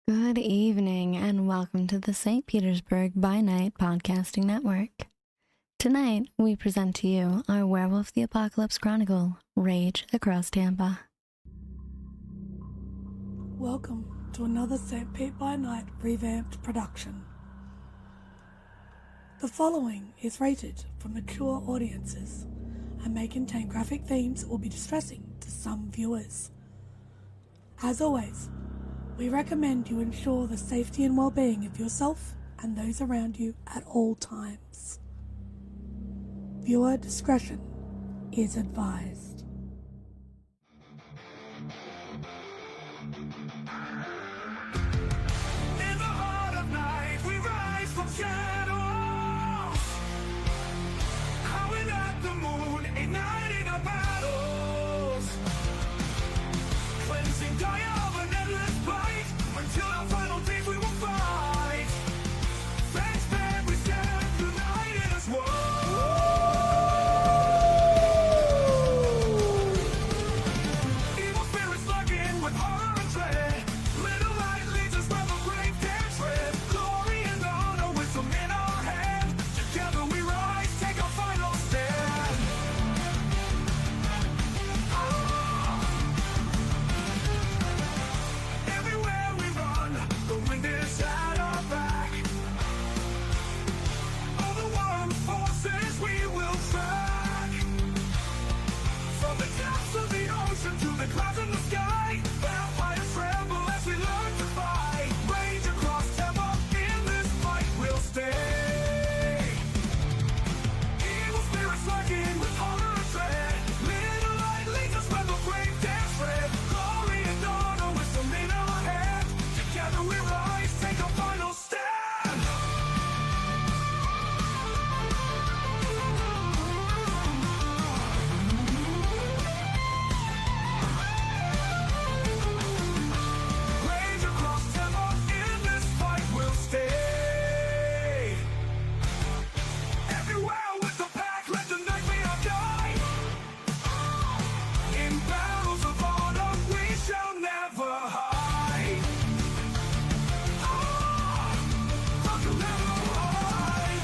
Good evening and welcome to the St. Petersburg by Night podcasting network. Tonight, we present to you our Werewolf the Apocalypse Chronicle, Rage Across Tampa. Welcome to another St. Pete by Night revamped production. The following is rated for mature audiences and may contain graphic themes that will be distressing to some viewers. As always, we recommend you ensure the safety and well-being of yourself and those around you at all times. Viewer discretion is advised. In the heart of night, we rise from shadows, howling at the moon, igniting our battles, cleansing dire of an endless fight, until our final days we will fight. Thanks, man, we stand united as one. Evil spirits lurking with horror and dread. Little light leads us where the brave dare tread. Glory and honor, wisdom in our hand. Together we rise, take our final stand. Everywhere we run, the wind is at our back. All the warring forces we will track. From the depths of the ocean to the clouds in the sky, vampires tremble as we learn to fight. Rage across Tampa, in this fight we'll stay. Evil spirits lurking with horror and dread. Little light leads us where the brave dare tread. Glory and honor, wisdom in our hand. Together we rise, take our final stand. Rage across Tampa, in this fight we'll stay. Everywhere with the pack, let the night be our guide. In battles of honor, we shall never hide. We'll never hide.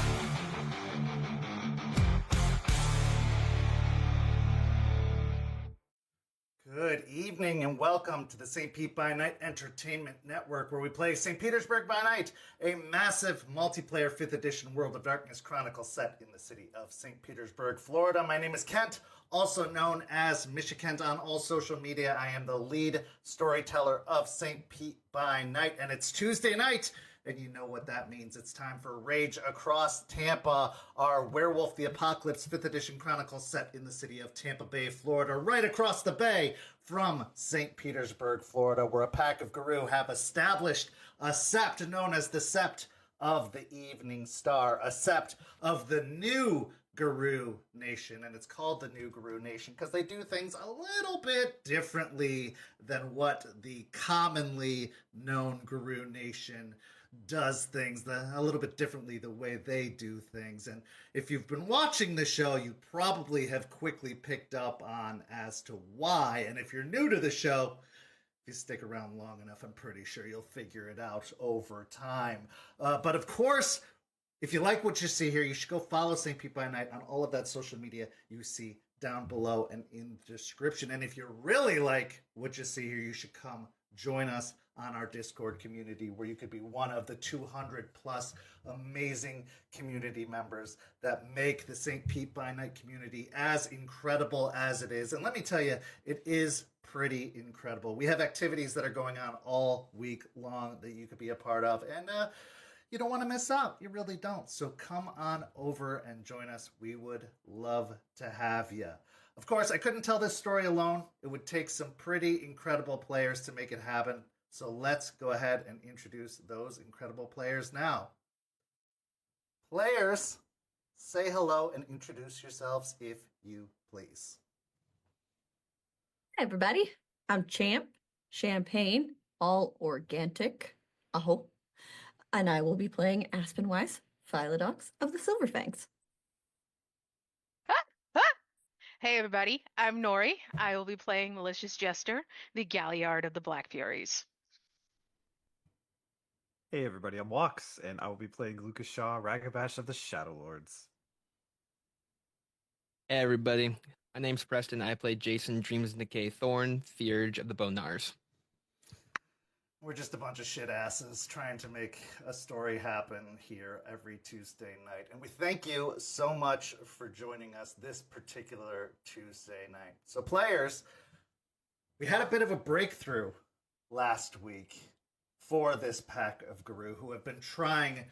Good evening and welcome to the St. Pete by Night Entertainment Network, where we play St. Petersburg by Night, a massive multiplayer 5th edition World of Darkness Chronicle set in the city of St. Petersburg, Florida. My name is Kent, also known as Kent on all social media. I am the lead storyteller of St. Pete by Night, and it's Tuesday night. And you know what that means. It's time for Rage Across Tampa, our Werewolf the Apocalypse 5th edition Chronicle set in the city of Tampa Bay, Florida, right across the bay from St. Petersburg, Florida, where a pack of Garou have established a sept known as the Sept of the Evening Star, a sept of the new Garou Nation, and it's called the New Garou Nation because they do things a little bit differently than what the commonly known Garou Nation does things, a little bit differently the way they do things. And if you've been watching the show, you probably have quickly picked up on as to why. And if you're new to the show, if you stick around long enough, I'm pretty sure you'll figure it out over time. But of course, if you like what you see here, you should go follow St. Pete by Night on all of that social media you see down below and in the description. And if you really like what you see here, you should come join us on our Discord community, where you could be one of the 200 plus amazing community members that make the St. Pete by Night community as incredible as it is. And let me tell you, it is pretty incredible. We have activities that are going on all week long that you could be a part of, and you don't want to miss out. You really don't. So come on over and join us. We would love to have you. Of course, I couldn't tell this story alone. It would take some pretty incredible players to make it happen. So let's go ahead and introduce those incredible players now. Players, say hello and introduce yourselves if you please. Hi, everybody. I'm Champ, Champagne, all organic, I hope. And I will be playing Aspen Weiss, Philodox of the Silverfangs. Hey everybody, I'm Noree. I will be playing Malicious Jester, the Galliard of the Black Furies. Hey everybody, I'm Walks, and I will be playing Lucas Shaw, Ragabash of the Shadow Lords. Hey everybody, my name's Preston. I play Jason, Dreams-In-Decay, Thorne, Theurge of the Bonars. We're just a bunch of shit asses trying to make a story happen here every Tuesday night. And we thank you so much for joining us this particular Tuesday night. So, players, we had a bit of a breakthrough last week for this pack of Guru who have been trying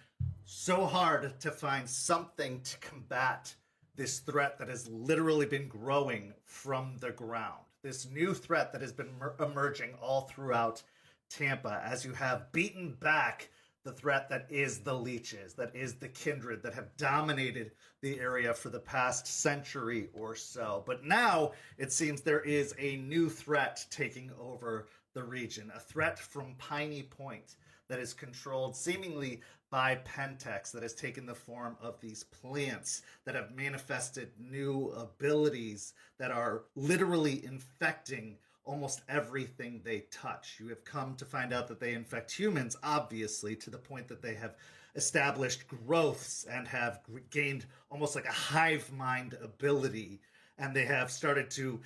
so hard to find something to combat this threat that has literally been growing from the ground. This new threat that has been emerging all throughout Tampa as you have beaten back the threat that is the leeches, that is the kindred that have dominated the area for the past century or so. But now it seems there is a new threat taking over the region, a threat from Piney Point that is controlled seemingly by Pentex, that has taken the form of these plants that have manifested new abilities that are literally infecting almost everything they touch. You have come to find out that they infect humans, obviously, to the point that they have established growths and have gained almost like a hive mind ability. And they have started to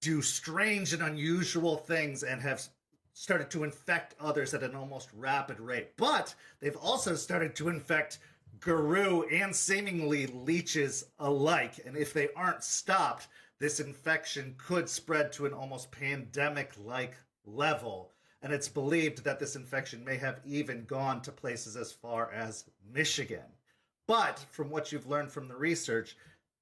do strange and unusual things and have started to infect others at an almost rapid rate. But they've also started to infect Guru and seemingly leeches alike. And if they aren't stopped, this infection could spread to an almost pandemic-like level. And it's believed that this infection may have even gone to places as far as Michigan. But from what you've learned from the research,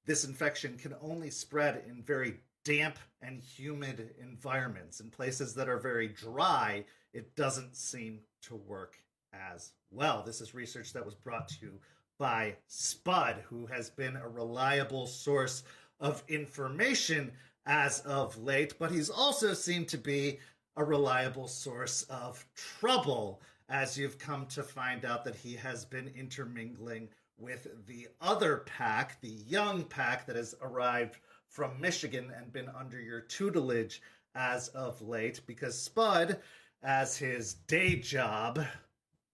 this infection can only spread in very damp and humid environments. In places that are very dry, it doesn't seem to work as well. This is research that was brought to you by Spud, who has been a reliable source of information as of late, but he's also seemed to be a reliable source of trouble, as you've come to find out that he has been intermingling with the other pack, the young pack that has arrived from Michigan and been under your tutelage as of late, because Spud, as his day job,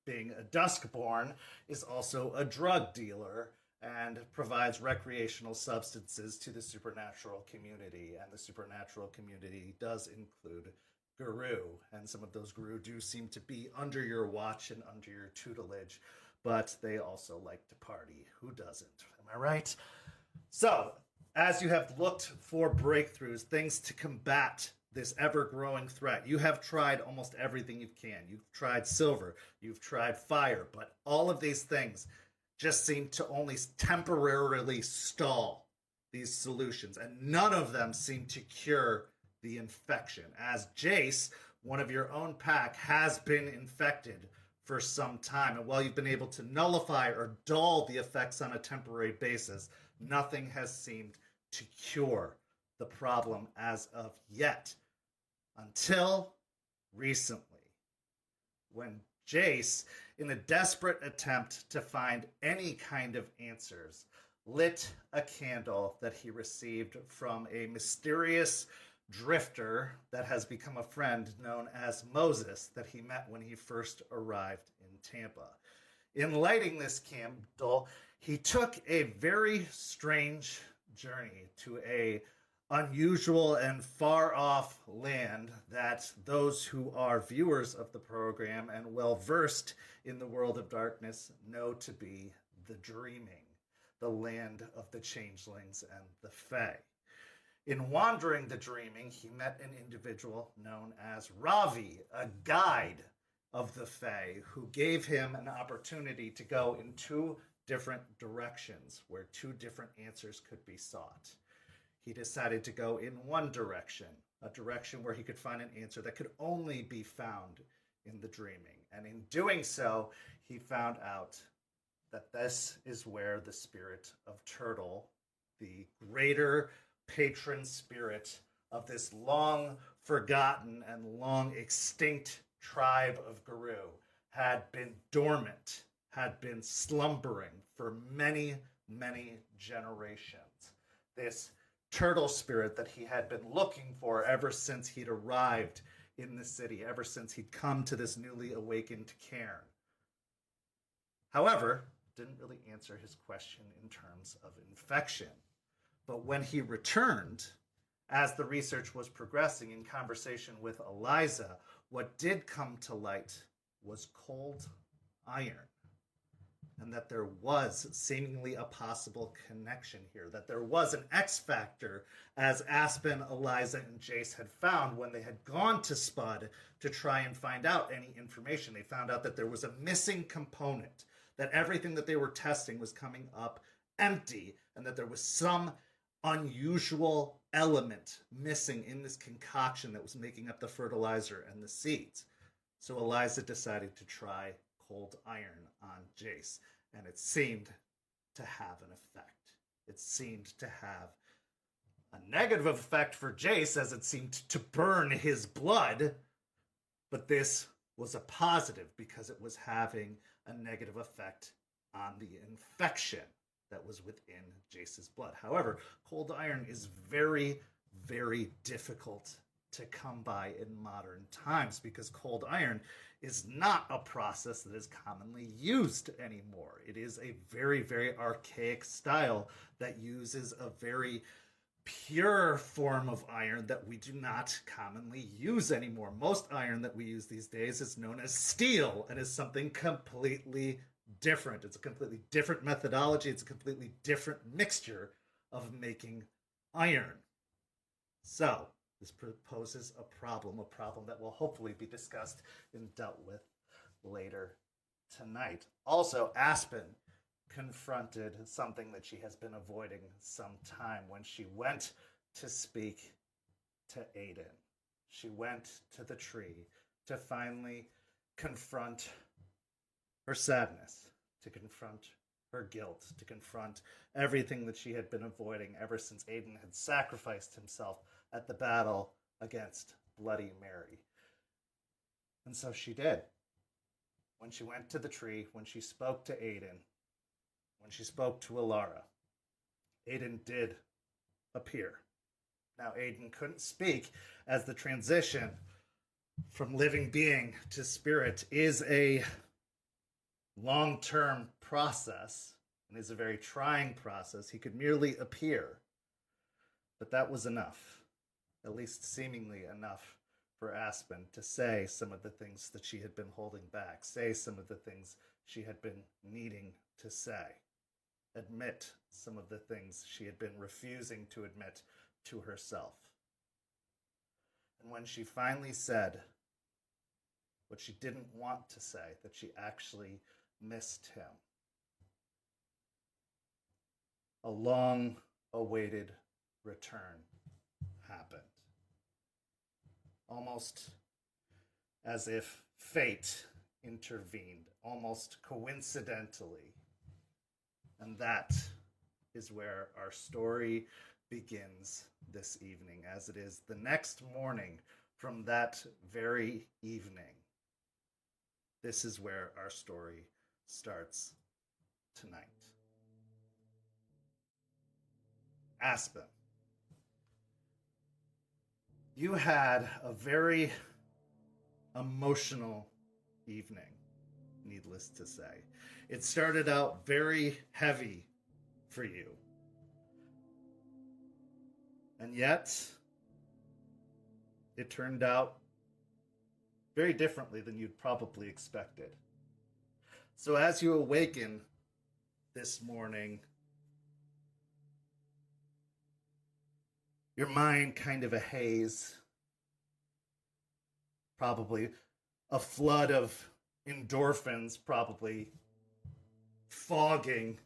being a Duskborn, is also a drug dealer and provides recreational substances to the supernatural community. And the supernatural community does include Guru. And some of those Guru do seem to be under your watch and under your tutelage, but they also like to party. Who doesn't? Am I right? So, as you have looked for breakthroughs, things to combat this ever-growing threat, you have tried almost everything you can. You've tried silver, you've tried fire, but all of these things just seem to only temporarily stall these solutions, and none of them seem to cure the infection. As Jace, one of your own pack, has been infected for some time, and while you've been able to nullify or dull the effects on a temporary basis, nothing has seemed to cure the problem as of yet, until recently, when Jace, in a desperate attempt to find any kind of answers, lit a candle that he received from a mysterious drifter that has become a friend known as Moses that he met when he first arrived in Tampa. In lighting this candle, he took a very strange journey to a unusual and far off land that those who are viewers of the program and well versed in the world of darkness know to be the Dreaming, the land of the changelings and the Fae. In wandering the Dreaming, he met an individual known as Ravi, a guide of the Fae, who gave him an opportunity to go in two different directions where two different answers could be sought. He decided to go in one direction, a direction where he could find an answer that could only be found in the Dreaming. And in doing so, he found out that this is where the spirit of Turtle, the greater patron spirit of this long forgotten and long extinct tribe of Guru, had been dormant, had been slumbering for many, many generations. This turtle spirit that he had been looking for ever since he'd arrived in the city, ever since he'd come to this newly awakened Caern, However, didn't really answer his question in terms of infection. But when he returned, as the research was progressing in conversation with Eliza, what did come to light was cold iron. And that there was seemingly a possible connection here, that there was an X factor, as Aspen, Eliza, and Jace had found when they had gone to Spud to try and find out any information. They found out that there was a missing component, that everything that they were testing was coming up empty, and that there was some unusual element missing in this concoction that was making up the fertilizer and the seeds. So Eliza decided to try cold iron on Jace, and it seemed to have an effect. It seemed to have a negative effect for Jace, as it seemed to burn his blood, but this was a positive because it was having a negative effect on the infection that was within Jace's blood. However, cold iron is very, very difficult to come by in modern times because cold iron is not a process that is commonly used anymore. It is a very, very archaic style that uses a very pure form of iron that we do not commonly use anymore. Most iron that we use these days is known as steel and is something completely different. It's a completely different methodology. It's a completely different mixture of making iron. So this poses a problem that will hopefully be discussed and dealt with later tonight. Also, Aspen confronted something that she has been avoiding some time when she went to speak to Aiden. She went to the tree to finally confront her sadness, to confront her guilt, to confront everything that she had been avoiding ever since Aiden had sacrificed himself at the battle against Bloody Mary. And so she did. When she went to the tree, when she spoke to Aiden, when she spoke to Alara, Aiden did appear. Now, Aiden couldn't speak, as the transition from living being to spirit is a long-term process and is a very trying process. He could merely appear, but that was enough, at least seemingly enough, for Aspen to say some of the things that she had been holding back, say some of the things she had been needing to say, admit some of the things she had been refusing to admit to herself. And when she finally said what she didn't want to say, that she actually missed him, a long-awaited return happened. Almost as if fate intervened, almost coincidentally. And that is where our story begins this evening, as it is the next morning from that very evening. This is where our story starts tonight. Aspen, you had a very emotional evening, needless to say. It started out very heavy for you. And yet, it turned out very differently than you'd probably expected. So as you awaken this morning, your mind kind of a haze, probably a flood of endorphins, probably fogging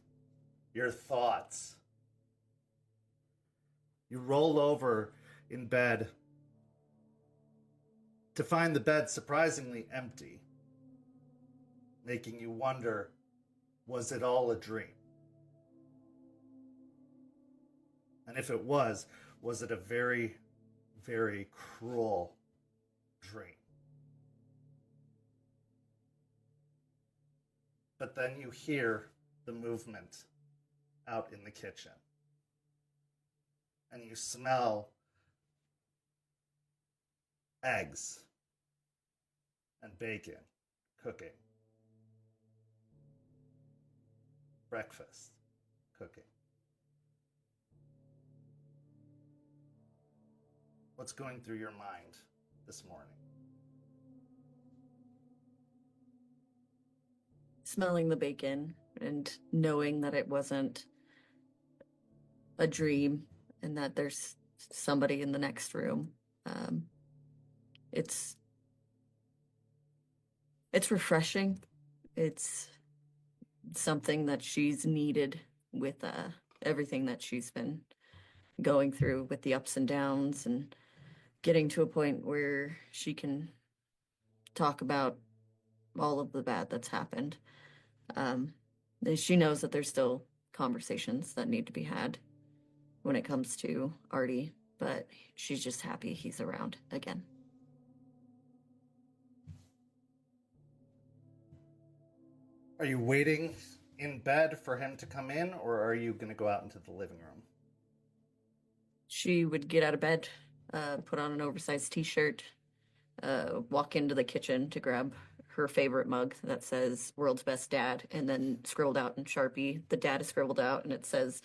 your thoughts. You roll over in bed to find the bed surprisingly empty, making you wonder, was it all a dream? And if it was it a very, very cruel dream? But then you hear the movement out in the kitchen. And you smell eggs and bacon cooking. breakfast, cooking. What's going through your mind this morning? Smelling the bacon and knowing that it wasn't a dream and that there's somebody in the next room. It's refreshing. It's something that she's needed with everything that she's been going through with the ups and downs and getting to a point where she can talk about all of the bad that's happened. She knows that there's still conversations that need to be had when it comes to Artie, but she's just happy he's around again. Are you waiting in bed for him to come in, or are you going to go out into the living room? She would get out of bed, put on an oversized t-shirt, walk into the kitchen to grab her favorite mug that says "World's Best Dad," and then scribbled out in Sharpie, the dad is scribbled out, and it says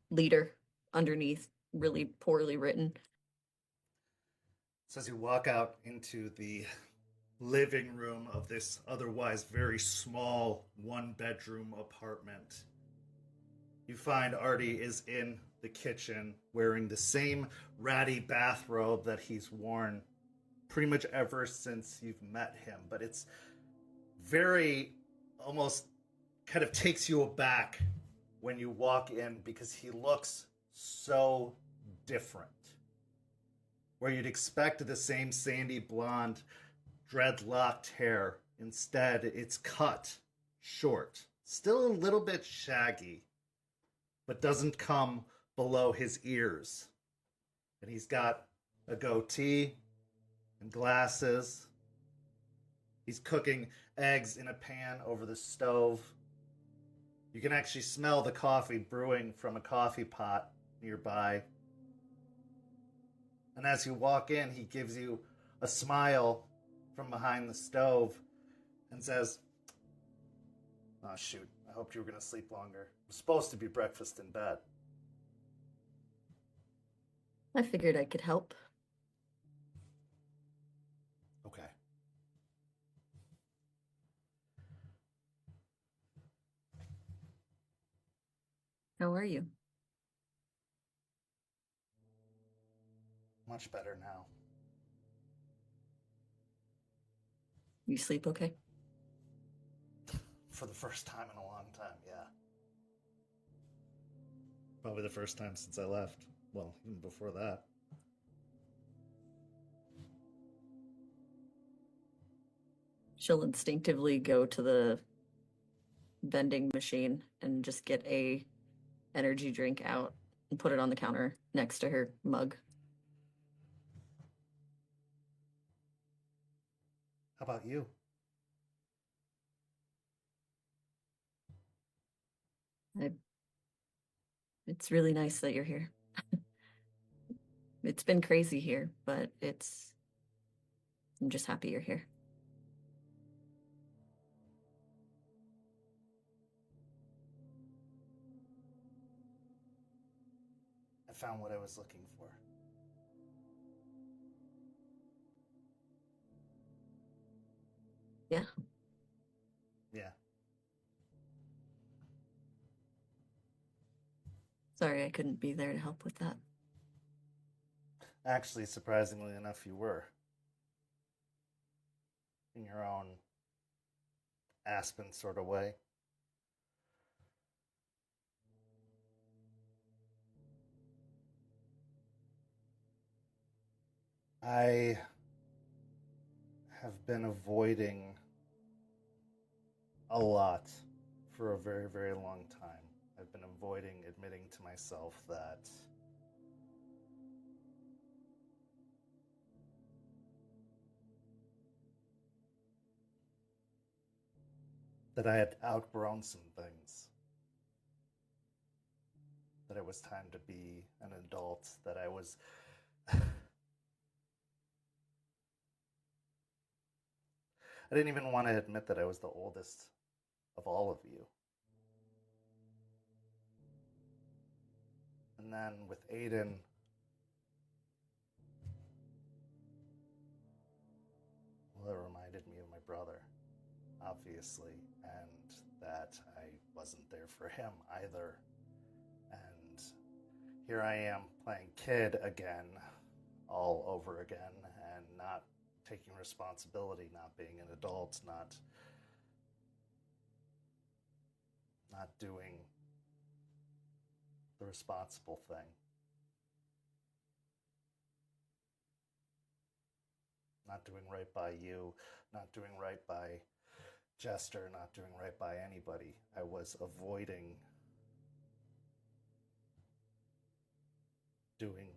"Leader" underneath, really poorly written. So as you walk out into the living room of this otherwise very small one-bedroom apartment, you find Artie is in the kitchen wearing the same ratty bathrobe that he's worn pretty much ever since you've met him, but it's very almost kind of takes you aback when you walk in because he looks so different. Where you'd expect the same sandy blonde dreadlocked hair, instead it's cut short, still a little bit shaggy, but doesn't come below his ears. And he's got a goatee and glasses. He's cooking eggs in a pan over the stove. You can actually smell the coffee brewing from a coffee pot nearby. And as you walk in, he gives you a smile from behind the stove and says, "Oh, shoot, I hoped you were going to sleep longer. It was supposed to be breakfast in bed." I figured I could help. Okay. How are you? Much better now. You sleep okay? For the first time in a long time, yeah. Probably the first time since I left. Well, even before that. She'll instinctively go to the vending machine and just get a energy drink out and put it on the counter next to her mug. How about you? It's really nice that you're here. It's been crazy here, but I'm just happy you're here. I found what I was looking for. Yeah. Yeah. Sorry I couldn't be there to help with that. Actually, surprisingly enough, you were. In your own Aspen sort of way. I have been avoiding a lot for a very, very long time. I've been avoiding admitting to myself that I had outgrown some things. That it was time to be an adult, that I was I didn't even want to admit that I was the oldest of all of you. And then with Aiden, well, it reminded me of my brother, obviously, and that I wasn't there for him either. And here I am playing kid again, all over again, and not taking responsibility, not being an adult, not doing the responsible thing. Not doing right by you, not doing right by Jester, not doing right by anybody. I was avoiding doing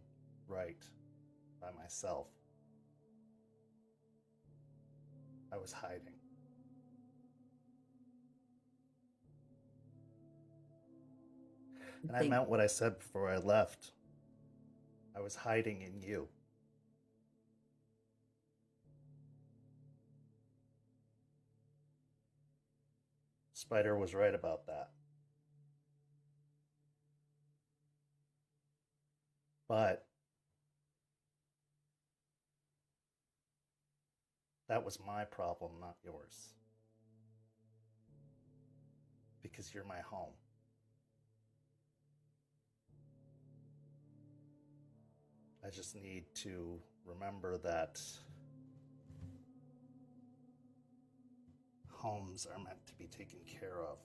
right by myself. I was hiding. And I meant what I said before I left. I was hiding in you. Spider was right about that. But that was my problem, not yours. Because you're my home. I just need to remember that homes are meant to be taken care of.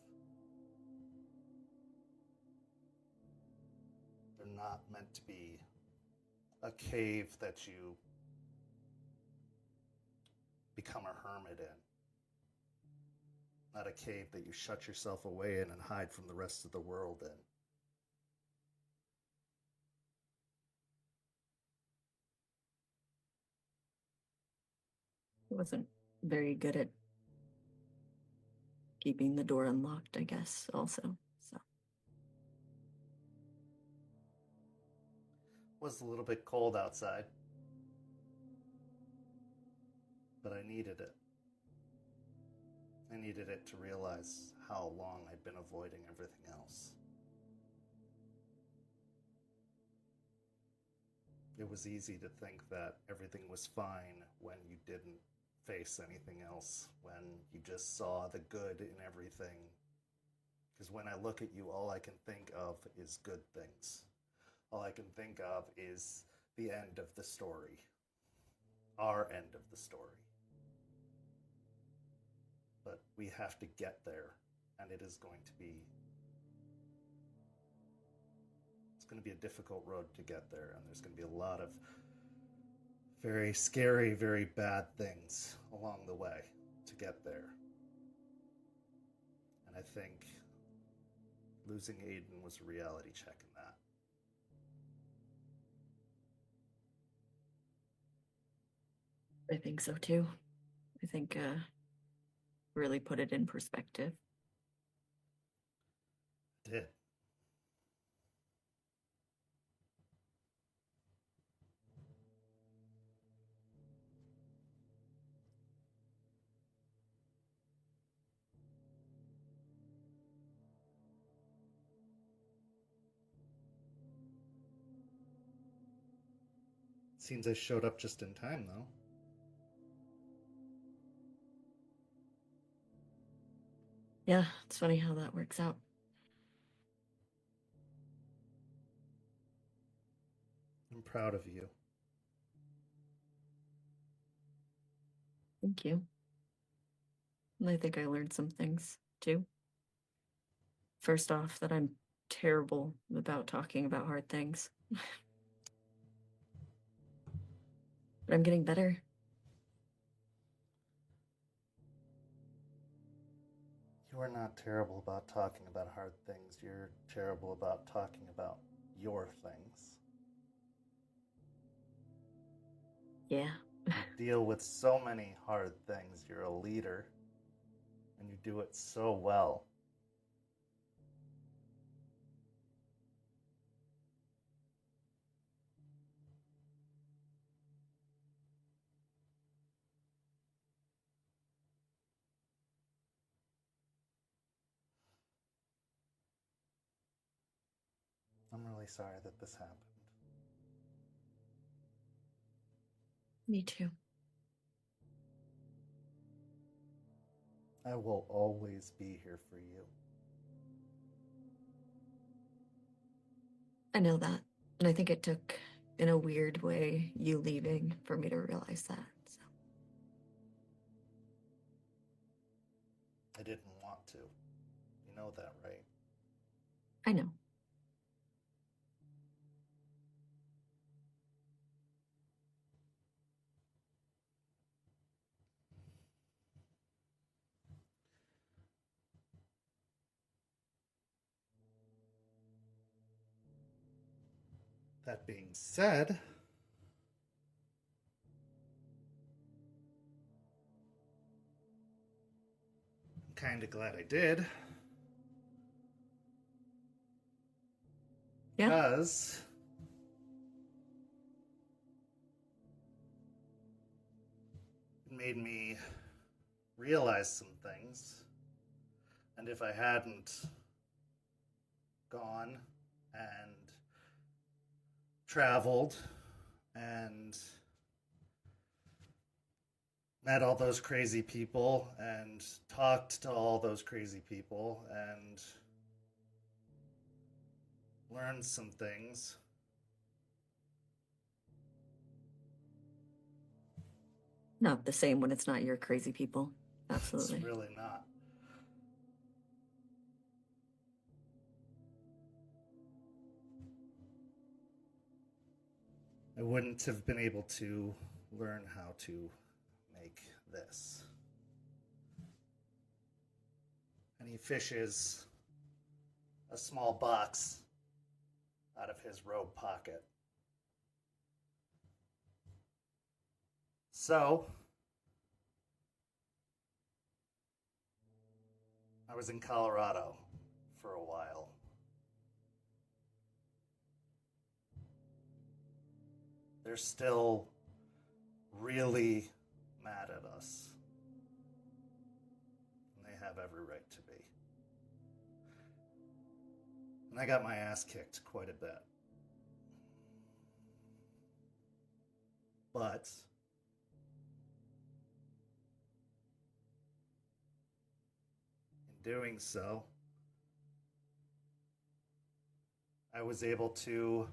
They're not meant to be a cave that you become a hermit in. Not a cave that you shut yourself away in and hide from the rest of the world in. I wasn't very good at keeping the door unlocked, I guess, also. So It was a little bit cold outside, but I needed it. I needed it to realize how long I'd been avoiding everything else. It was easy to think that everything was fine when you didn't face anything else, when you just saw the good in everything. Because when I look at you, all I can think of is good things. All I can think of is the end of the story. Our end of the story. But we have to get there, and it is going to be a difficult road to get there, and there's going to be a lot of very scary, very bad things along the way to get there. And I think losing Aiden was a reality check in that. I think so too. I think really put it in perspective. It did. Seems I showed up just in time, though. Yeah, it's funny how that works out. I'm proud of you. Thank you. And I think I learned some things too. First off, that I'm terrible about talking about hard things. But I'm getting better. You are not terrible about talking about hard things. You're terrible about talking about your things. Yeah. You deal with so many hard things. You're a leader, and you do it so well. I'm really sorry that this happened. Me too. I will always be here for you. I know that. And I think it took, in a weird way, you leaving for me to realize that. So. I didn't want to. You know that, right? I know. That being said, I'm kind of glad I did. Yeah. Because it made me realize some things. And if I hadn't gone and traveled and met all those crazy people and talked to all those crazy people and learned some things, Not the same when it's not your crazy people. Absolutely. it's really not. I wouldn't have been able to learn how to make this. And he fishes a small box out of his robe pocket. So, I was in Colorado for a while. They're still really mad at us. And they have every right to be. And I got my ass kicked quite a bit. But in doing so, I was able to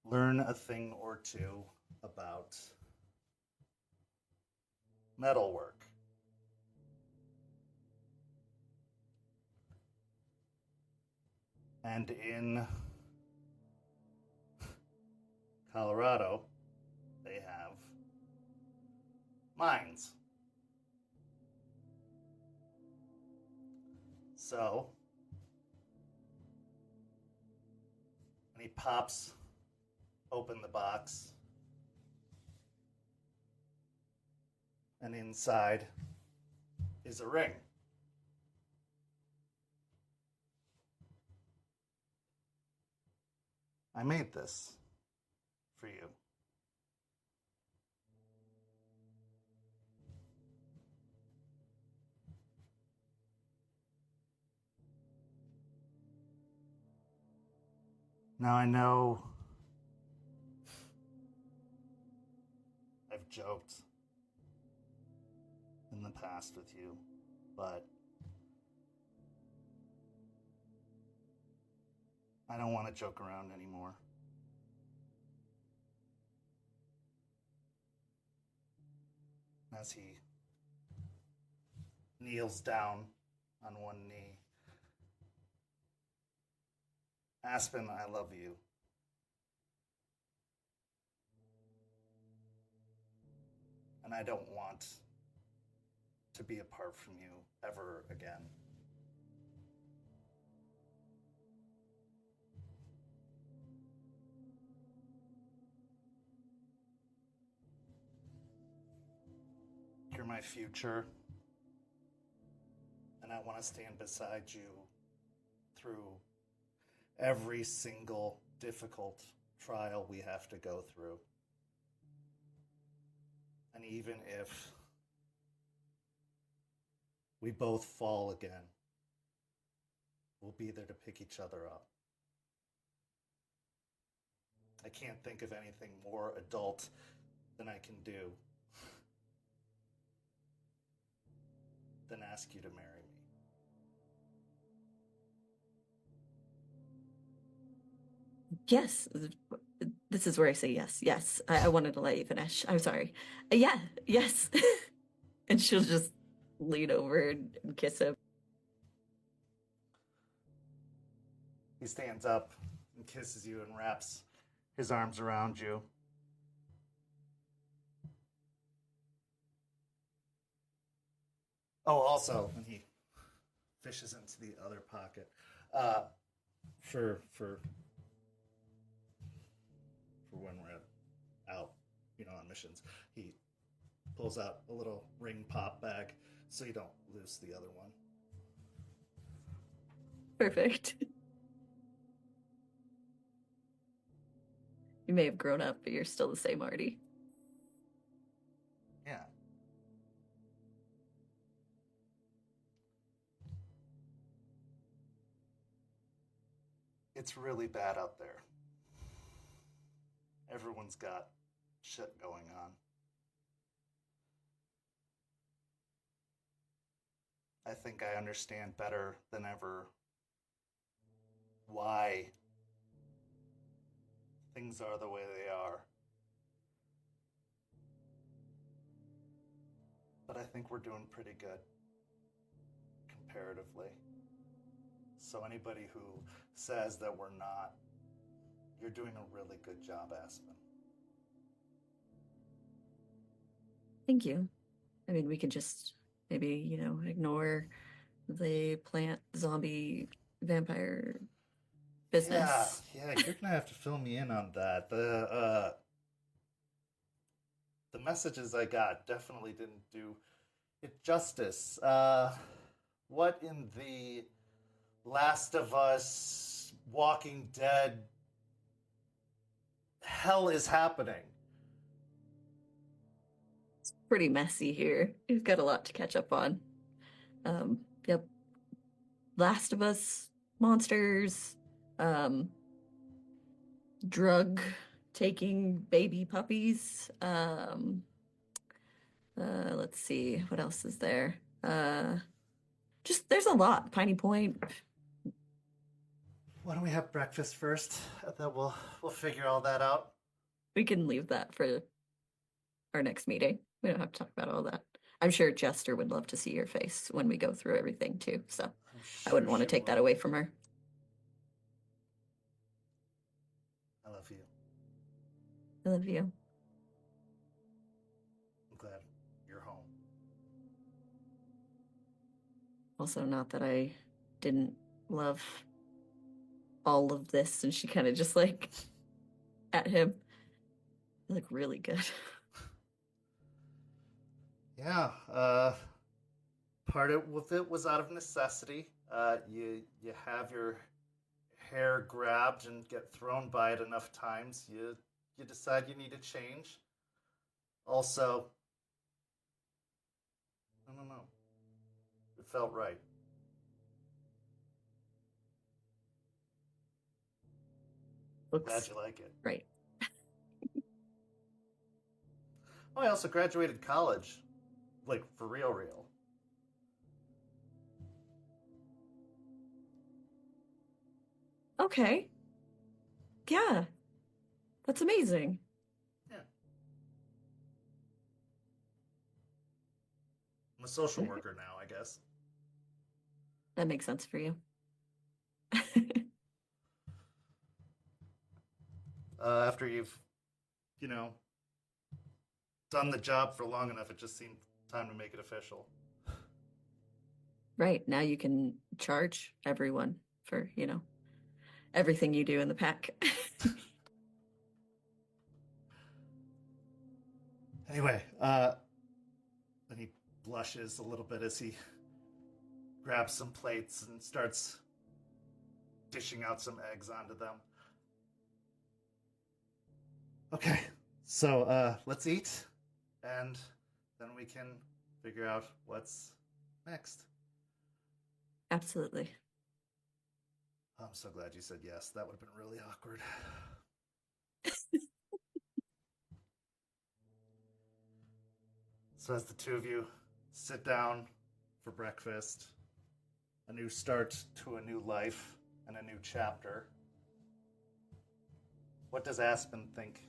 learn a thing or two about metalwork. And in Colorado, they have mines. So, when he pops open the box, and inside is a ring. I made this for you. Now I know I've joked in the past with you, but I don't want to joke around anymore. As he kneels down on one knee, Aspen, I love you. And I don't want to be apart from you ever again. You're my future, and I want to stand beside you through every single difficult trial we have to go through. And even if we both fall again, we'll be there to pick each other up. I can't think of anything more adult than I can do than ask you to marry me. Yes. This is where I say yes. Yes. I wanted to let you finish. I'm sorry. Yeah. Yes. And she'll just lean over and kiss him. He stands up and kisses you and wraps his arms around you. Oh, also, and he fishes into the other pocket for when we're out, on missions. He pulls out a little ring pop bag so you don't lose the other one. Perfect. You may have grown up, but you're still the same Artie. Yeah. It's really bad out there. Everyone's got shit going on. I think I understand better than ever why things are the way they are. But I think we're doing pretty good, comparatively. So anybody who says that we're not, you're doing a really good job, Aspen. Thank you. I mean, we could just maybe, ignore the plant zombie vampire business. Yeah, you're gonna have to fill me in on that. The messages I got definitely didn't do it justice. What in the Last of Us, Walking Dead hell is happening? It's pretty messy here. We've got a lot to catch up on. Yep. Last of Us, monsters, drug taking baby puppies. Let's see, what else is there? Just there's a lot. Piney Point. Why don't we have breakfast first? Then we'll figure all that out. We can leave that for our next meeting. We don't have to talk about all that. I'm sure Jester would love to see your face when we go through everything too. So I wouldn't want to take that away from her. I love you. I love you. I'm glad you're home. Also, not that I didn't love all of this, and she kind of just at him. You look really good. Yeah, part of it was out of necessity. You have your hair grabbed and get thrown by it enough times, you decide you need a change. Also, I don't know. It felt right. Looks Glad you like it. right. Oh, I also graduated college. Like, for real. Okay. Yeah. That's amazing. Yeah. I'm a social worker now, I guess. That makes sense for you. After you've, done the job for long enough, it just seemed time to make it official. Right. Now you can charge everyone for, everything you do in the pack. Anyway, then he blushes a little bit as he grabs some plates and starts dishing out some eggs onto them. Okay, so let's eat, and then we can figure out what's next. Absolutely. I'm so glad you said yes. That would have been really awkward. So as the two of you sit down for breakfast, a new start to a new life and a new chapter, what does Aspen think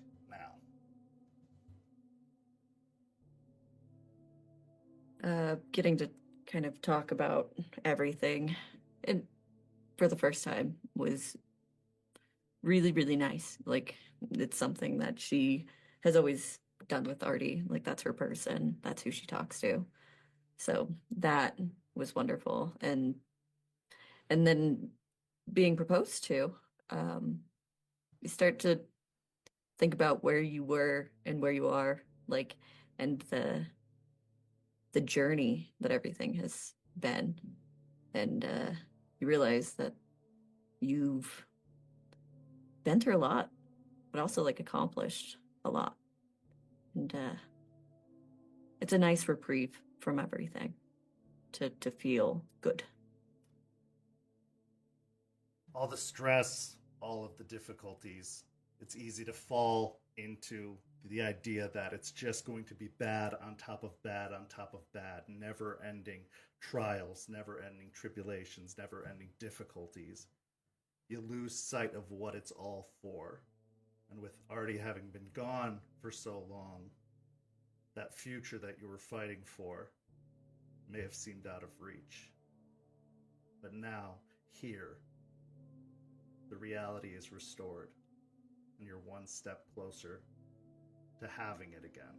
now? Getting to kind of talk about everything, and for the first time, was really, really nice. Like, it's something that she has always done with Artie. Like, that's her person. That's who she talks to. So that was wonderful. And then being proposed to, you start to think about where you were and where you are, like, and the journey that everything has been. And you realize that you've been through a lot, but also like accomplished a lot. And it's a nice reprieve from everything to feel good. All the stress, all of the difficulties, it's easy to fall into the idea that it's just going to be bad on top of bad on top of bad, never-ending trials, never-ending tribulations, never-ending difficulties. You lose sight of what it's all for. And with Artie having been gone for so long, that future that you were fighting for may have seemed out of reach. But now, here, the reality is restored, and you're one step closer to having it again.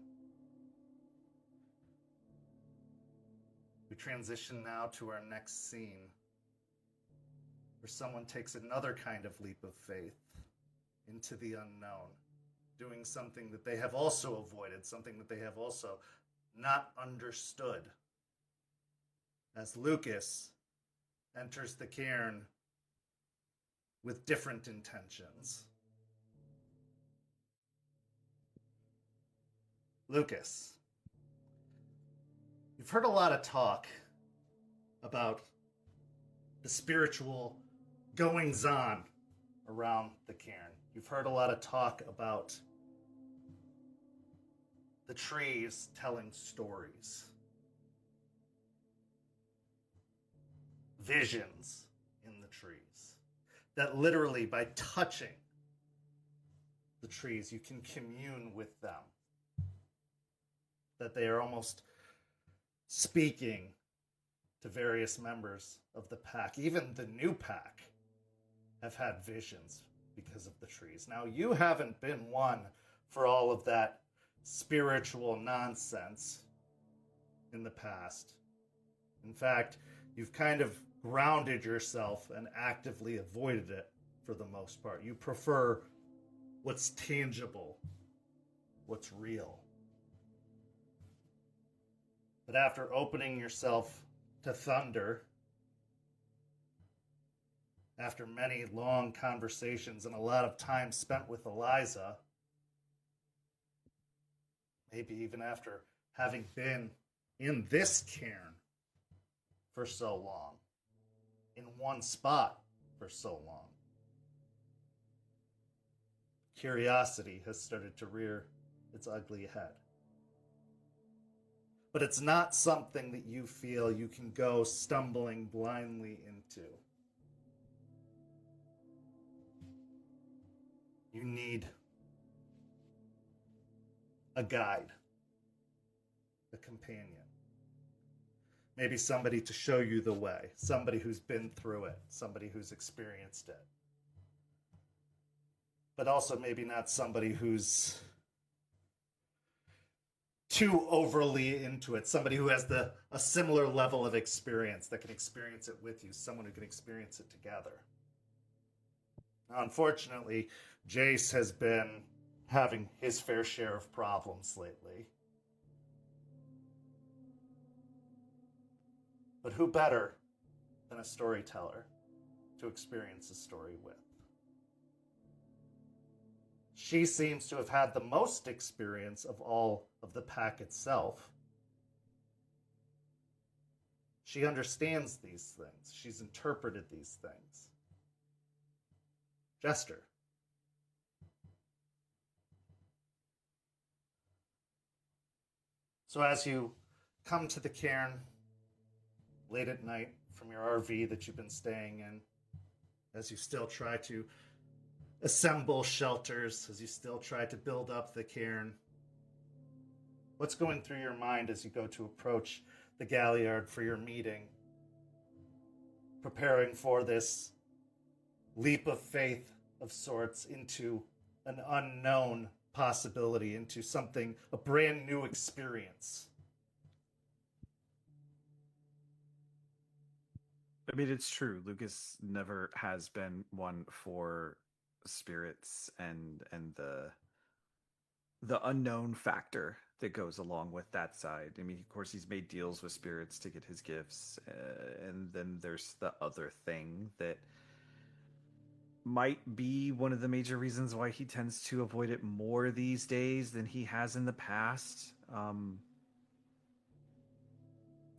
We transition now to our next scene, where someone takes another kind of leap of faith into the unknown, doing something that they have also avoided, something that they have also not understood. As Lucas enters the cairn with different intentions. Lucas, you've heard a lot of talk about the spiritual goings-on around the cairn. You've heard a lot of talk about the trees telling stories, visions in the trees, that literally by touching the trees you can commune with them, that they are almost speaking to various members of the pack. Even the new pack have had visions because of the trees. Now, you haven't been one for all of that spiritual nonsense in the past. In fact, you've kind of grounded yourself and actively avoided it for the most part. You prefer what's tangible, what's real. But after opening yourself to thunder, after many long conversations and a lot of time spent with Eliza, maybe even after having been in this cairn for so long, in one spot for so long, curiosity has started to rear its ugly head. But it's not something that you feel you can go stumbling blindly into. You need a guide, a companion. Maybe somebody to show you the way, somebody who's been through it, somebody who's experienced it. But also maybe not somebody who's too overly into it, somebody who has a similar level of experience that can experience it with you, someone who can experience it together. Now, unfortunately, Jace has been having his fair share of problems lately. But who better than a storyteller to experience a story with? She seems to have had the most experience of all of the pack itself. She understands these things. She's interpreted these things. Jester. So as you come to the cairn late at night from your RV that you've been staying in, as you still try to assemble shelters, as you still try to build up the cairn, what's going through your mind as you go to approach the Galliard for your meeting, preparing for this leap of faith of sorts into an unknown possibility, into something, a brand new experience? I mean, it's true. Lucas never has been one for spirits and the unknown factor that goes along with that side. I mean, of course, he's made deals with spirits to get his gifts, and then there's the other thing that might be one of the major reasons why he tends to avoid it more these days than he has in the past.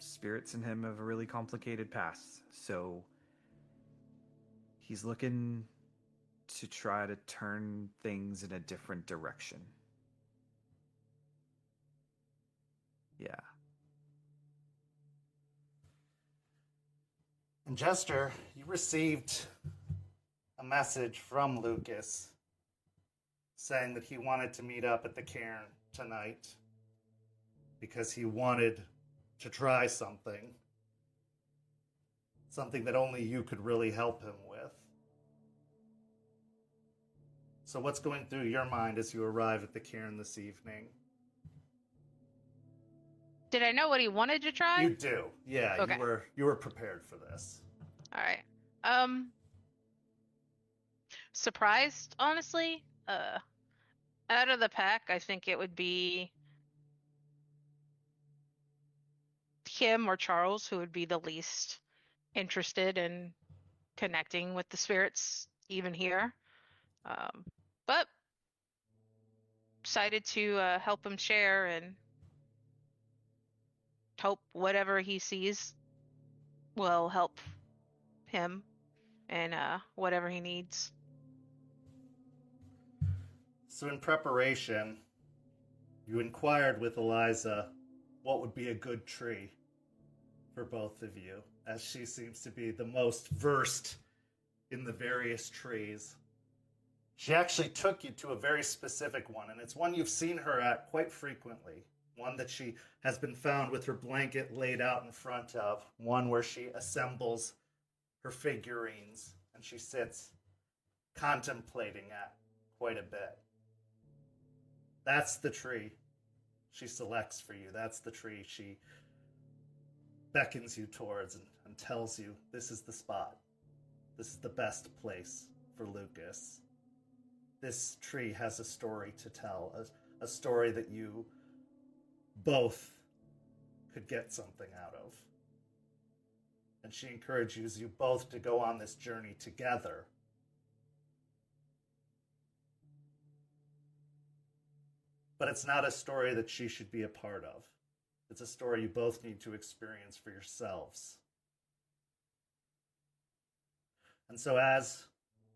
Spirits in him have a really complicated past, so he's looking to try to turn things in a different direction. Yeah. And Jester, you received a message from Lucas saying that he wanted to meet up at the cairn tonight because he wanted to try something that only you could really help him with. So what's going through your mind as you arrive at the cairn this evening? Did I know what he wanted to try? You do. Yeah, Okay. you were prepared for this. All right. Surprised, honestly. Out of the pack, I think it would be him or Charles who would be the least interested in connecting with the spirits, even here. But decided to help him share and hope whatever he sees will help him and whatever he needs. So in preparation, you inquired with Eliza what would be a good tree for both of you, as she seems to be the most versed in the various trees. She actually took you to a very specific one, and it's one you've seen her at quite frequently. One that she has been found with her blanket laid out in front of. One where she assembles her figurines, and she sits contemplating at quite a bit. That's the tree she selects for you. That's the tree she beckons you towards and tells you this is the spot. This is the best place for Lucas. This tree has a story to tell, a story that you both could get something out of. And she encourages you both to go on this journey together. But it's not a story that she should be a part of. It's a story you both need to experience for yourselves. And so as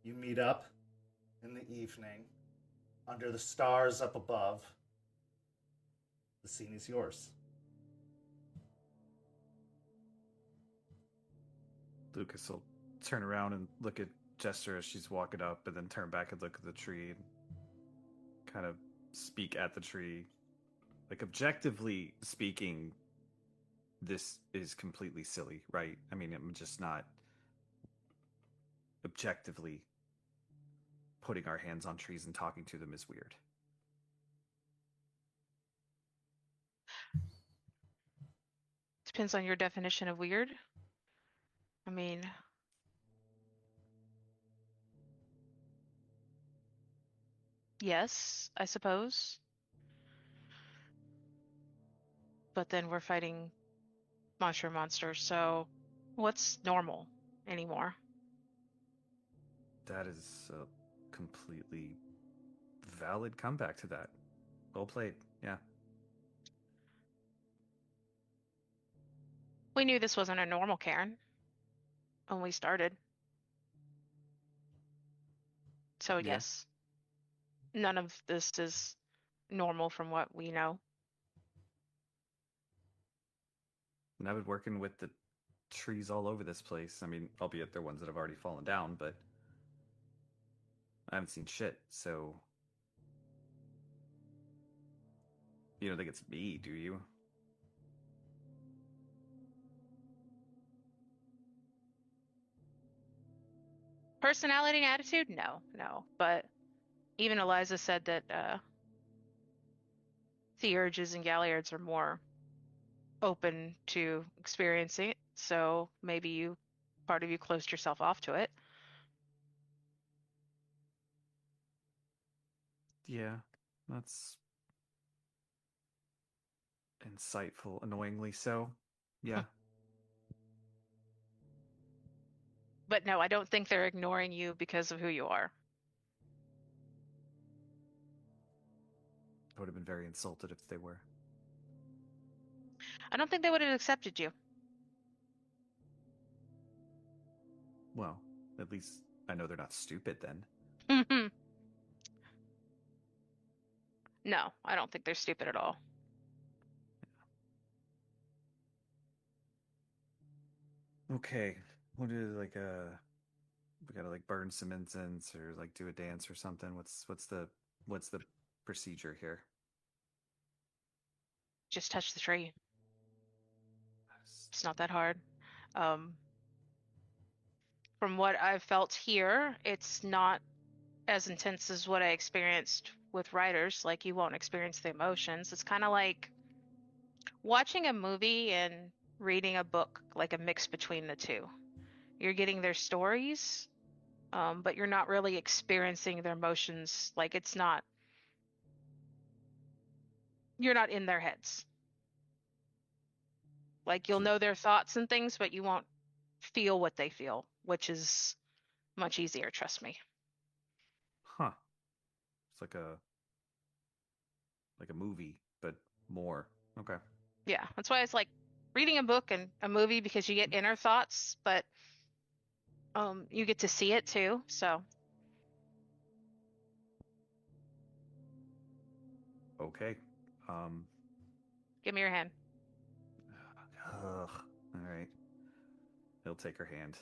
you meet up in the evening, under the stars up above, the scene is yours. Lucas will turn around and look at Jester as she's walking up, and then turn back and look at the tree and kind of speak at the tree. Like, objectively speaking, this is completely silly, right? I mean, I'm just not objectively putting our hands on trees and talking to them is weird. Depends on your definition of weird. I mean, yes, I suppose. But then we're fighting monsters, so what's normal anymore? That is a completely valid comeback to that. Well played, yeah. We knew this wasn't a normal Caern when we started. So Yeah. yes, none of this is normal from what we know. And I've been working with the trees all over this place. I mean, albeit they're ones that have already fallen down, but I haven't seen shit, so you don't think it's me, do you? Personality and attitude? No, no. But even Eliza said that Theurges and Galliards are more open to experiencing it, so maybe part of you closed yourself off to it. Yeah, that's insightful, annoyingly so. Yeah. But no, I don't think they're ignoring you because of who you are. I would have been very insulted if they were. I don't think they would have accepted you. Well, at least I know they're not stupid then. No, I don't think they're stupid at all. Okay. What is we gotta like burn some incense or like do a dance or something? What's the procedure here? Just touch the tree. It's not that hard. From what I've felt here, it's not as intense as what I experienced with writers. Like, you won't experience the emotions. It's kind of like watching a movie and reading a book, like a mix between the two. You're getting their stories, but you're not really experiencing their emotions. Like, you're not in their heads. Like, you'll know their thoughts and things, but you won't feel what they feel, which is much easier, trust me. Huh. It's like a movie, but more. Okay. Yeah, that's why it's like reading a book and a movie, because you get inner thoughts, but you get to see it too, so. Okay. Give me your hand. Ugh. All right. He'll take her hand.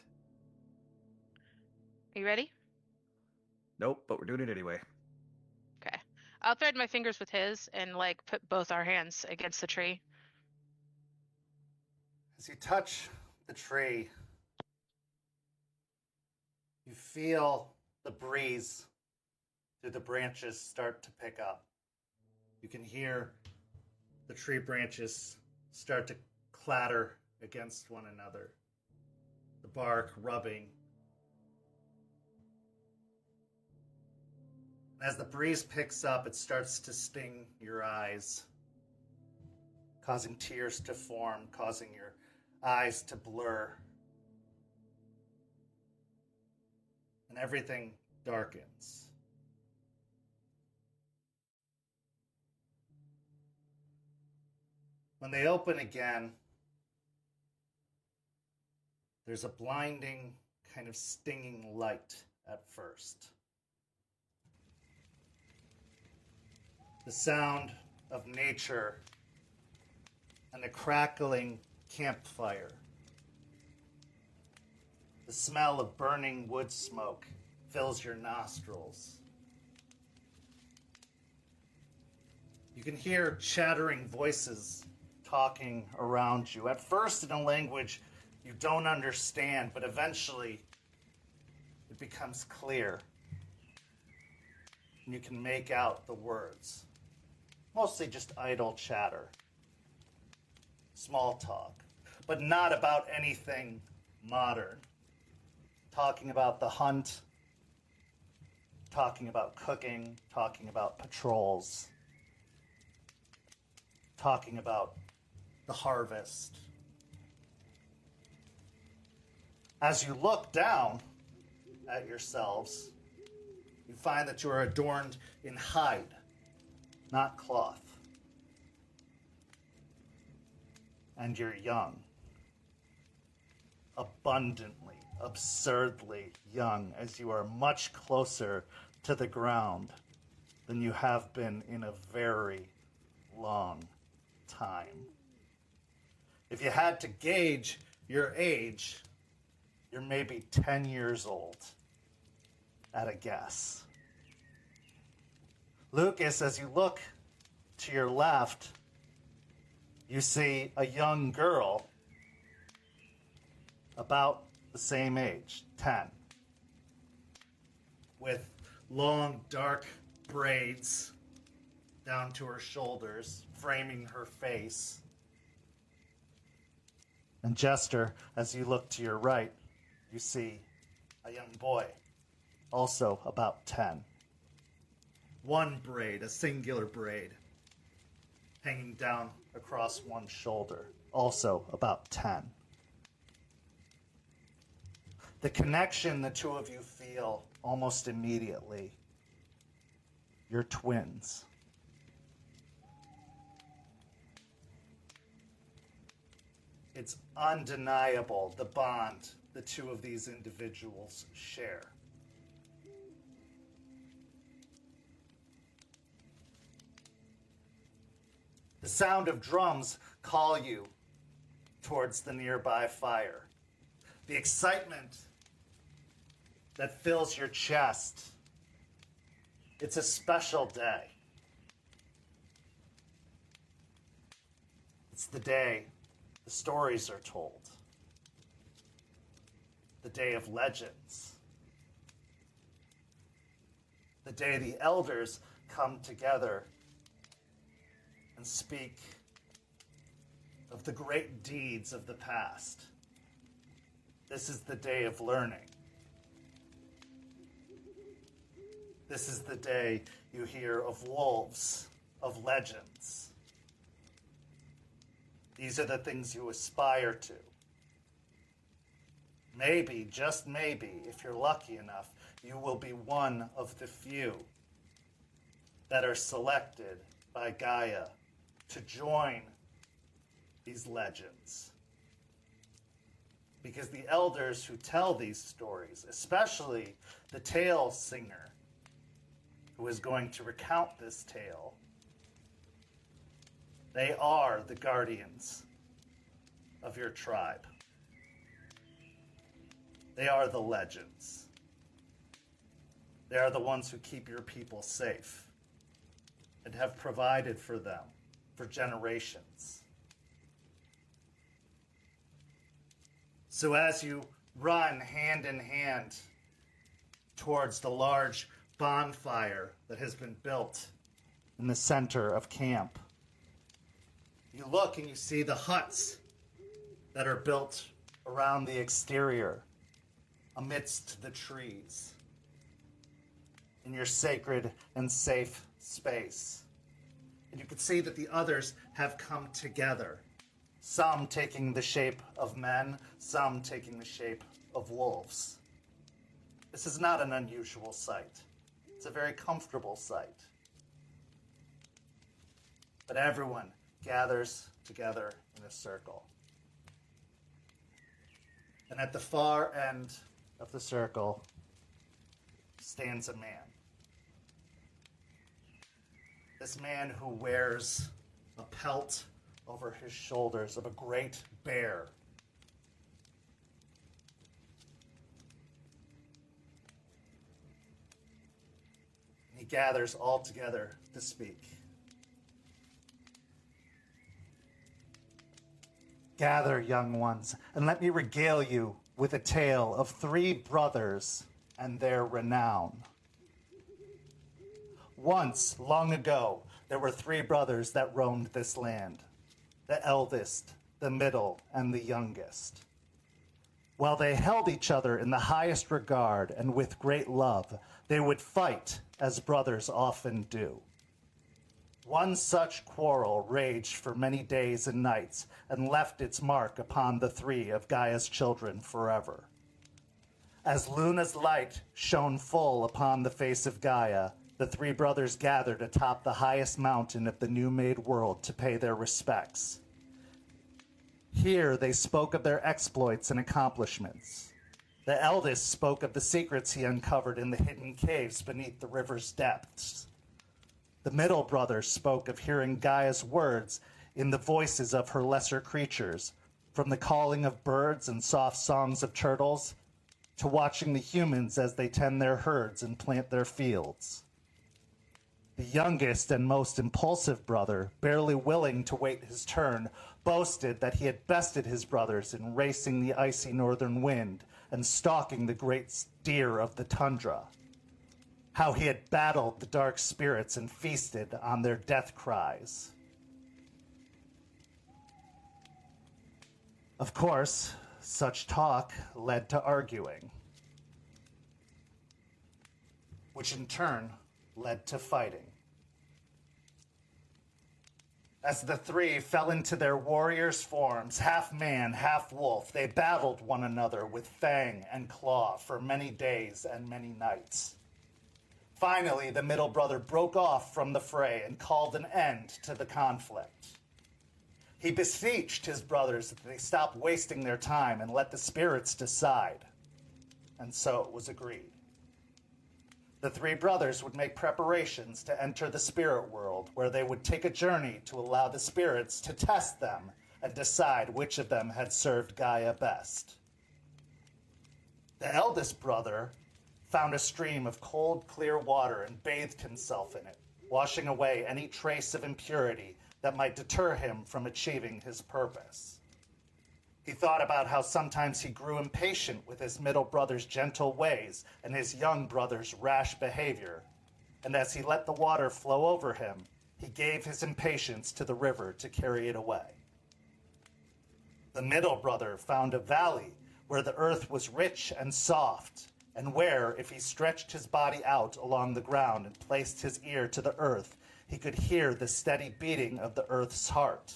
Are you ready? Nope, but we're doing it anyway. Okay. I'll thread my fingers with his and like put both our hands against the tree. As you touch the tree, you feel the breeze through the branches start to pick up. You can hear the tree branches start to clatter against one another, the bark rubbing. As the breeze picks up, it starts to sting your eyes, causing tears to form, causing your eyes to blur. And everything darkens. When they open again, there's a blinding, kind of stinging light at first. The sound of nature and a crackling campfire. The smell of burning wood smoke fills your nostrils. You can hear chattering voices talking around you, at first in a language you don't understand, but eventually it becomes clear. And you can make out the words. Mostly just idle chatter. Small talk, but not about anything modern. Talking about the hunt, talking about cooking, talking about patrols, talking about the harvest. As you look down at yourselves, you find that you are adorned in hide, not cloth. And you're young. Abundantly, absurdly young, as you are much closer to the ground than you have been in a very long time. If you had to gauge your age, you're maybe 10 years old at a guess. Lucas, as you look to your left, you see a young girl about the same age, 10, with long, dark braids down to her shoulders, framing her face. And Jester, as you look to your right, you see a young boy, also about 10. One braid, a singular braid, hanging down across one shoulder, also about 10. The connection the two of you feel almost immediately. You're twins. It's undeniable the bond the two of these individuals share. The sound of drums call you towards the nearby fire. The excitement that fills your chest. It's a special day. It's the day the stories are told. The day of legends. The day the elders come together and speak of the great deeds of the past. This is the day of learning. This is the day you hear of wolves, of legends. These are the things you aspire to. Maybe, just maybe, if you're lucky enough, you will be one of the few that are selected by Gaia to join these legends. Because the elders who tell these stories, especially the tale singer who is going to recount this tale, they are the guardians of your tribe. They are the legends. They are the ones who keep your people safe and have provided for them for generations. So as you run hand in hand towards the large bonfire that has been built in the center of camp, you look and you see the huts that are built around the exterior, amidst the trees, in your sacred and safe space. And you can see that the others have come together, some taking the shape of men, some taking the shape of wolves. This is not an unusual sight. It's a very comfortable sight. But everyone gathers together in a circle. And at the far end of the circle stands a man. This man who wears a pelt over his shoulders of a great bear. He gathers all together to speak. Gather, young ones, and let me regale you with a tale of 3 brothers and their renown. Once, long ago, there were 3 brothers that roamed this land, the eldest, the middle, and the youngest. While they held each other in the highest regard and with great love, they would fight as brothers often do. One such quarrel raged for many days and nights and left its mark upon the 3 of Gaia's children forever. As Luna's light shone full upon the face of Gaia, the 3 brothers gathered atop the highest mountain of the new-made world to pay their respects. Here they spoke of their exploits and accomplishments. The eldest spoke of the secrets he uncovered in the hidden caves beneath the river's depths. The middle brother spoke of hearing Gaia's words in the voices of her lesser creatures, from the calling of birds and soft songs of turtles, to watching the humans as they tend their herds and plant their fields. The youngest and most impulsive brother, barely willing to wait his turn, boasted that he had bested his brothers in racing the icy northern wind and stalking the great deer of the tundra. How he had battled the dark spirits and feasted on their death cries. Of course, such talk led to arguing, which in turn led to fighting. As the three fell into their warriors' forms, half man, half wolf, they battled one another with fang and claw for many days and many nights. Finally, the middle brother broke off from the fray and called an end to the conflict. He beseeched his brothers that they stop wasting their time and let the spirits decide. And so it was agreed. The three brothers would make preparations to enter the spirit world, where they would take a journey to allow the spirits to test them and decide which of them had served Gaia best. The eldest brother found a stream of cold, clear water and bathed himself in it, washing away any trace of impurity that might deter him from achieving his purpose. He thought about how sometimes he grew impatient with his middle brother's gentle ways and his young brother's rash behavior, and as he let the water flow over him, he gave his impatience to the river to carry it away. The middle brother found a valley where the earth was rich and soft, and where, if he stretched his body out along the ground and placed his ear to the earth, he could hear the steady beating of the earth's heart.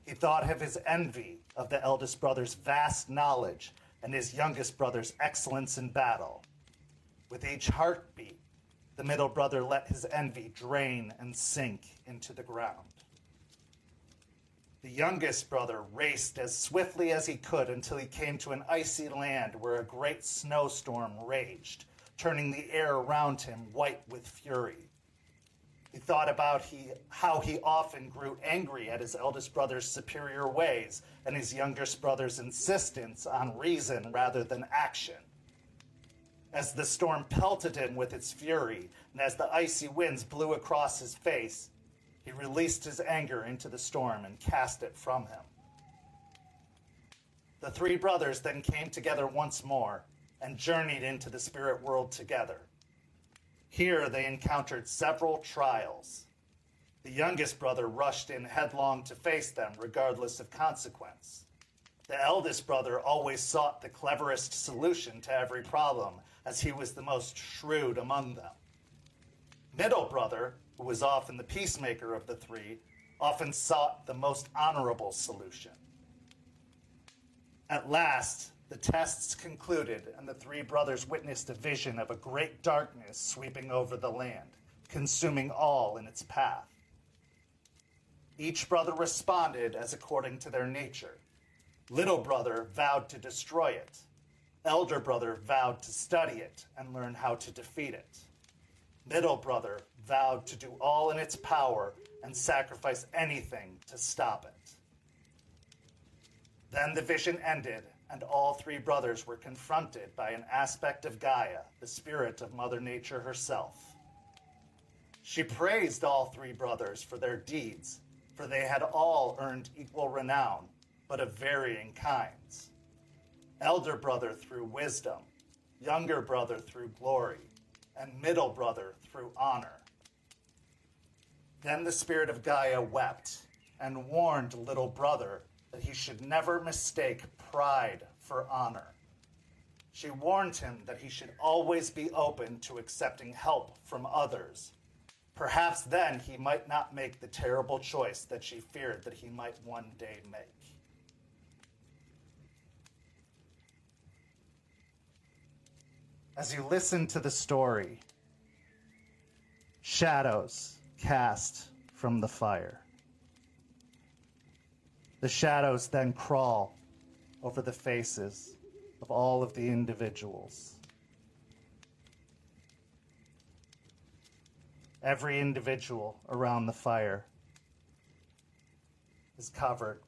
He thought of his envy of the eldest brother's vast knowledge and his youngest brother's excellence in battle. With each heartbeat, the middle brother let his envy drain and sink into the ground. The youngest brother raced as swiftly as he could until he came to an icy land where a great snowstorm raged, turning the air around him white with fury. He thought about how he often grew angry at his eldest brother's superior ways and his youngest brother's insistence on reason rather than action. As the storm pelted him with its fury, and as the icy winds blew across his face, he released his anger into the storm and cast it from him. The three brothers then came together once more and journeyed into the spirit world together. Here they encountered several trials. The youngest brother rushed in headlong to face them regardless of consequence. The eldest brother always sought the cleverest solution to every problem, as he was the most shrewd among them. Middle brother, who was often the peacemaker of the three, often sought the most honorable solution. At last, the tests concluded, and the three brothers witnessed a vision of a great darkness sweeping over the land, consuming all in its path. Each brother responded as according to their nature. Little brother vowed to destroy it. Elder brother vowed to study it and learn how to defeat it. Middle brother vowed to do all in its power and sacrifice anything to stop it. Then the vision ended, and all three brothers were confronted by an aspect of Gaia, the spirit of Mother Nature herself. She praised all three brothers for their deeds, for they had all earned equal renown, but of varying kinds. Elder brother through wisdom, younger brother through glory, and middle brother through honor. Then the spirit of Gaia wept and warned little brother that he should never mistake pride for honor. She warned him that he should always be open to accepting help from others. Perhaps then he might not make the terrible choice that she feared that he might one day make. As you listen to the story, shadows cast from the fire. The shadows then crawl over the faces of all of the individuals. Every individual around the fire is covered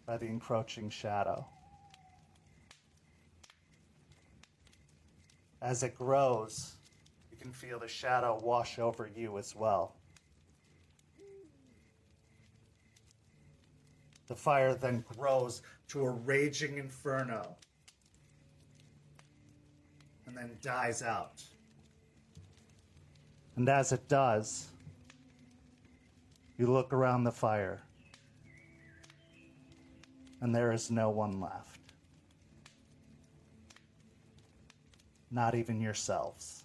by the encroaching shadow. As it grows, you can feel the shadow wash over you as well. The fire then grows to a raging inferno and then dies out. And as it does, you look around the fire and there is no one left. Not even yourselves.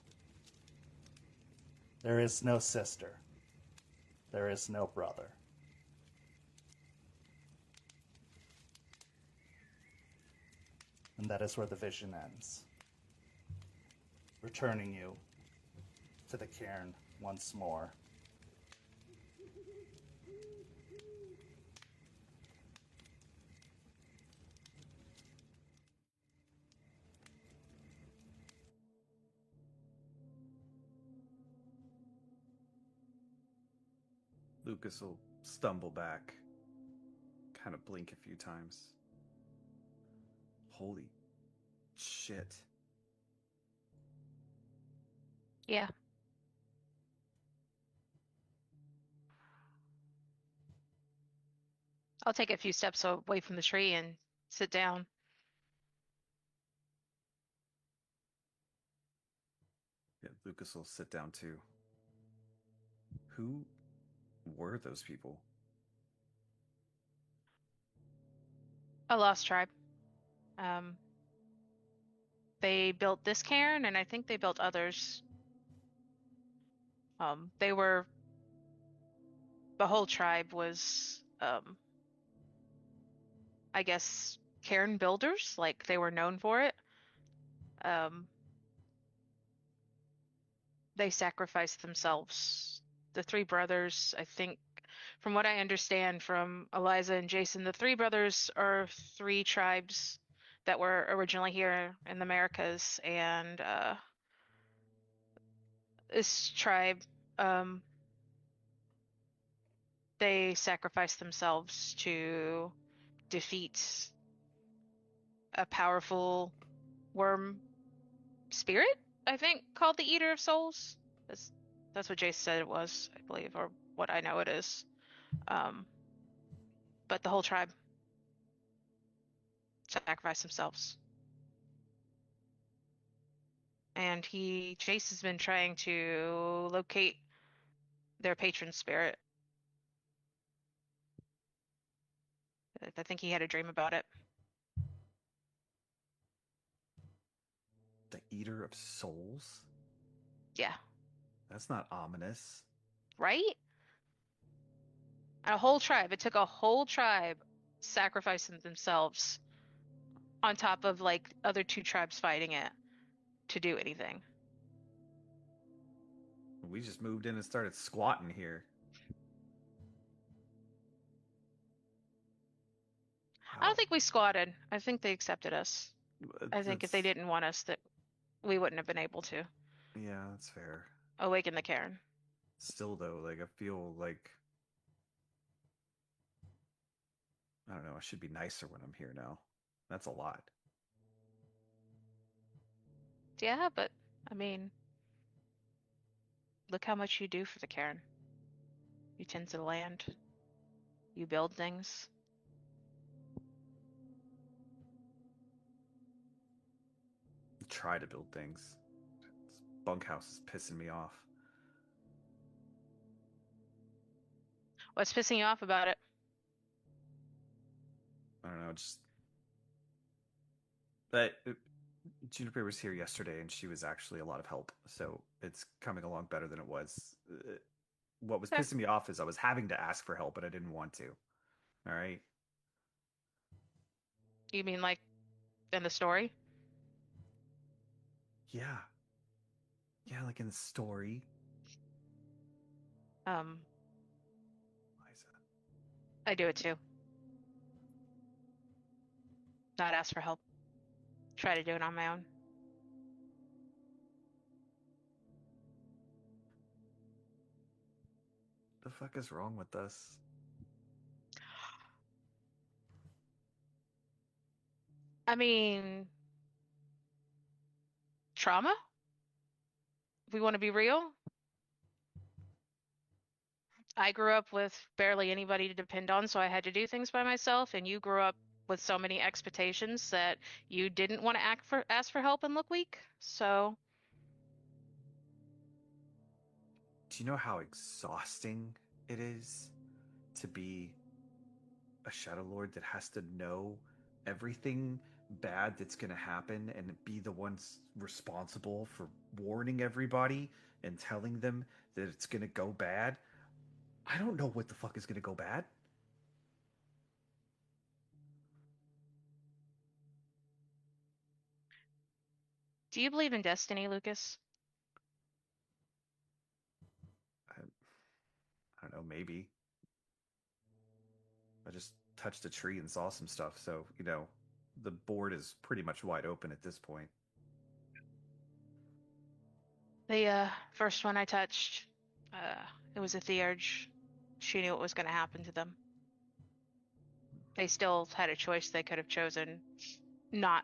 There is no sister. There is no brother. And that is where the vision ends, returning you to the cairn once more. Lucas will stumble back, kind of blink a few times. Holy shit. Yeah. I'll take a few steps away from the tree and sit down. Yeah, Lucas will sit down too. Who were those people? A lost tribe. They built this cairn, and I think they built others. They were, the whole tribe was, I guess, cairn builders. Like, they were known for it. They sacrificed themselves. The three brothers, I think, from what I understand from Eliza and Jason, the three brothers are three tribes that were originally here in the Americas, and this tribe, they sacrificed themselves to defeat a powerful worm spirit, I think, called the Eater of Souls. That's what Jace said it was, I believe, or what I know it is. But the whole tribe sacrificed themselves. And Jace has been trying to locate their patron spirit. I think he had a dream about it. The Eater of Souls? Yeah. That's not ominous. Right? A whole tribe. It took a whole tribe sacrificing themselves on top of like other two tribes fighting it to do anything. We just moved in and started squatting here. I don't think we squatted. I think they accepted us. I think if they didn't want us, that we wouldn't have been able to Yeah, that's fair. awaken the Cairn. Still, though, like, I feel like, I don't know, I should be nicer when I'm here now. That's a lot. Yeah, but I mean, look how much you do for the Cairn. You tend to the land. You build things. Try to build things. This bunkhouse is pissing me off. What's pissing you off about it? I don't know, just that Juniper was here yesterday and she was actually a lot of help, so it's coming along better than it was. What was pissing me off is I was having to ask for help, but I didn't want to. All right. You mean like in the story? Yeah. Yeah, like in the story. Um, Liza. I do it too. Not ask for help. Try to do it on my own. The fuck is wrong with us? I mean, trauma? If we want to be real, I grew up with barely anybody to depend on, so I had to do things by myself, and you grew up with so many expectations that you didn't want to ask for help and look weak. So, Do you know how exhausting it is to be a Shadow Lord that has to know everything bad that's going to happen and be the ones responsible for warning everybody and telling them that it's going to go bad? I don't know what the fuck is going to go bad. do you believe in destiny, Lucas? I, I don't know, maybe. I just touched a tree and saw some stuff, so, the board is pretty much wide open at this point. The first one I touched, it was a theurge. She knew what was going to happen to them. They still had a choice. They could have chosen not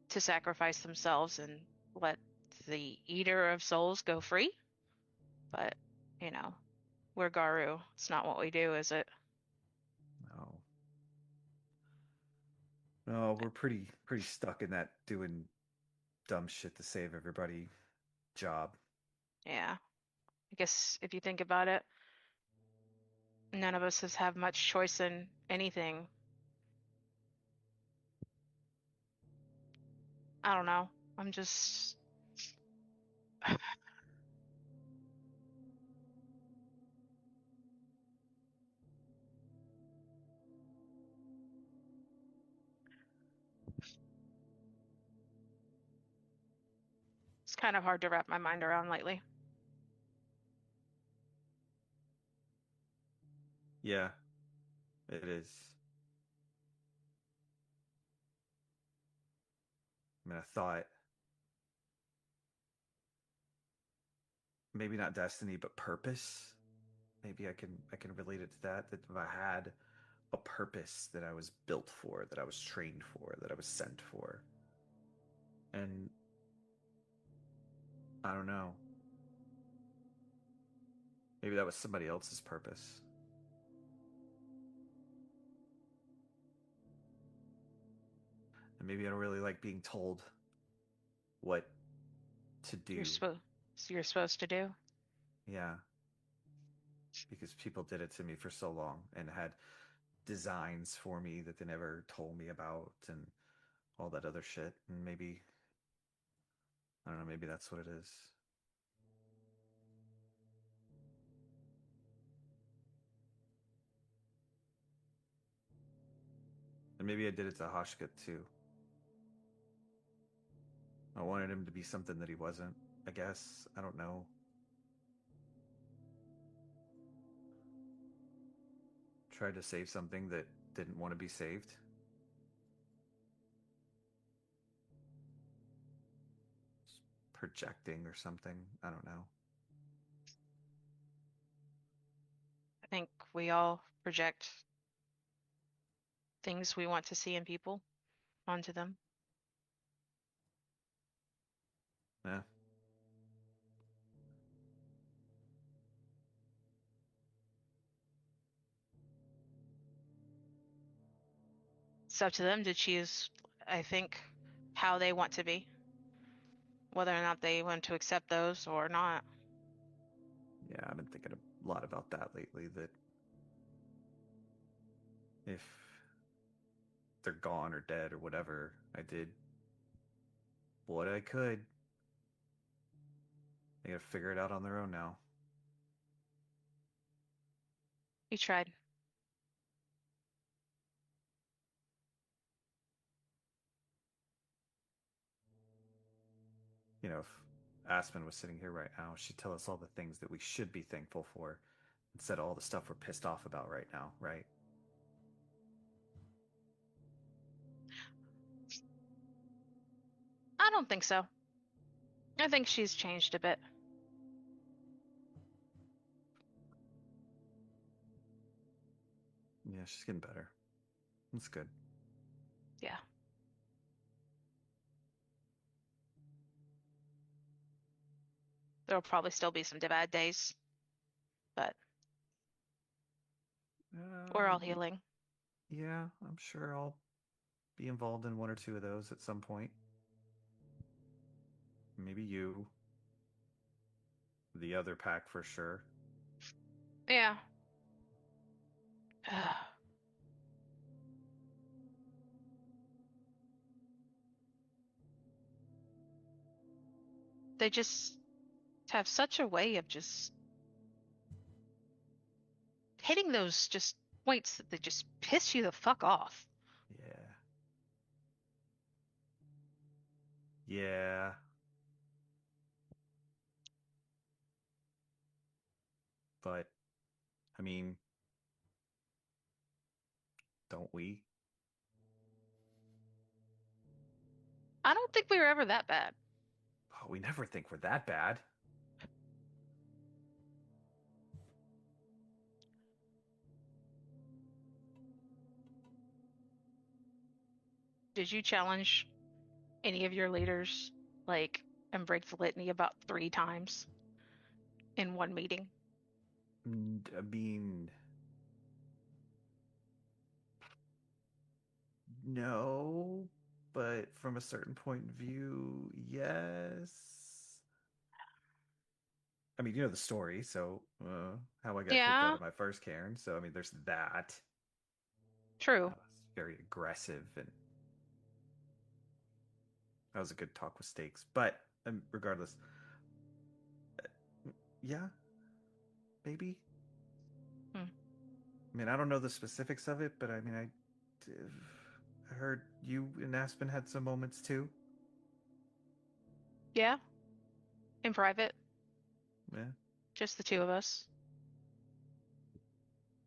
to sacrifice themselves and let the Eater of Souls go free. But, you know, we're Garu. It's not what we do, is it? No. No, we're pretty stuck in that doing dumb shit to save everybody job. Yeah. I guess if you think about it, none of us has have much choice in anything. I don't know. I'm just it's kind of hard to wrap my mind around lately. Yeah, it is. I mean, I thought maybe not destiny, but purpose. Maybe I can relate it to that. That if I had a purpose that I was built for, that I was trained for, that I was sent for, and I don't know. Maybe that was somebody else's purpose. And maybe I don't really like being told what to You're do. supposed you're supposed to do. Yeah, because people did it to me for so long and had designs for me that they never told me about and all that other shit. And maybe, I don't know, maybe that's what it is. And maybe I did it to Hashka too. I wanted him to be something that he wasn't, I guess. I don't know. Tried to save something that didn't want to be saved. Projecting or something. I don't know. I think we all project things we want to see in people onto them. Yeah. It's up to them to choose, I think, how they want to be, whether or not they want to accept those or not. Yeah, I've been thinking a lot about that lately, that if they're gone or dead or whatever, I did what I could. They gotta figure it out on their own now. You tried. If Aspen was sitting here right now, she'd tell us all the things that we should be thankful for instead of all the stuff we're pissed off about right now, right? I don't think so. I think she's changed a bit. Yeah, she's getting better. That's good. Yeah. There'll probably still be some bad days, but we're all healing. Yeah, I'm sure I'll be involved in one or two of those at some point. Maybe you. The other pack for sure. Yeah. They just have such a way of just hitting those just points that they just piss you the fuck off. Yeah. Yeah. But, I mean, don't we? I don't think we were ever that bad. Oh, we never think we're that bad. Did you challenge any of your leaders, like, and break the litany about 3 times in one meeting? I mean, no, but from a certain point of view, yes. I mean, you know the story, so how I got kicked out Yeah, of my first Caern. So, I mean, there's that. true. I was very aggressive, and that was a good talk with stakes. But regardless, yeah, maybe. Hmm. I mean, I don't know the specifics of it, but I mean, I heard you and Aspen had some moments too. Yeah, in private, Yeah, just the 2 of us.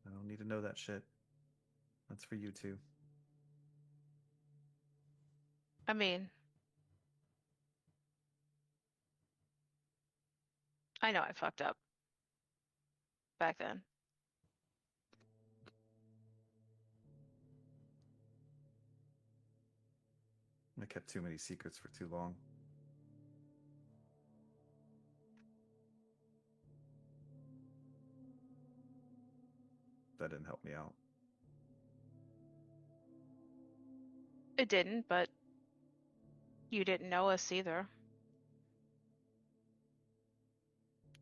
I don't need to know that shit. That's for you two. I mean, I know I fucked up back then. I kept too many secrets for too long. That didn't help me out. It didn't, but you didn't know us either.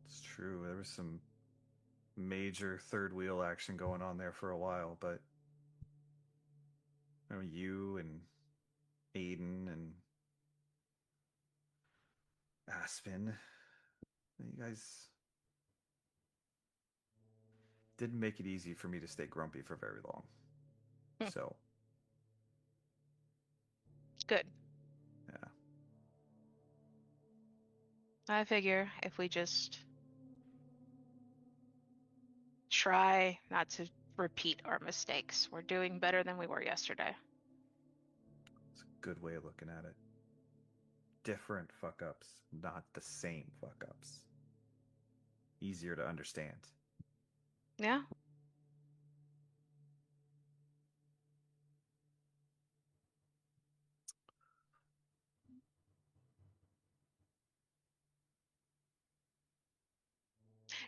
It's true. There was some major third wheel action going on there for a while, but you know, you and Aiden and Aspen, you guys didn't make it easy for me to stay grumpy for very long. Hmm. So, Good. yeah. I figure if we just try not to repeat our mistakes, we're doing better than we were yesterday. It's a good way of looking at it. Different fuck ups, not the same fuck ups. Easier to understand. Yeah.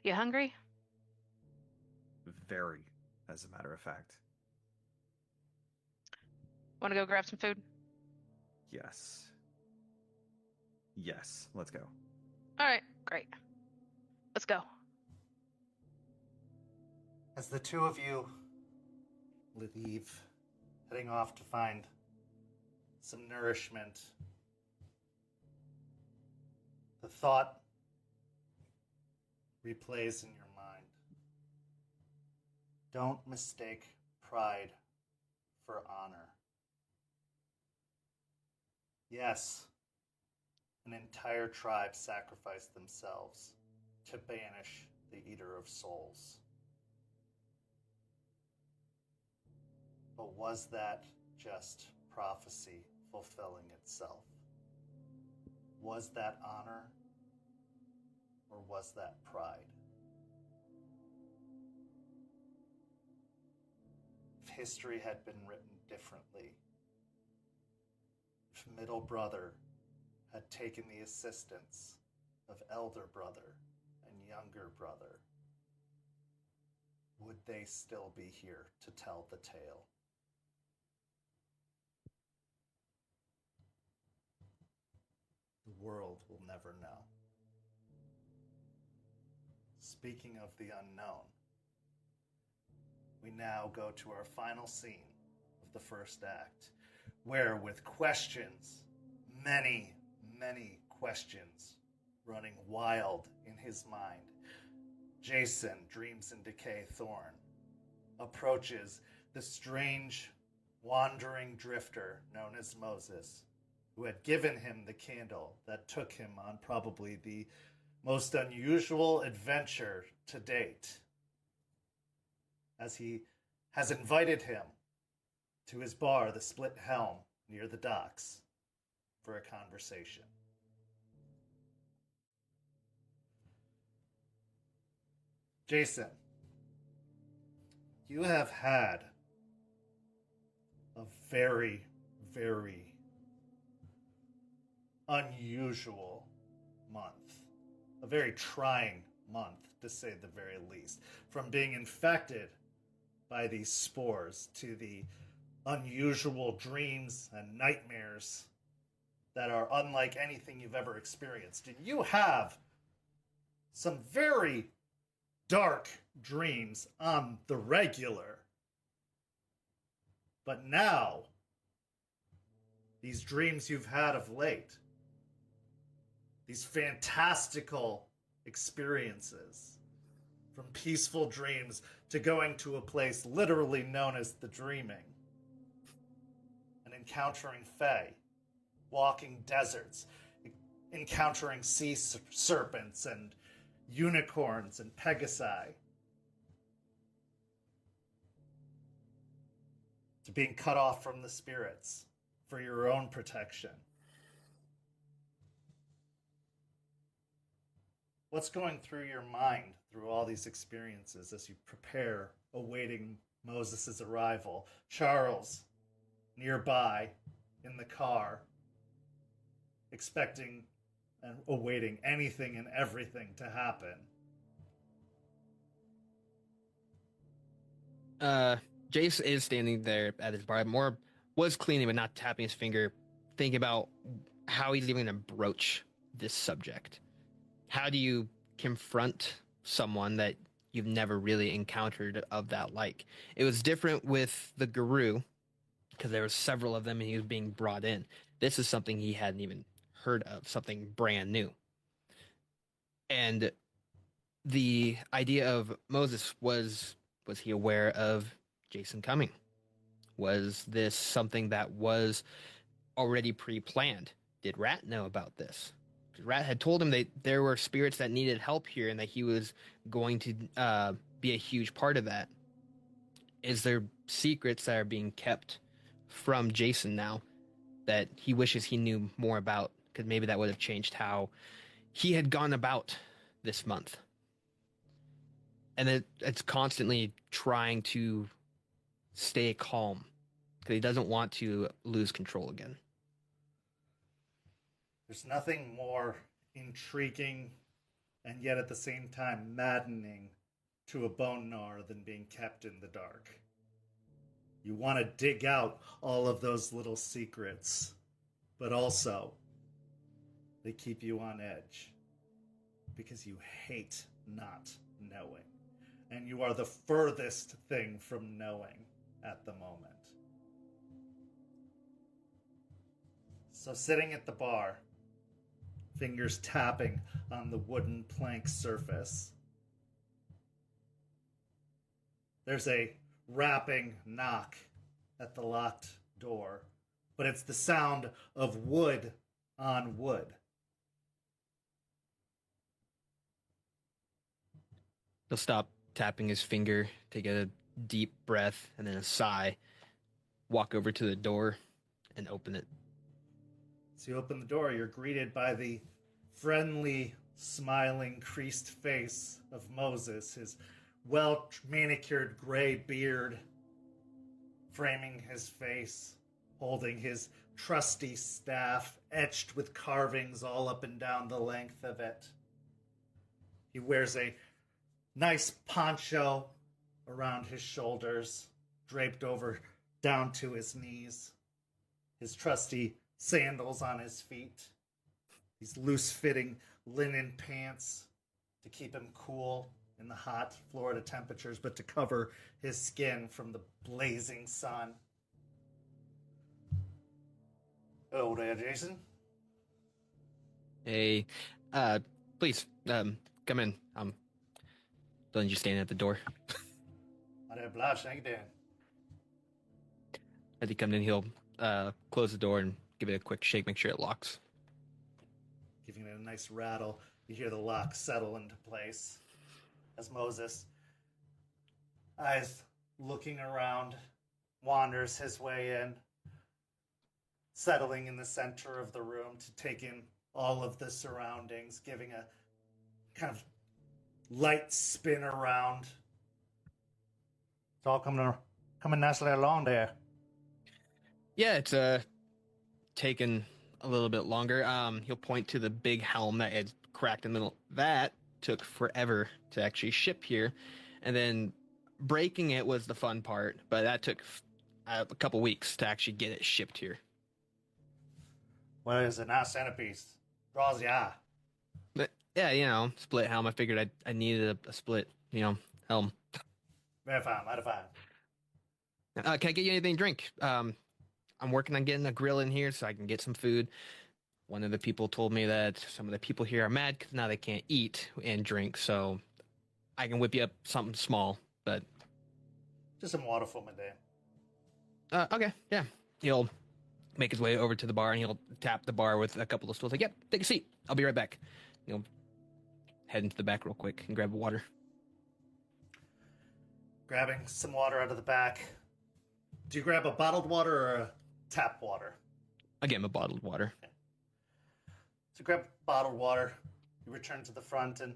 You hungry? Very, as a matter of fact. Want to go grab some food? Yes. Yes, let's go. All right, great. Let's go. As the 2 of you leave, heading off to find some nourishment, the thought replays in your mind. Don't mistake pride for honor. Yes, an entire tribe sacrificed themselves to banish the Eater of Souls. But was that just prophecy fulfilling itself? Was that honor, or was that pride? If history had been written differently, if Middle Brother had taken the assistance of elder brother and younger brother, would they still be here to tell the tale? The world will never know. Speaking of the unknown, we now go to our final scene of the first act, where with questions, many, many questions running wild in his mind, Jason, Dreams-In-Decay Thorne, approaches the strange, wandering drifter known as Moses, who had given him the candle that took him on probably the most unusual adventure to date, as he has invited him to his bar, the Split Helm, near the docks, for a conversation. Jason, you have had a very, very unusual month. A very trying month, to say the very least. From being infected by these spores to the unusual dreams and nightmares that are unlike anything you've ever experienced. And you have some very dark dreams on the regular. But now, these dreams you've had of late, these fantastical experiences, from peaceful dreams to going to a place literally known as the Dreaming, and encountering fae, walking deserts, encountering sea serpents and unicorns and pegasi, to being cut off from the spirits for your own protection. What's going through your mind through all these experiences as you prepare, awaiting Moses' arrival? Charles, nearby, in the car, expecting and awaiting anything and everything to happen. Jace is standing there at his bar, was cleaning but not tapping his finger, thinking about how he's even going to broach this subject. How do you confront someone that you've never really encountered of that like? It was different with the guru, because there were several of them and he was being brought in. This is something he hadn't even heard of, something brand new. And the idea of Moses was he aware of Jason coming? Was this something that was already pre-planned? Did Rat know about this? Rat had told him that there were spirits that needed help here and that he was going to be a huge part of that. Is there secrets that are being kept from Jason now that he wishes he knew more about? Because maybe that would have changed how he had gone about this month. And it's constantly trying to stay calm because he doesn't want to lose control again. There's nothing more intriguing and yet at the same time maddening to a bone gnar than being kept in the dark. You want to dig out all of those little secrets, but also they keep you on edge because you hate not knowing. And you are the furthest thing from knowing at the moment. So sitting at the bar, fingers tapping on the wooden plank surface, there's a rapping knock at the locked door, but it's the sound of wood on wood. He'll stop tapping his finger, take a deep breath, and then a sigh, walk over to the door, and open it. As you open the door, you're greeted by the friendly, smiling, creased face of Moses, his well-manicured gray beard framing his face, holding his trusty staff etched with carvings all up and down the length of it, He wears a nice poncho around his shoulders, draped over down to his knees. His trusty sandals on his feet. These loose-fitting linen pants to keep him cool in the hot Florida temperatures, but to cover his skin from the blazing sun. Hello there, Jason. Hey, please, come in. Don't you stand at the door. Not obliged, thank you, Dan. As he comes in, he'll close the door and give it a quick shake, make sure it locks. Giving it a nice rattle, you hear the lock settle into place as Moses, eyes looking around, wanders his way in, settling in the center of the room to take in all of the surroundings, giving a kind of light spin around. It's all coming nicely along there. Yeah, it's taken a little bit longer. He'll point to the big helm that had cracked in the middle. That took forever to actually ship here, and then breaking it was the fun part, but that took a couple weeks to actually get it shipped here. Well, it's a nice centerpiece. Draws the eye. But yeah, split helm. I figured I needed a split, helm. Very fine, mighty fine. Can I get you anything to drink? I'm working on getting a grill in here so I can get some food. One of the people told me that some of the people here are mad because now they can't eat and drink, so I can whip you up something small, but... Just some water for me there. Okay, yeah. He'll make his way over to the bar, and he'll tap the bar with a couple of stools. Like, yep, take a seat. I'll be right back. He'll head into the back real quick and grab water. Grabbing some water out of the back. Do you grab a bottled water or a tap water? Again, a bottled water. Okay. So grab bottled water. You return to the front, and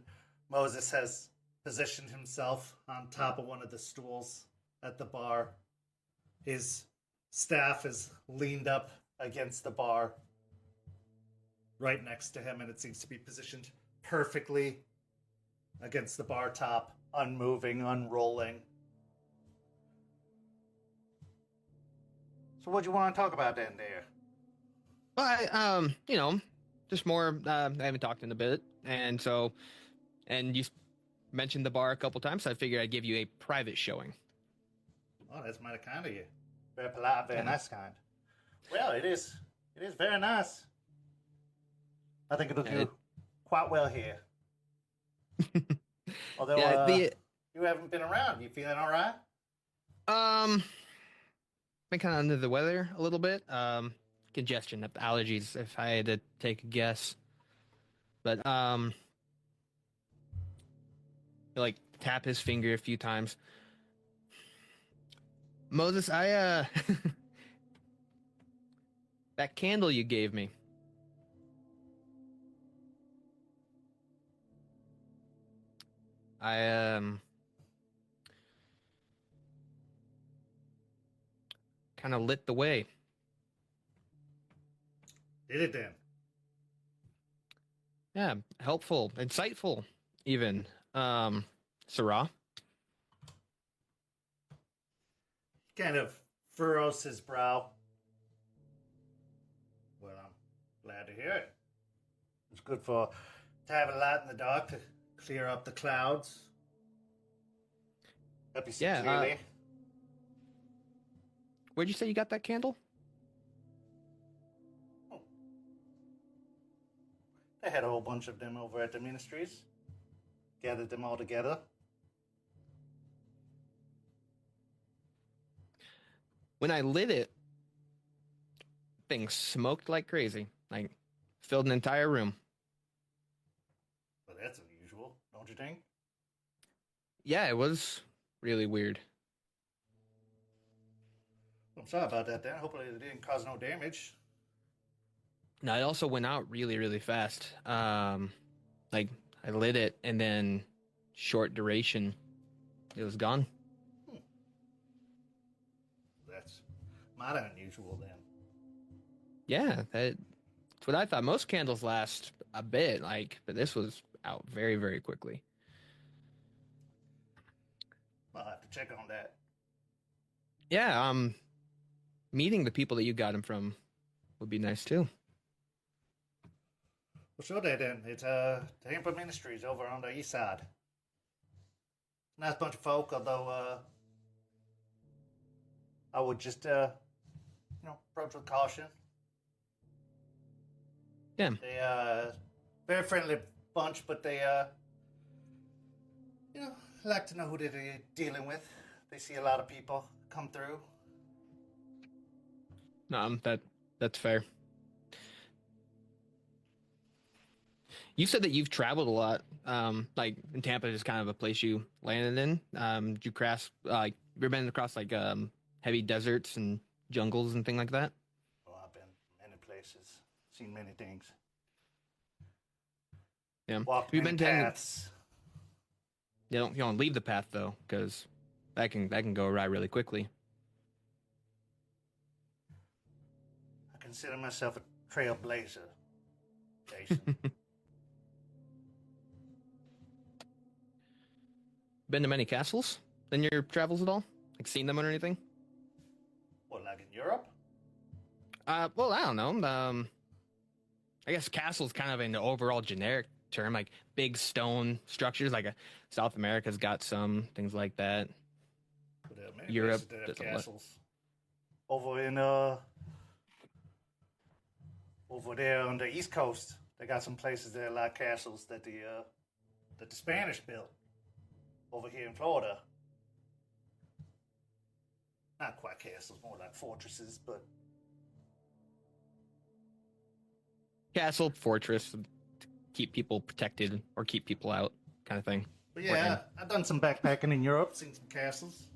Moses has positioned himself on top of one of the stools at the bar. His staff is leaned up against the bar right next to him, and it seems to be positioned perfectly against the bar top, unmoving, unrolling. So what do you want to talk about then there? Well, just more, I haven't talked in a bit, and you mentioned the bar a couple times, so I figured I'd give you a private showing. Oh, that's mighty kind of you. Very polite, very nice kind. Well, it is very nice. I think it'll do quite well here. Although you haven't been around, you feeling all right? Been kind of under the weather a little bit. Congestion, allergies, if I had to take a guess. But he'll, like, tap his finger a few times. Moses, that candle you gave me. I kind of lit the way. Did it then? Yeah, helpful, insightful, even. Sarah. Kind of furrows his brow. Well, I'm glad to hear it. It's good to have a light in the dark to clear up the clouds. Help you see clearly. Where'd you say you got that candle? Oh. They had a whole bunch of them over at the ministries. Gathered them all together. When I lit it, things smoked like crazy. Like, filled an entire room. Well, that's unusual, don't you think? Yeah, it was really weird. I'm sorry about that, Dan. Hopefully it didn't cause no damage. No, it also went out really, really fast. Like, I lit it, and then short duration, it was gone. That's mighty unusual, then. Yeah, that's what I thought. Most candles last a bit, but this was out very, very quickly. I'll have to check on that. Yeah, meeting the people that you got him from would be nice too. Well, sure, then. It's Tampa Ministries over on the east side. Nice bunch of folk, although I would just, approach with caution. Yeah. They, very friendly bunch, but they, like to know who they're dealing with. They see a lot of people come through. No, that's fair. You said that you've traveled a lot. Like in Tampa is kind of a place you landed in. Did you cross like you ever been across like heavy deserts and jungles and things like that? Oh, I've been many places, seen many things. Yeah. Walked Have you many been to any- paths. you don't leave the path though, because that can go awry really quickly. I consider myself a trailblazer, Jason. Been to many castles in your travels at all? Like seen them or anything? What, like in Europe? Well, I don't know. I guess castle's kind of an overall generic term, like big stone structures. Like South America's got some things like that. But there are many Europe places that have doesn't let- castles. Over in over there on the East Coast, they got some places that are like castles that the Spanish built. Over here in Florida, not quite castles, more like fortresses, but Castle, fortress, to keep people protected or keep people out, kind of thing. yeah, I've done some backpacking in Europe, seen some castles.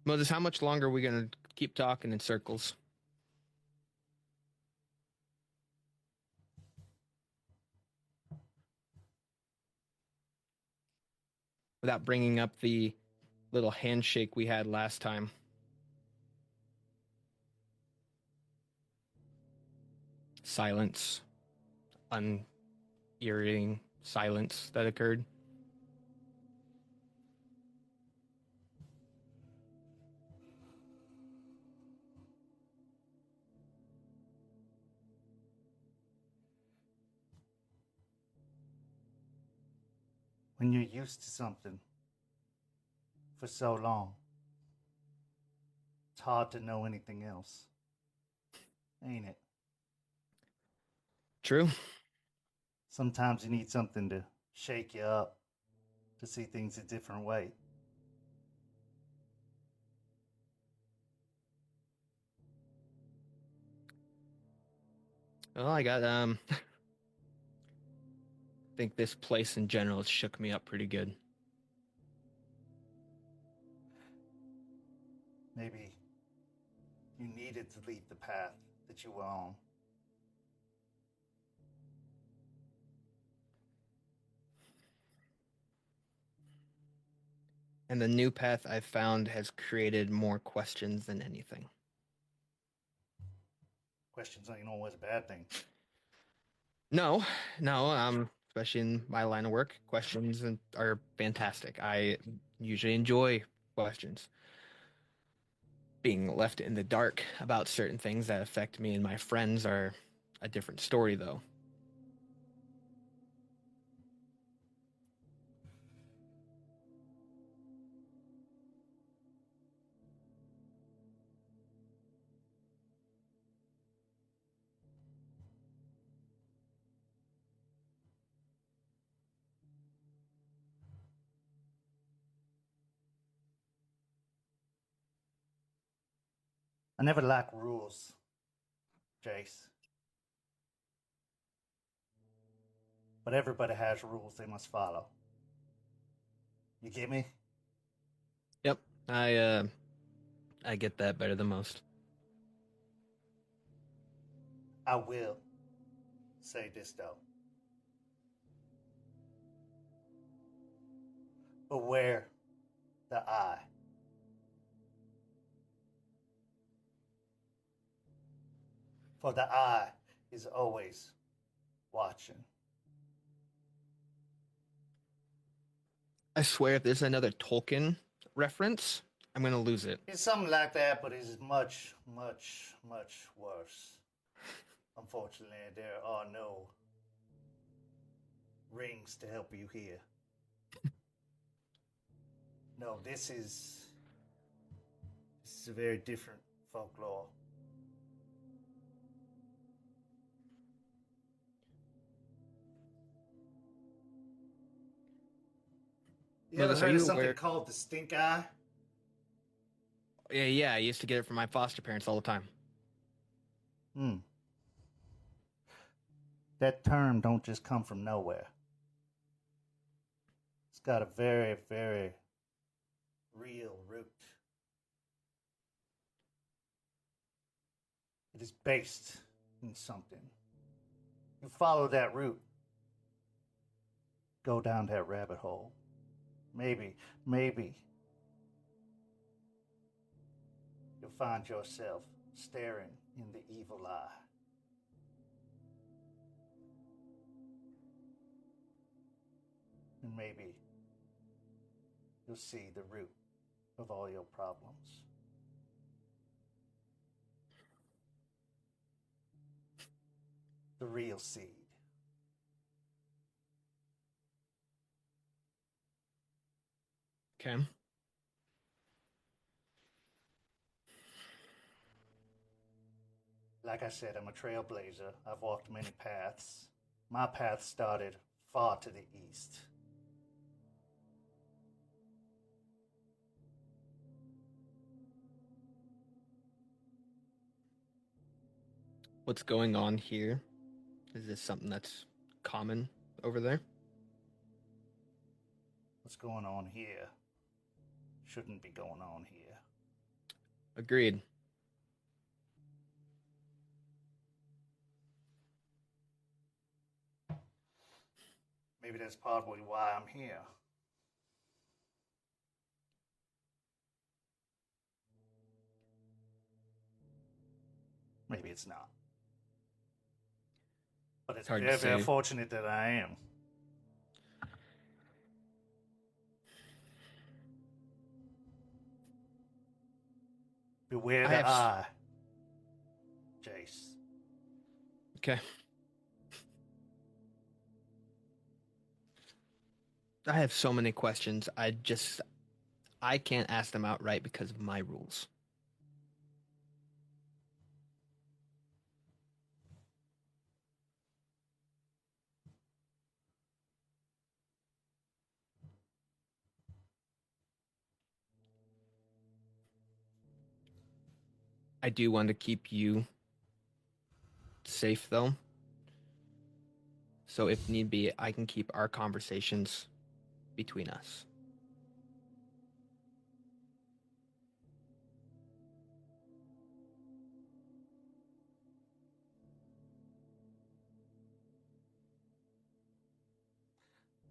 Moses, how much longer are we gonna keep talking in circles? Without bringing up the little handshake we had last time. Silence. Unearring silence that occurred. When you're used to something for so long, it's hard to know anything else, ain't it? True. Sometimes you need something to shake you up, to see things a different way. Well, I got I think this place in general has shook me up pretty good. Maybe you needed to leave the path that you were on. And the new path I've found has created more questions than anything. Questions ain't always a bad thing. No, especially in my line of work, questions are fantastic. I usually enjoy questions. Being left in the dark about certain things that affect me and my friends are a different story, though. I never like rules, Jace. But everybody has rules they must follow. You get me? Yep, I get that better than most. I will say this though. Beware the eye. For the eye is always watching. I swear, if there's another Tolkien reference, I'm gonna lose it. It's something like that, but it's much, much, much worse. Unfortunately, there are no rings to help you here. No, this is a very different folklore. You ever Melissa, are heard of you something aware? called the stink eye? Yeah, I used to get it from my foster parents all the time. That term don't just come from nowhere. It's got a very, very real root. It is based in something. You follow that route, go down that rabbit hole. Maybe you'll find yourself staring in the evil eye. And maybe you'll see the root of all your problems. The real seed. Okay. Like I said, I'm a trailblazer. I've walked many paths. My path started far to the east. What's going on here? Is this something that's common over there? What's going on here shouldn't be going on here. Agreed. Maybe that's probably why I'm here. Maybe it's not. But it's Hard to very, very say. fortunate that I am. Beware I the have eye, Jace. Okay. I have so many questions. I can't ask them outright because of my rules. I do want to keep you safe, though. So if need be, I can keep our conversations between us.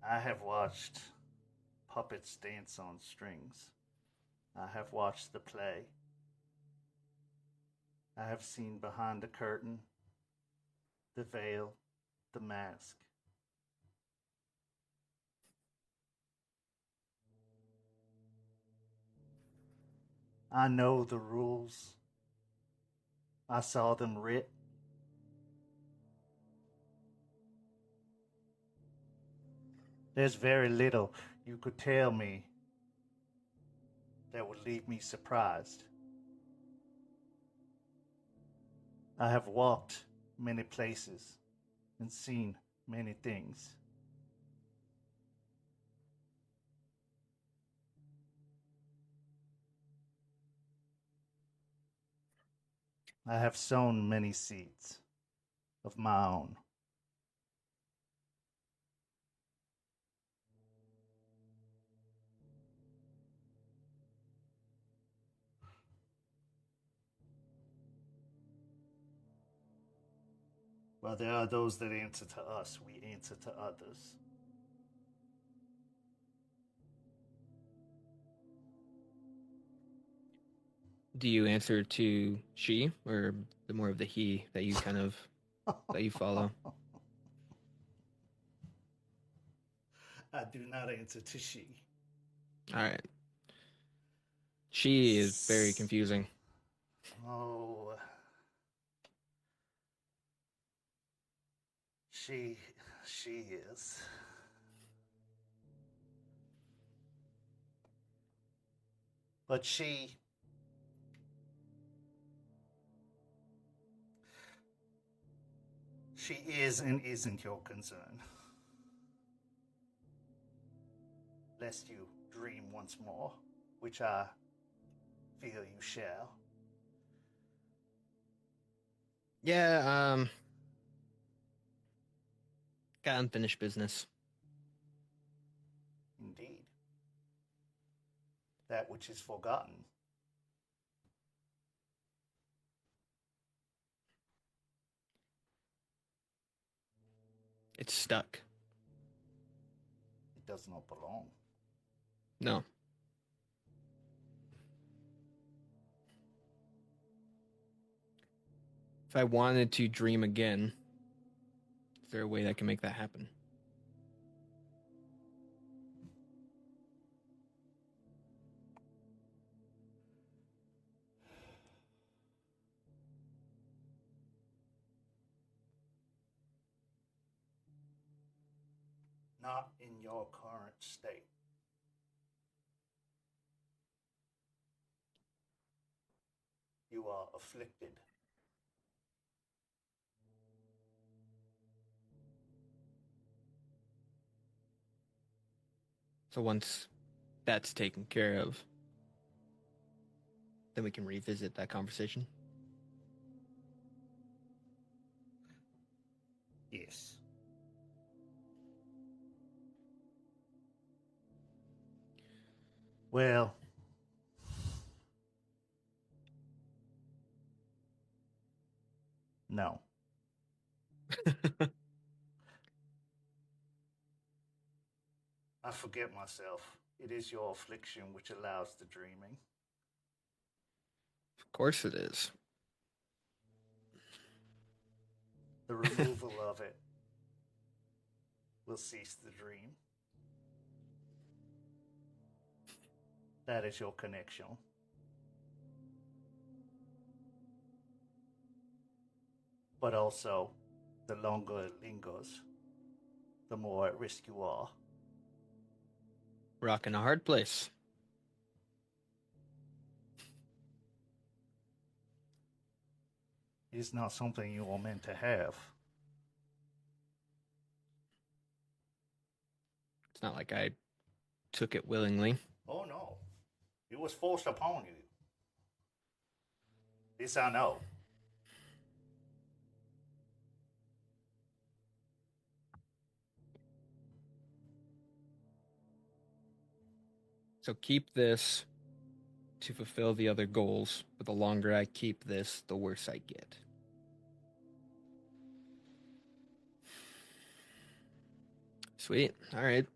I have watched puppets dance on strings. I have watched the play. I have seen behind the curtain, the veil, the mask. I know the rules. I saw them writ. There's very little you could tell me that would leave me surprised. I have walked many places and seen many things. I have sown many seeds of my own. While there are those that answer to us, we answer to others. Do you answer to she or the more of the he that you kind of that you follow? I do not answer to she. All right. She is very confusing. Oh. She is. But she is and isn't your concern. Lest you dream once more, which I feel you shall. Yeah, got unfinished business. Indeed. That which is forgotten. It's stuck. It does not belong. No. If I wanted to dream again, is there a way that can make that happen? Not in your current state. You are afflicted. So once that's taken care of, then we can revisit that conversation. Yes. Well, no. I forget myself. It is your affliction which allows the dreaming. Of course it is. The removal of it will cease the dream. That is your connection. But also, the longer it lingers, the more at risk you are. Rock in a hard place. It is not something you are meant to have. It's not like I took it willingly. Oh no. It was forced upon you. This I know. So keep this to fulfill the other goals, but the longer I keep this, the worse I get. Sweet. All right.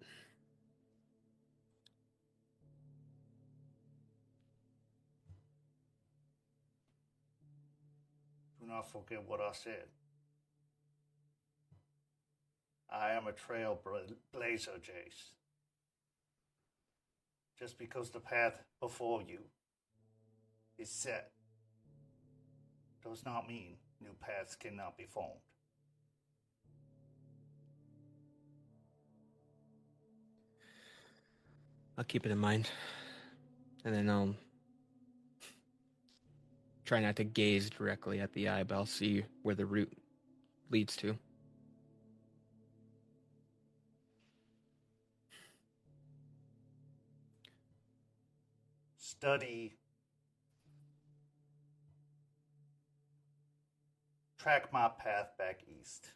Do not forget what I said. I am a trailblazer, Jace. Just because the path before you is set does not mean new paths cannot be formed. I'll keep it in mind. And then I'll try not to gaze directly at the eye, but I'll see where the route leads to. Study. Track my path back east.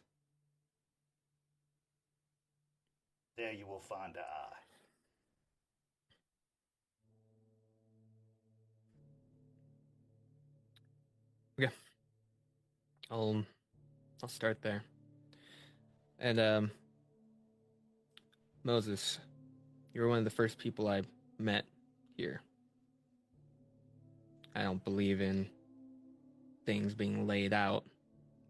There you will find the eye. Okay. I'll start there. And Moses, you were one of the first people I met here. I don't believe in things being laid out.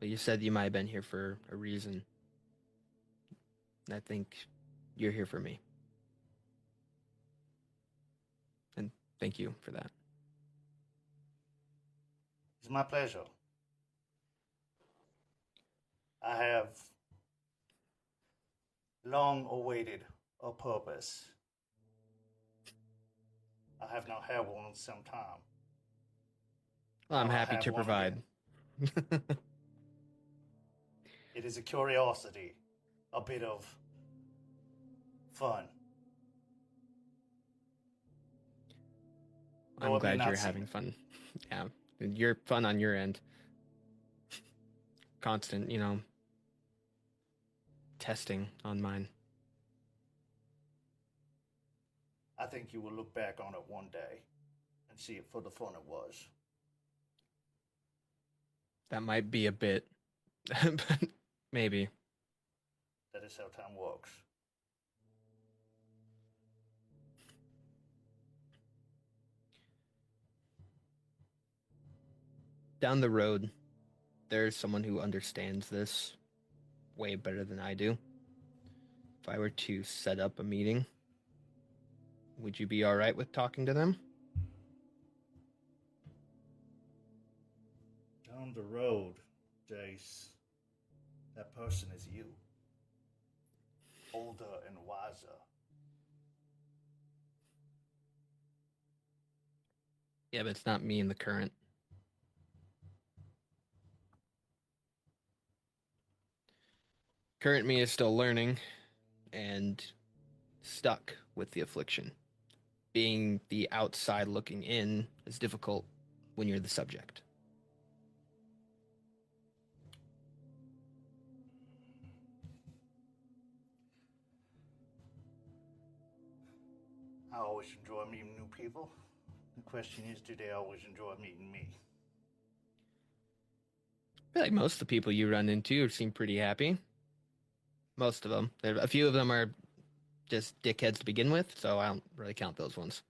But you said you might have been here for a reason. I think you're here for me. And thank you for that. It's my pleasure. I have long awaited a purpose. I have not had one in some time. Well, I'm Now I happy have to one provide. again. It is a curiosity, a bit of fun. Though I'm it may glad not you're seem having it. fun. Yeah, you're fun on your end. Constant, testing on mine. I think you will look back on it one day and see it for the fun it was. That might be a bit, but maybe. That is how time works. Down the road, there's someone who understands this way better than I do. If I were to set up a meeting, would you be all right with talking to them? Down the road, Jace, that person is you. Older and wiser. Yeah, but it's not me in the current. Current me is still learning and stuck with the affliction. Being the outside looking in is difficult when you're the subject. I always enjoy meeting new people. The question is, do they always enjoy meeting me? I feel like most of the people you run into seem pretty happy. Most of them. A few of them are just dickheads to begin with, so I don't really count those ones.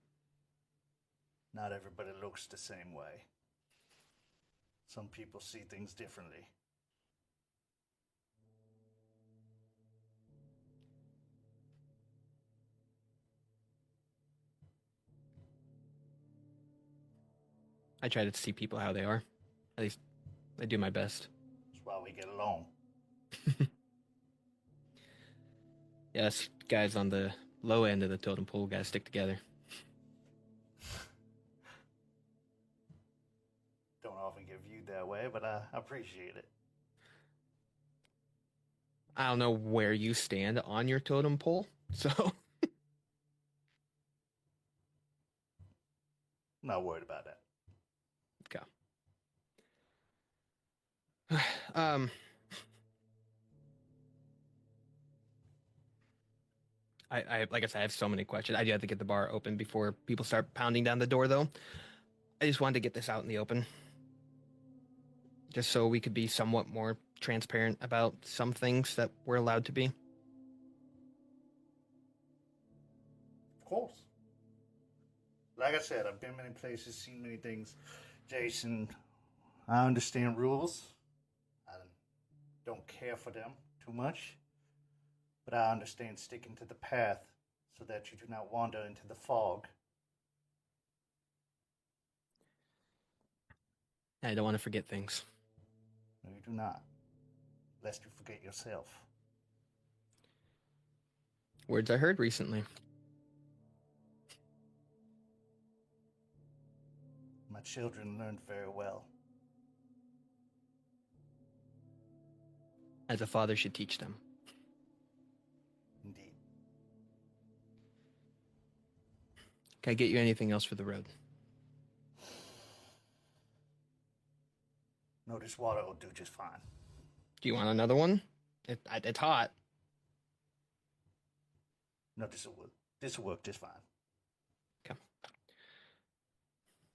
Not everybody looks the same way. Some people see things differently. I try to see people how they are. At least I do my best. That's why we get along. Yes, guys on the low end of the totem pole gotta stick together. Don't often get viewed that way, but I appreciate it. I don't know where you stand on your totem pole, so I'm not worried about that. okay. I like I said, I have so many questions. I do have to get the bar open before people start pounding down the door, though. I just wanted to get this out in the open, just so we could be somewhat more transparent about some things that we're allowed to be. Of course. Like I said, I've been many places, seen many things. Jason, I understand rules. I don't care for them too much. But I understand sticking to the path so that you do not wander into the fog. I don't want to forget things. No, you do not. Lest you forget yourself. Words I heard recently. My children learned very well. As a father should teach them. Indeed. Can I get you anything else for the road? No, this water will do just fine. Do you want another one? It's hot. No, this will work just fine. Okay.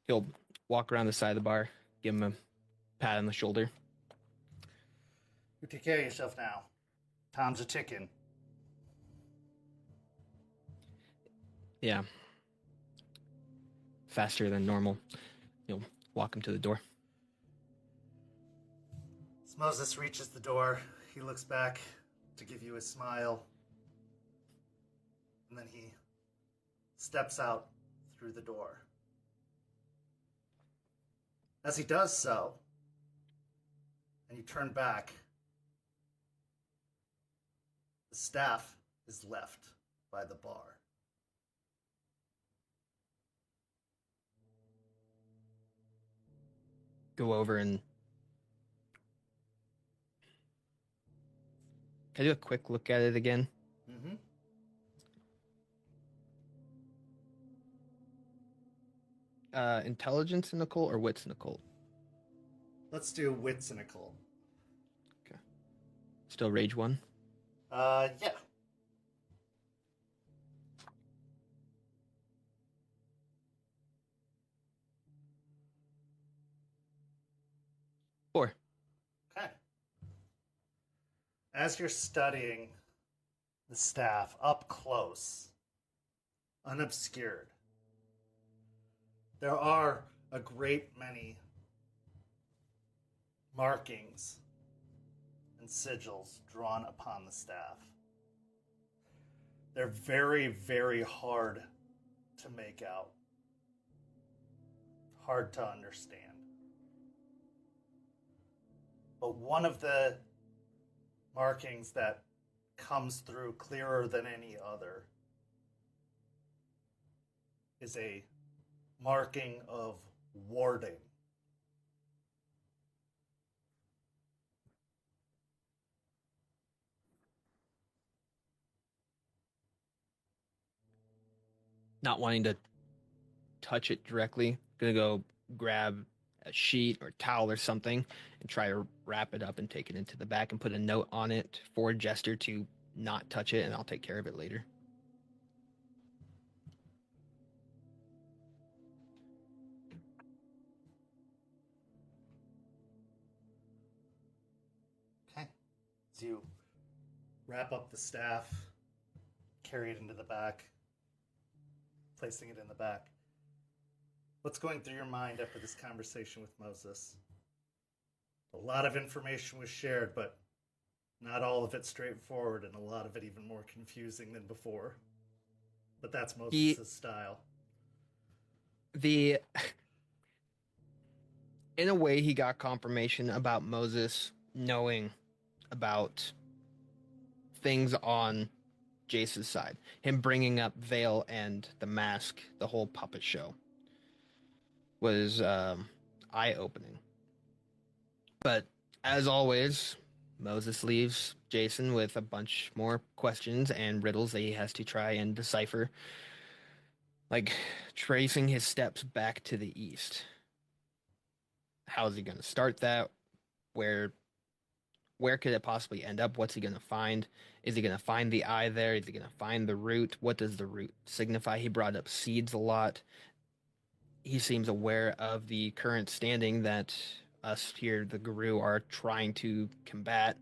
He'll walk around the side of the bar, give him a pat on the shoulder. You take care of yourself now. Time's a ticking. Yeah. Faster than normal. walk him to the door. As Moses reaches the door, he looks back to give you a smile, and then he steps out through the door. As he does so, and you turn back, the staff is left by the bar. Go over and can I do a quick look at it again? Mm-hmm. Intelligence in occult or wits in occult? Let's do wits and occult. Okay. Still rage 1? Yeah. Four. Okay. As you're studying the staff up close, unobscured, there are a great many markings and sigils drawn upon the staff. They're very, very hard to make out, hard to understand. But one of the markings that comes through clearer than any other is a marking of warding. Not wanting to touch it directly, gonna go grab a sheet or towel or something and try to wrap it up and take it into the back and put a note on it for Jester to not touch it, and I'll take care of it later. Okay. So you wrap up the staff, carry it into the back, placing it in the back. What's going through your mind after this conversation with Moses? A lot of information was shared, but not all of it straightforward, and a lot of it even more confusing than before. But that's Moses' style. In a way, he got confirmation about Moses knowing about things on Jace's side. Him bringing up Veil and the mask, the whole puppet show, was eye-opening. But as always, Moses leaves Jason with a bunch more questions and riddles that he has to try and decipher, like tracing his steps back to the east. How is he going to start that? Where could it possibly end up? What's he going to find? Is he going to find the eye there? Is he going to find the root? What does the root signify? He brought up seeds a lot. He seems aware of the current standing that us here, the Guru, are trying to combat.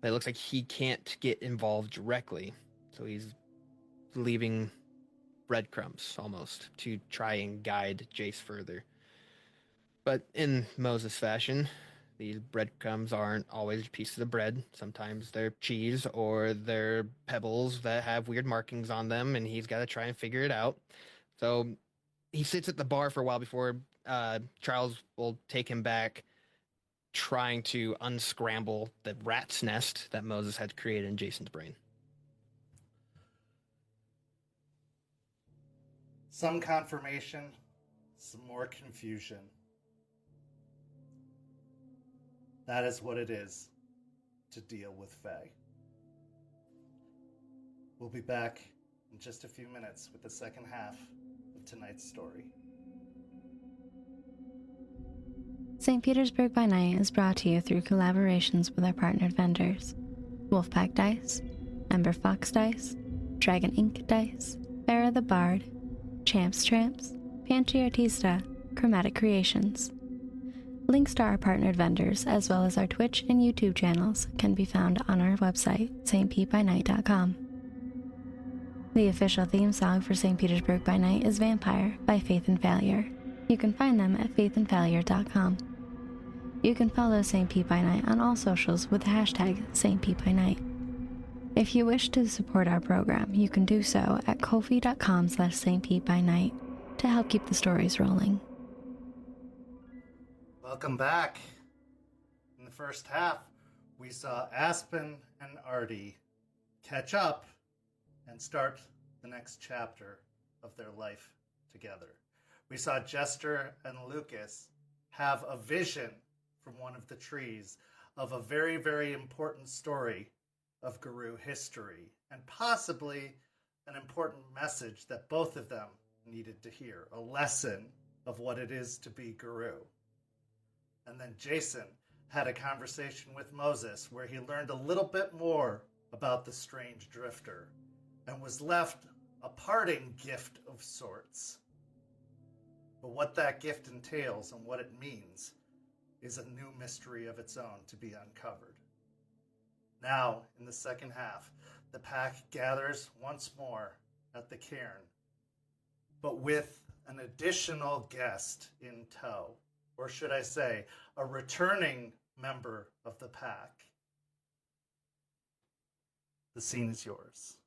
But it looks like he can't get involved directly. So he's leaving breadcrumbs, almost, to try and guide Jace further. But in Moses fashion, these breadcrumbs aren't always pieces of bread. Sometimes they're cheese or they're pebbles that have weird markings on them, and he's got to try and figure it out. So he sits at the bar for a while before Charles will take him back, trying to unscramble the rat's nest that Moses had created in Jason's brain. Some confirmation, some more confusion. That is what it is to deal with Fae. We'll be back in just a few minutes with the second half of tonight's story. St. Petersburg by Night is brought to you through collaborations with our partnered vendors: Wolfpack Dice, Ember Fox Dice, Dragon Ink Dice, Farrah the Bard, Champs Tramps, Pantry Artista, Chromatic Creations. Links to our partnered vendors, as well as our Twitch and YouTube channels, can be found on our website, stpbynight.com. The official theme song for St. Petersburg by Night is Vampire by Faith and Failure. You can find them at faithandfailure.com. You can follow St. Pete by Night on all socials with the hashtag St. Pete by Night. If you wish to support our program, you can do so at ko-fi.com/St. Pete by Night to help keep the stories rolling. Welcome back. In the first half, we saw Aspen and Artie catch up and start the next chapter of their life together. We saw Jester and Lucas have a vision from one of the trees of a very, very important story of Guru history, and possibly an important message that both of them needed to hear, a lesson of what it is to be Guru. And then Jason had a conversation with Moses where he learned a little bit more about the strange drifter and was left a parting gift of sorts. But what that gift entails and what it means is a new mystery of its own to be uncovered. Now, in the second half, the pack gathers once more at the Caern, but with an additional guest in tow, or should I say, a returning member of the pack. The scene is yours.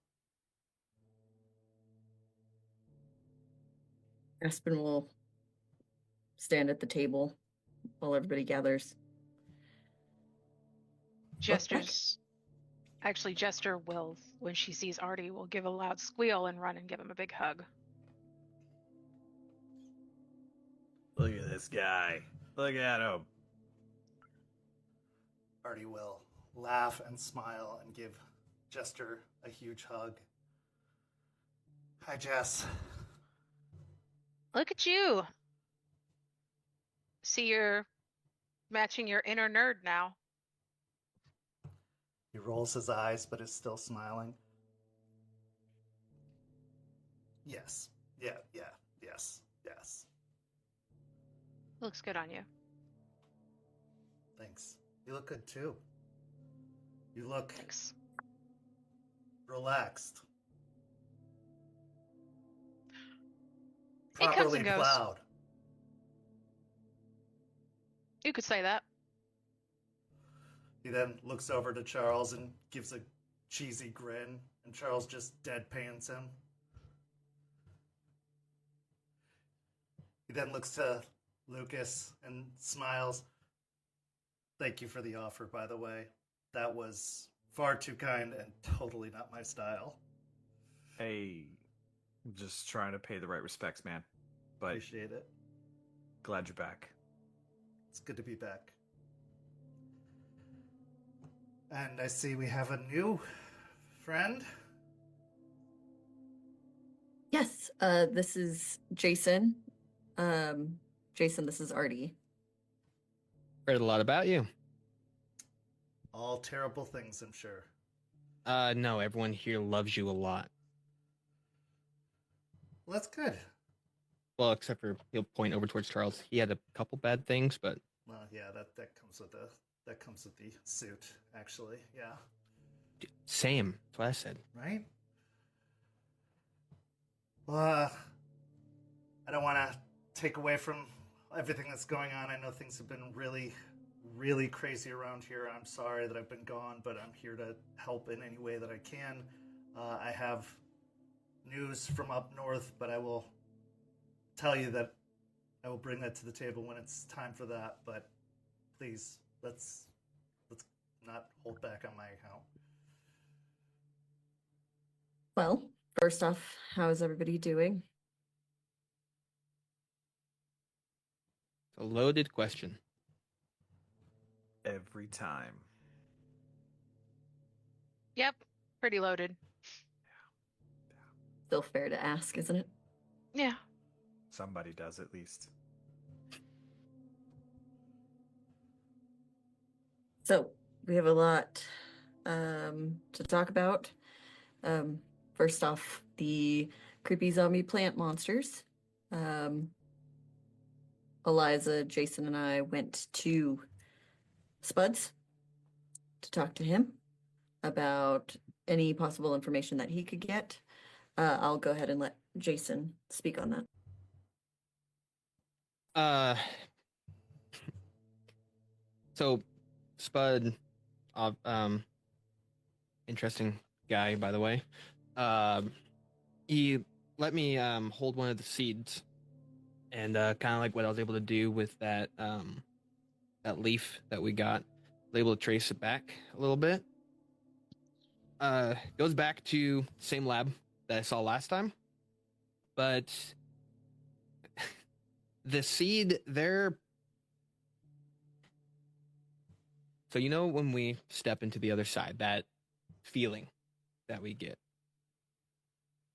Aspen will stand at the table while everybody gathers. Jester will, when she sees Artie, will give a loud squeal and run and give him a big hug. Look at this guy. Look at him. Artie will laugh and smile and give Jester a huge hug. Hi, Jess. Look at you. See, you're matching your inner nerd now. He rolls his eyes, but is still smiling. Yes. Yes. Looks good on you. Thanks. You look good, too. You look Thanks. relaxed. It comes Properly and goes. plowed. You could say that. He then looks over to Charles and gives a cheesy grin, and Charles just deadpans him. He then looks to Lucas and smiles. Thank you for the offer, by the way. That was far too kind and totally not my style. Hey, I'm just trying to pay the right respects, man. But Appreciate it. glad you're back. It's good to be back. And I see we have a new friend. Yes, this is Jason. Jason, this is Artie. Heard a lot about you. All terrible things, I'm sure. No, everyone here loves you a lot. Well, that's good. Well, except for he'll point over towards Charles. He had a couple bad things, but Well, yeah, that comes with the suit, actually. Yeah. same. That's what I said. Right? Well, I don't want to take away from everything that's going on. I know things have been really, really crazy around here. I'm sorry that I've been gone, but I'm here to help in any way that I can. I have news from up north, but I will tell you that I will bring that to the table when it's time for that. But please, let's not hold back on my account. Well, first off, how is everybody doing? It's a loaded question. Every time. Yep, pretty loaded. Still fair to ask, isn't it? Yeah. Somebody does at least. So, we have a lot to talk about. First off, the creepy zombie plant monsters. Eliza, Jason, and I went to Spuds to talk to him about any possible information that he could get. I'll go ahead and let Jason speak on that. Uh, so Spud, interesting guy, by the way. He let me hold one of the seeds, and kind of like what I was able to do with that leaf that we got, was able to trace it back a little bit. Goes back to same lab that I saw last time, but the seed there. So you know when we step into the other side, that feeling that we get.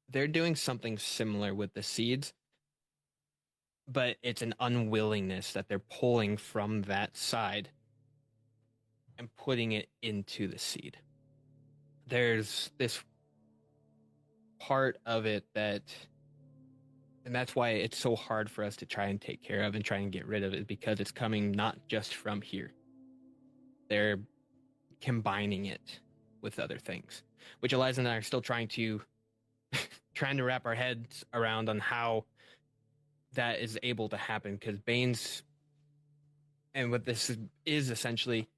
They're doing something similar with the seeds, but it's an unwillingness that they're pulling from that side and putting it into the seed. There's this part of it that, and that's why it's so hard for us to try and take care of and try and get rid of it, because it's coming not just from here. They're combining it with other things, which Eliza and I are still trying to wrap our heads around on how that is able to happen, because Bane's, and what this is essentially,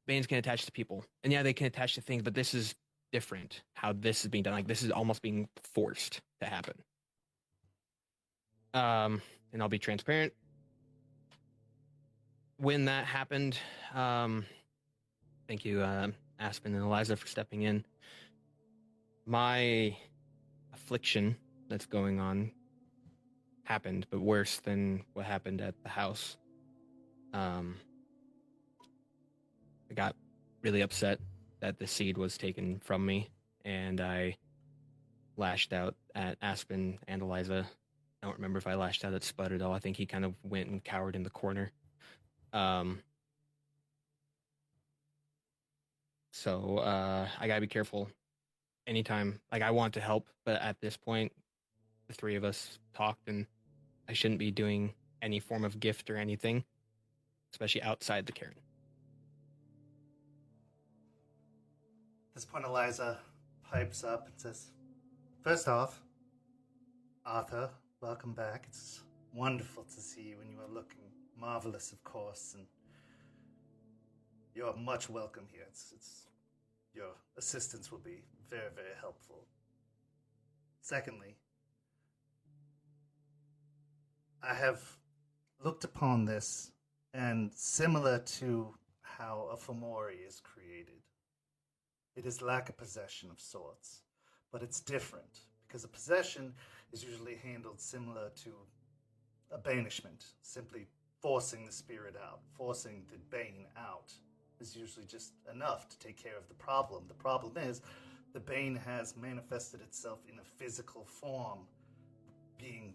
Bane's can attach to people, and yeah, they can attach to things, but this is different how this is being done. Like, this is almost being forced to happen. And I'll be transparent. When that happened, thank you, Aspen and Eliza, for stepping in. My affliction that's going on happened, but worse than what happened at the house. I got really upset that the seed was taken from me, and I lashed out at Aspen and Eliza. I don't remember if I lashed out at Spud at all. I think he kind of went and cowered in the corner. So I gotta be careful anytime. Like, I want to help, but at this point, the three of us talked, and I shouldn't be doing any form of gift or anything, especially outside the Caern. At this point, Eliza pipes up and says, "First off, Arthur, welcome back. It's wonderful to see you, and you are looking marvelous, of course, and you're much welcome here. It's your assistance will be very, very helpful. Secondly, I have looked upon this, and similar to how a Fomori is created, it is like a possession of sorts, but it's different, because a possession is usually handled similar to a banishment, simply forcing the spirit out, forcing the bane out is usually just enough to take care of the problem. The problem is the bane has manifested itself in a physical form, being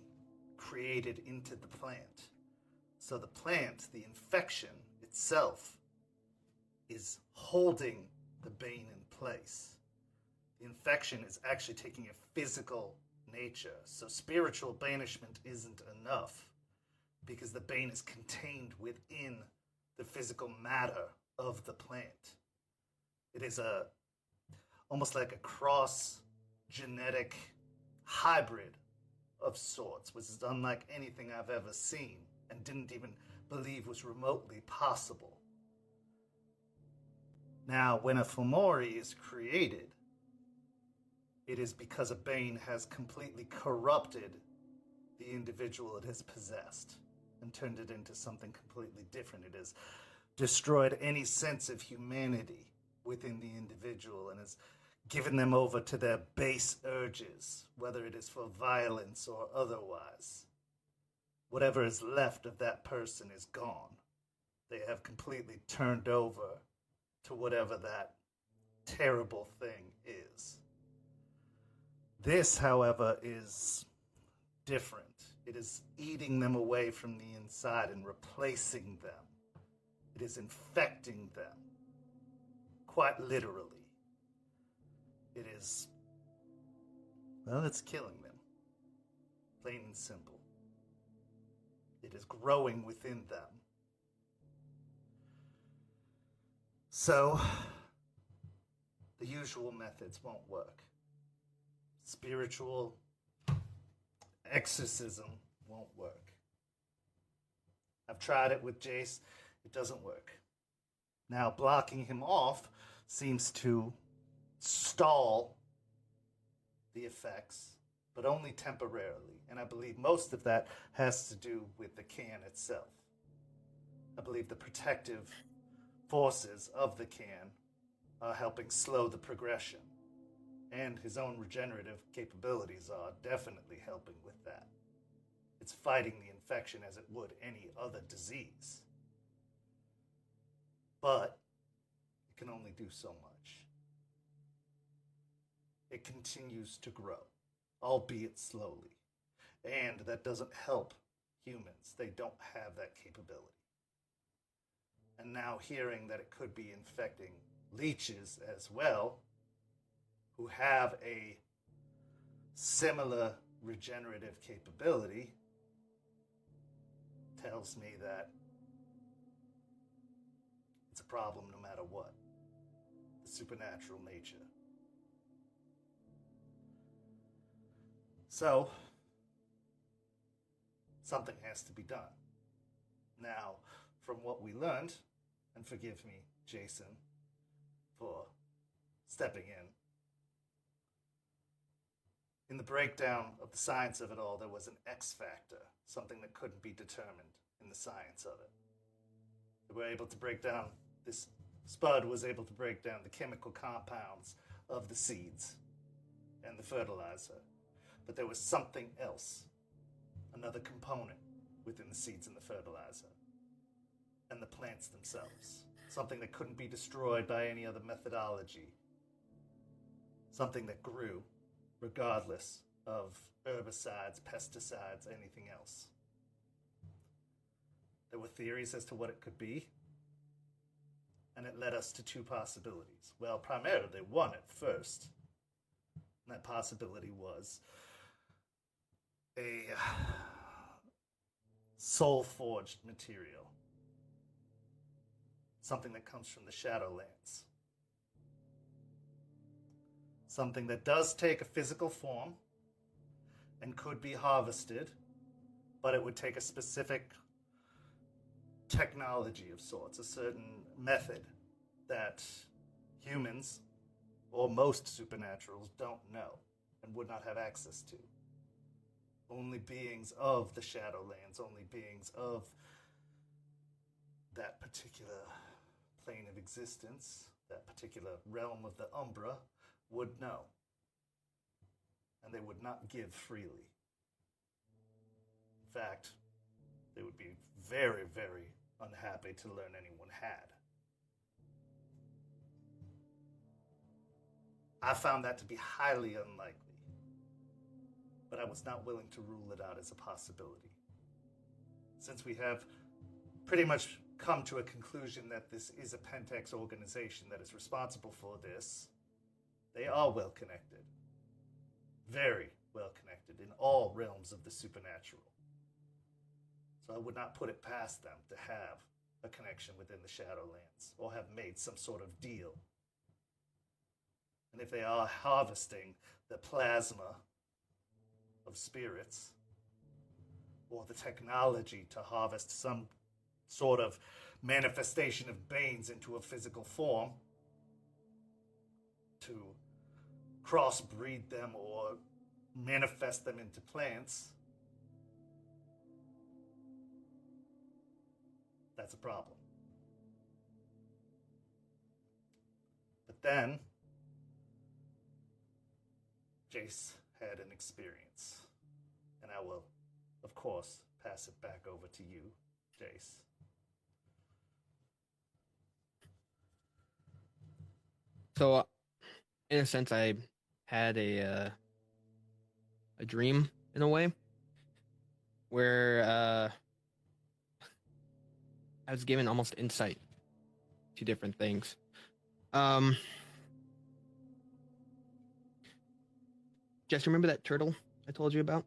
created into the plant. So the plant, the infection itself, is holding the bane in place. The infection is actually taking a physical nature. So spiritual banishment isn't enough, because the bane is contained within the physical matter of the plant. It is almost like a cross genetic hybrid of sorts, which is unlike anything I've ever seen and didn't even believe was remotely possible. Now, when a Fomori is created, it is because a bane has completely corrupted the individual it has possessed and turned it into something completely different. It has destroyed any sense of humanity within the individual and has given them over to their base urges, whether it is for violence or otherwise. Whatever is left of that person is gone. They have completely turned over to whatever that terrible thing is. This, however, is different. It is eating them away from the inside and replacing them. It is infecting them, quite literally. It is, well, it's killing them, plain and simple. It is growing within them. So, the usual methods won't work. Spiritual exorcism won't work. I've tried it with Jace. It doesn't work. Now, blocking him off seems to stall the effects, but only temporarily. And I believe most of that has to do with the Caern itself. I believe the protective forces of the Caern are helping slow the progression. And his own regenerative capabilities are definitely helping with that. It's fighting the infection as it would any other disease. But it can only do so much. It continues to grow, albeit slowly. And that doesn't help humans. They don't have that capability. And now hearing that it could be infecting leeches as well, who have a similar regenerative capability, tells me that it's a problem no matter what. The supernatural nature. So, something has to be done. Now, from what we learned, and forgive me, Jason, for stepping in the breakdown of the science of it all, there was an X factor, something that couldn't be determined in the science of it. They were able to break down, this Spud was able to break down the chemical compounds of the seeds and the fertilizer. But there was something else, another component within the seeds and the fertilizer, and the plants themselves. Something that couldn't be destroyed by any other methodology. Something that grew regardless of herbicides, pesticides, anything else. There were theories as to what it could be, and it led us to two possibilities. Well, primarily one at first. And that possibility was a soul-forged material. Something that comes from the Shadowlands. Something that does take a physical form and could be harvested, but it would take a specific technology of sorts, a certain method that humans or most supernaturals don't know and would not have access to. Only beings of the Shadowlands, only beings of that particular plane of existence, that particular realm of the Umbra, would know. And they would not give freely. In fact, they would be very, very unhappy to learn anyone had. I found that to be highly unlikely, but I was not willing to rule it out as a possibility. Since we have pretty much come to a conclusion that this is a Pentex organization that is responsible for this, they are well connected. Very well connected in all realms of the supernatural. So I would not put it past them to have a connection within the Shadowlands or have made some sort of deal. And if they are harvesting the plasma of spirits or the technology to harvest some sort of manifestation of Banes into a physical form, to crossbreed them or manifest them into plants, that's a problem. But then, Jace had an experience, and I will, of course, pass it back over to you, Jace. So, in a sense, I had a dream in a way where I was given almost insight to different things. Just remember that turtle I told you about?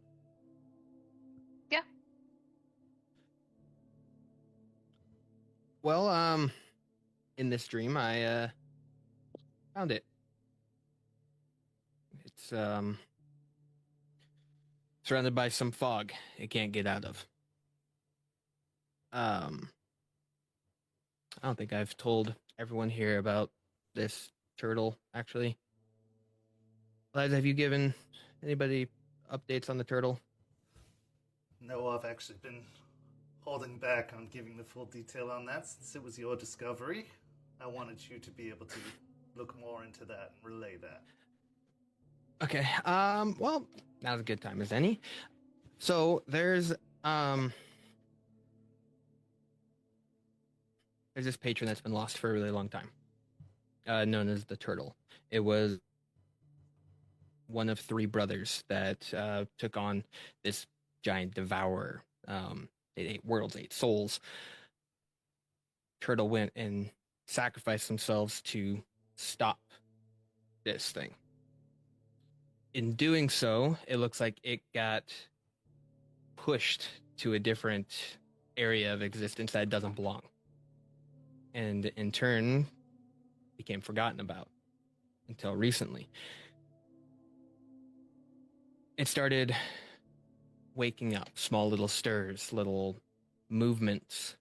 Yeah. Well, in this dream, I found it. It's surrounded by some fog it can't get out of. I don't think I've told everyone here about this turtle, actually. Liza, have you given anybody updates on the turtle? No, I've actually been holding back on giving the full detail on that since it was your discovery. I wanted you to be able to look more into that and relay that. Okay. Well, now's a good time as any. So there's this patron that's been lost for a really long time, known as the Turtle. It was one of three brothers that took on this giant devourer. It ate worlds, ate souls. Turtle went and sacrificed themselves to stop this thing. In doing so, it looks like it got pushed to a different area of existence that it doesn't belong. And in turn, became forgotten about until recently. It started waking up, small little stirs, little movements,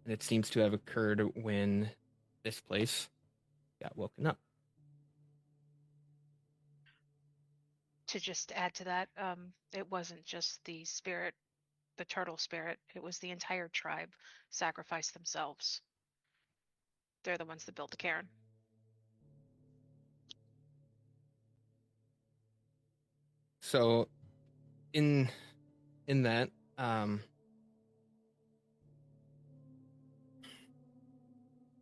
and it seems to have occurred when this place got woken up. To just add to that, it wasn't just the spirit, the turtle spirit. It was the entire tribe sacrificed themselves. They're the ones that built the cairn. So, in that,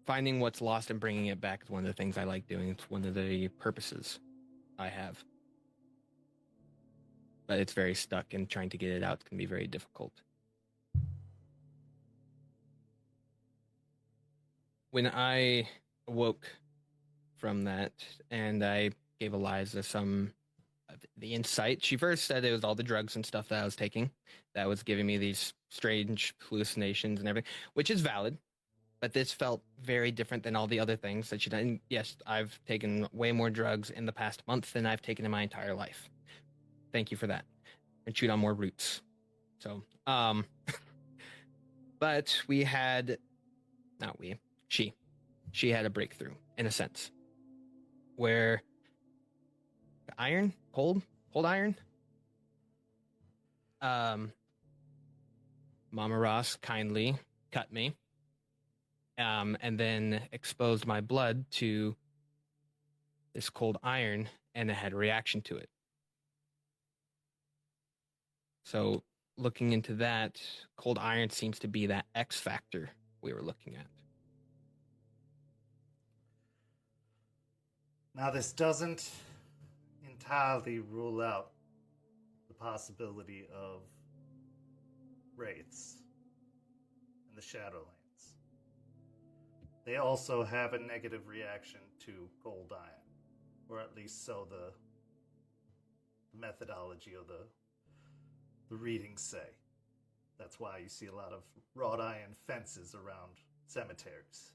finding what's lost and bringing it back is one of the things I like doing. It's one of the purposes I have. But it's very stuck, and trying to get it out can be very difficult. When I awoke from that, and I gave Eliza some of the insight, she first said it was all the drugs and stuff that I was taking that was giving me these strange hallucinations and everything, which is valid. But this felt very different than all the other things that she'd done. Yes, I've taken way more drugs in the past month than I've taken in my entire life. Thank you for that. And chewed on more roots. So, but she had a breakthrough, in a sense, where cold iron, Mama Ross kindly cut me, and then exposed my blood to this cold iron, and it had a reaction to it. So looking into that, cold iron seems to be that X factor we were looking at. Now, this doesn't entirely rule out the possibility of wraiths in the Shadowlands. They also have a negative reaction to gold iron, or at least so the methodology or the readings say. That's why you see a lot of wrought iron fences around cemeteries.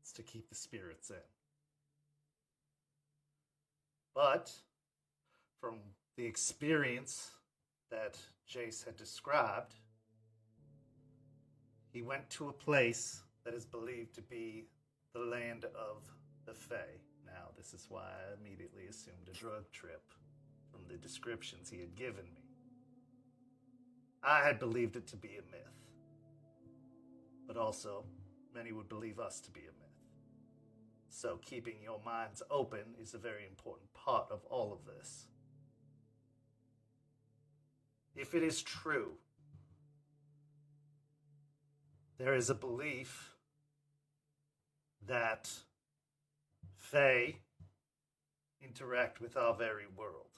It's to keep the spirits in. But from the experience that Jace had described, he went to a place that is believed to be the land of the Fae. Now, this is why I immediately assumed a drug trip from the descriptions he had given me. I had believed it to be a myth, but also many would believe us to be a myth. So keeping your minds open is a very important part of all of this. If it is true, there is a belief that Fae interact with our very world.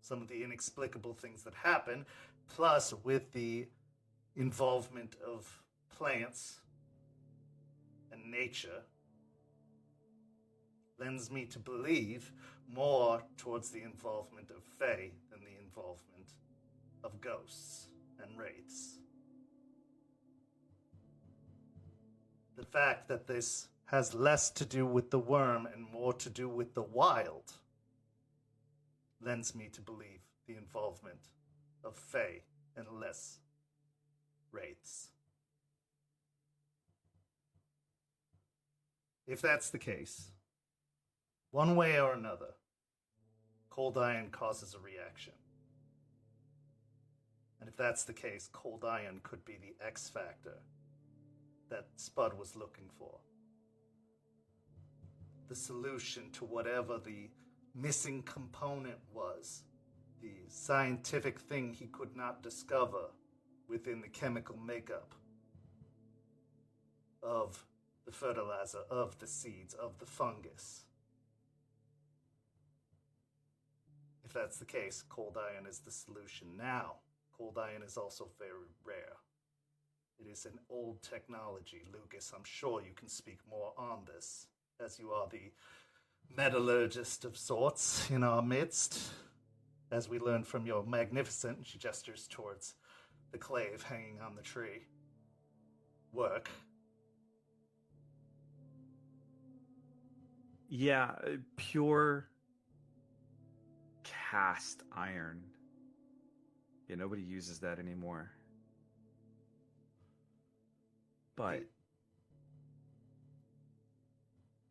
Some of the inexplicable things that happen, plus with the involvement of plants and nature, lends me to believe more towards the involvement of Fae than the involvement of ghosts and wraiths. The fact that this has less to do with the worm and more to do with the wild lends me to believe the involvement of Fae and less wraiths. If that's the case, one way or another, cold iron causes a reaction. And if that's the case, cold iron could be the X factor that Spud was looking for. The solution to whatever the missing component was, the scientific thing he could not discover within the chemical makeup of the fertilizer, of the seeds, of the fungus. If that's the case, cold iron is the solution. Now, cold iron is also very rare. It is an old technology. Lucas, I'm sure you can speak more on this, as you are the metallurgist of sorts in our midst. As we learned from your magnificent, she gestures towards the clave hanging on the tree, work. Yeah, pure cast iron. Yeah, nobody uses that anymore. But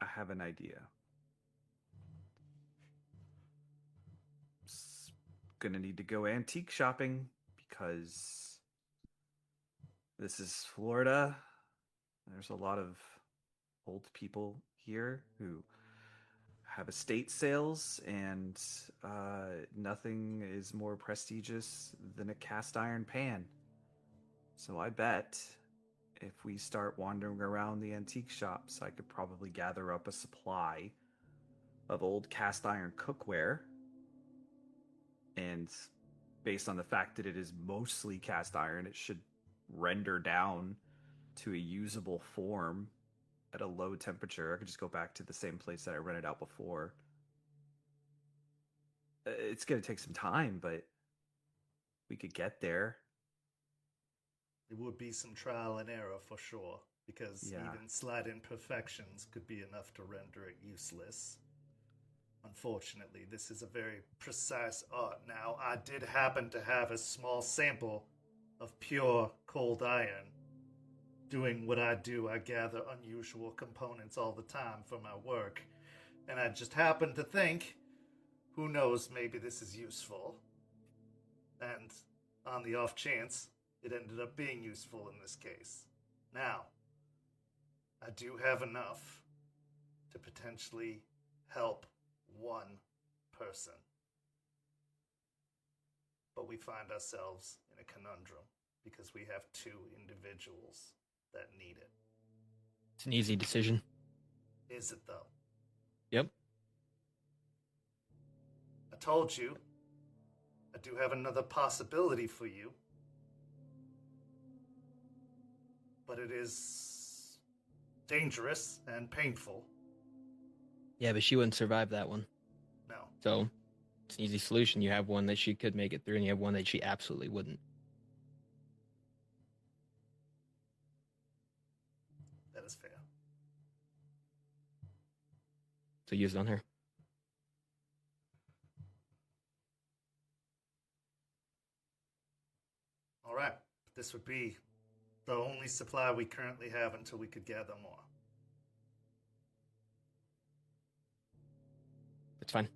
I have an idea. Gonna need to go antique shopping because this is Florida. There's a lot of old people here who have estate sales, and nothing is more prestigious than a cast iron pan. So I bet if we start wandering around the antique shops, I could probably gather up a supply of old cast iron cookware. And based on the fact that it is mostly cast iron, it should render down to a usable form at a low temperature. I could just go back to the same place that I rented out before. It's going to take some time, but we could get there. It would be some trial and error for sure, because even slight imperfections could be enough to render it useless. Unfortunately, this is a very precise art. Now, I did happen to have a small sample of pure cold iron. Doing what I do, I gather unusual components all the time for my work. And I just happened to think, who knows, maybe this is useful. And on the off chance, it ended up being useful in this case. Now, I do have enough to potentially help one person. But we find ourselves in a conundrum because we have two individuals that need it. It's an easy decision. Is it though? Yep. I told you, I do have another possibility for you. But it is dangerous and painful. Yeah, but she wouldn't survive that one. No. So it's an easy solution. You have one that she could make it through, and you have one that she absolutely wouldn't. That is fair. So use it on her. All right. This would be the only supply we currently have until we could gather more. It's fine.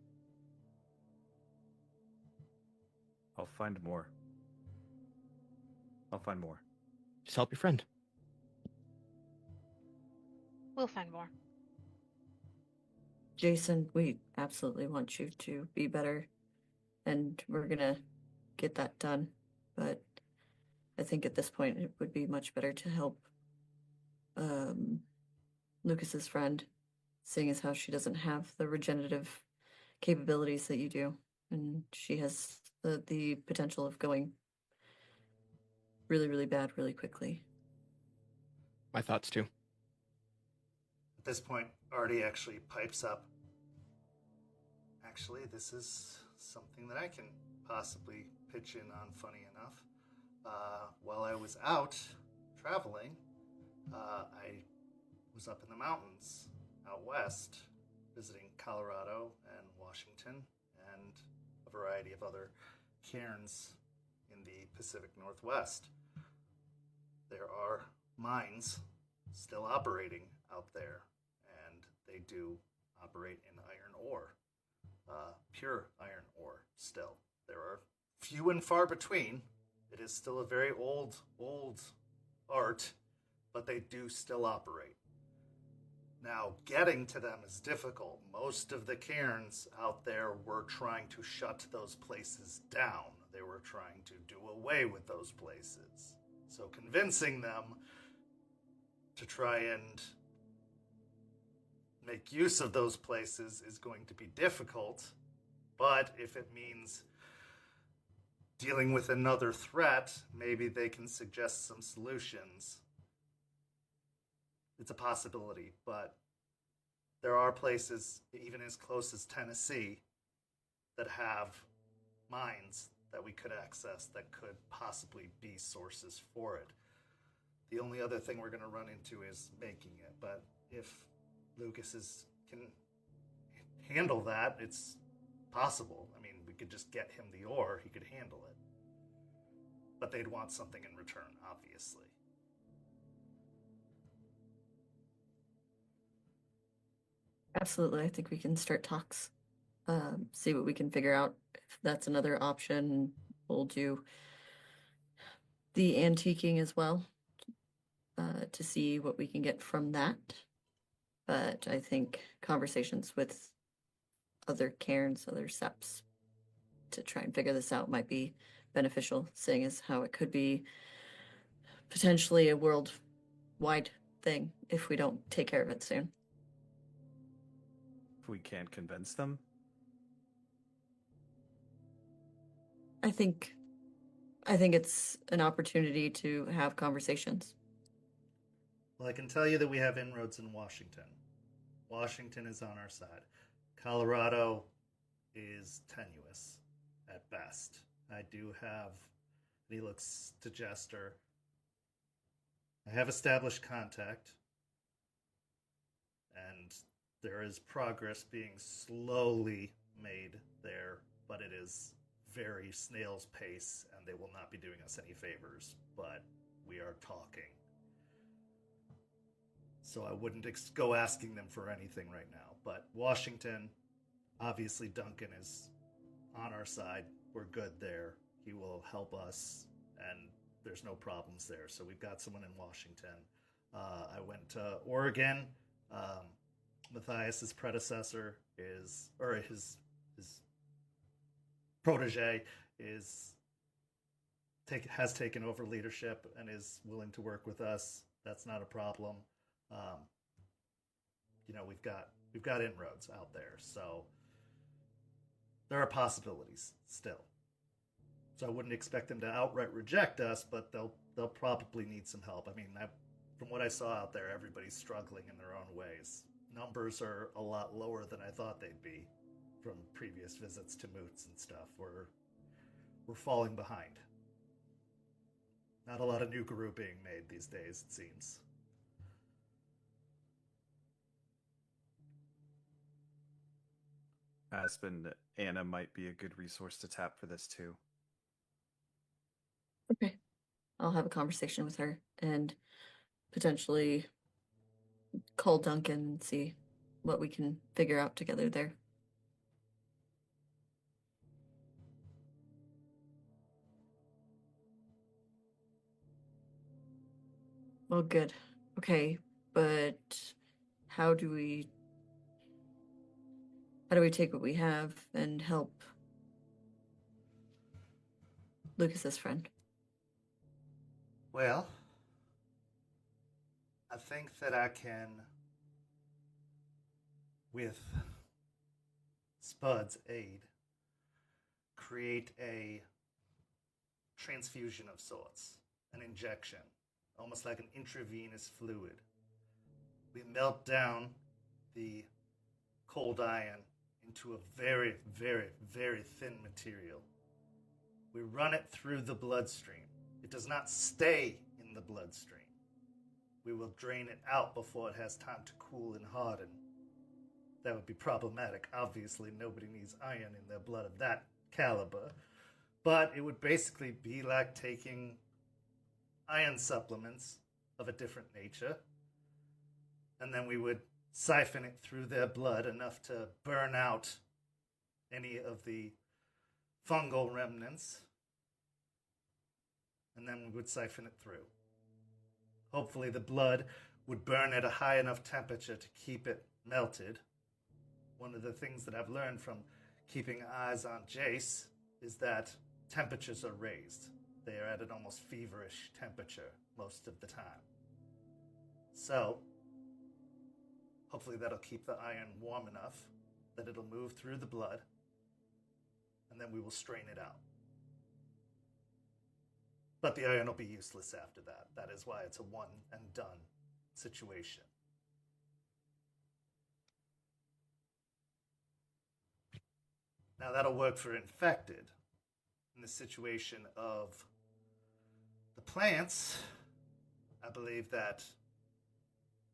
I'll find more. I'll find more. Just help your friend. We'll find more. Jason, we absolutely want you to be better, and we're gonna get that done. But I think at this point it would be much better to help Lucas's friend, seeing as how she doesn't have the regenerative capabilities that you do, and she has the potential of going really, really bad really quickly. My thoughts too. At this point, Artie actually pipes up. Actually, this is something that I can possibly pitch in on, funny enough. While I was out traveling, I was up in the mountains out west, visiting Colorado and Washington and a variety of other cairns in the Pacific Northwest. there are mines still operating out there, and they do operate in iron ore, pure iron ore still. There are few and far between. It is still a very old art, but they do still operate. Now, getting to them is difficult. Most of the cairns out there were trying to shut those places down. They were trying to do away with those places. So convincing them to try and make use of those places is going to be difficult. But if it means dealing with another threat, maybe they can suggest some solutions. It's a possibility, but there are places, even as close as Tennessee, that have mines that we could access that could possibly be sources for it. The only other thing we're going to run into is making it, but if Lucas can handle that, it's possible. I mean, we could just get him the ore, he could handle it. But they'd want something in return, obviously. Absolutely. I think we can start talks. See what we can figure out. If that's another option, we'll do the antiquing as well, to see what we can get from that. But I think conversations with other cairns, other seps, to try and figure this out might be beneficial, seeing as how it could be potentially a worldwide thing if we don't take care of it soon. If we can't convince them, I think it's an opportunity to have conversations. Well, I can tell you that we have inroads in Washington. Washington is on our side. Colorado is tenuous at best. I do have, he looks to Jester, I have established contact, and there is progress being slowly made there, but it is very snail's pace, and they will not be doing us any favors, but we are talking. So I wouldn't go asking them for anything right now. But Washington, obviously Duncan is on our side. We're good there. He will help us, and there's no problems there. So we've got someone in Washington. I went to Oregon. Matthias's predecessor his protege has taken over leadership and is willing to work with us. That's not a problem. We've got inroads out there, so there are possibilities still. So I wouldn't expect them to outright reject us, but they'll probably need some help. I mean, from what I saw out there, everybody's struggling in their own ways. Numbers are a lot lower than I thought they'd be from previous visits to moots and stuff. We're falling behind. Not a lot of new Guru being made these days, it seems. Aspen, Anna might be a good resource to tap for this too. Okay. I'll have a conversation with her and potentially call Duncan and see what we can figure out together there. Well, good. Okay, but how do we take what we have and help Lucas's friend? Well, I think that I can, with Spud's aid, create a transfusion of sorts, an injection, almost like an intravenous fluid. We melt down the cold iron into a very, very, very thin material. We run it through the bloodstream. It does not stay in the bloodstream. We will drain it out before it has time to cool and harden. That would be problematic. Obviously, nobody needs iron in their blood of that caliber. But it would basically be like taking iron supplements of a different nature, and then we would siphon it through their blood enough to burn out any of the fungal remnants, and then we would siphon it through. Hopefully the blood would burn at a high enough temperature to keep it melted. One of the things that I've learned from keeping eyes on Jace is that temperatures are raised. They are at an almost feverish temperature most of the time. So, hopefully that'll keep the iron warm enough that it'll move through the blood, and then we will strain it out. But the iron will be useless after that. That is why it's a one and done situation. Now that'll work for infected. In the situation of the plants, I believe that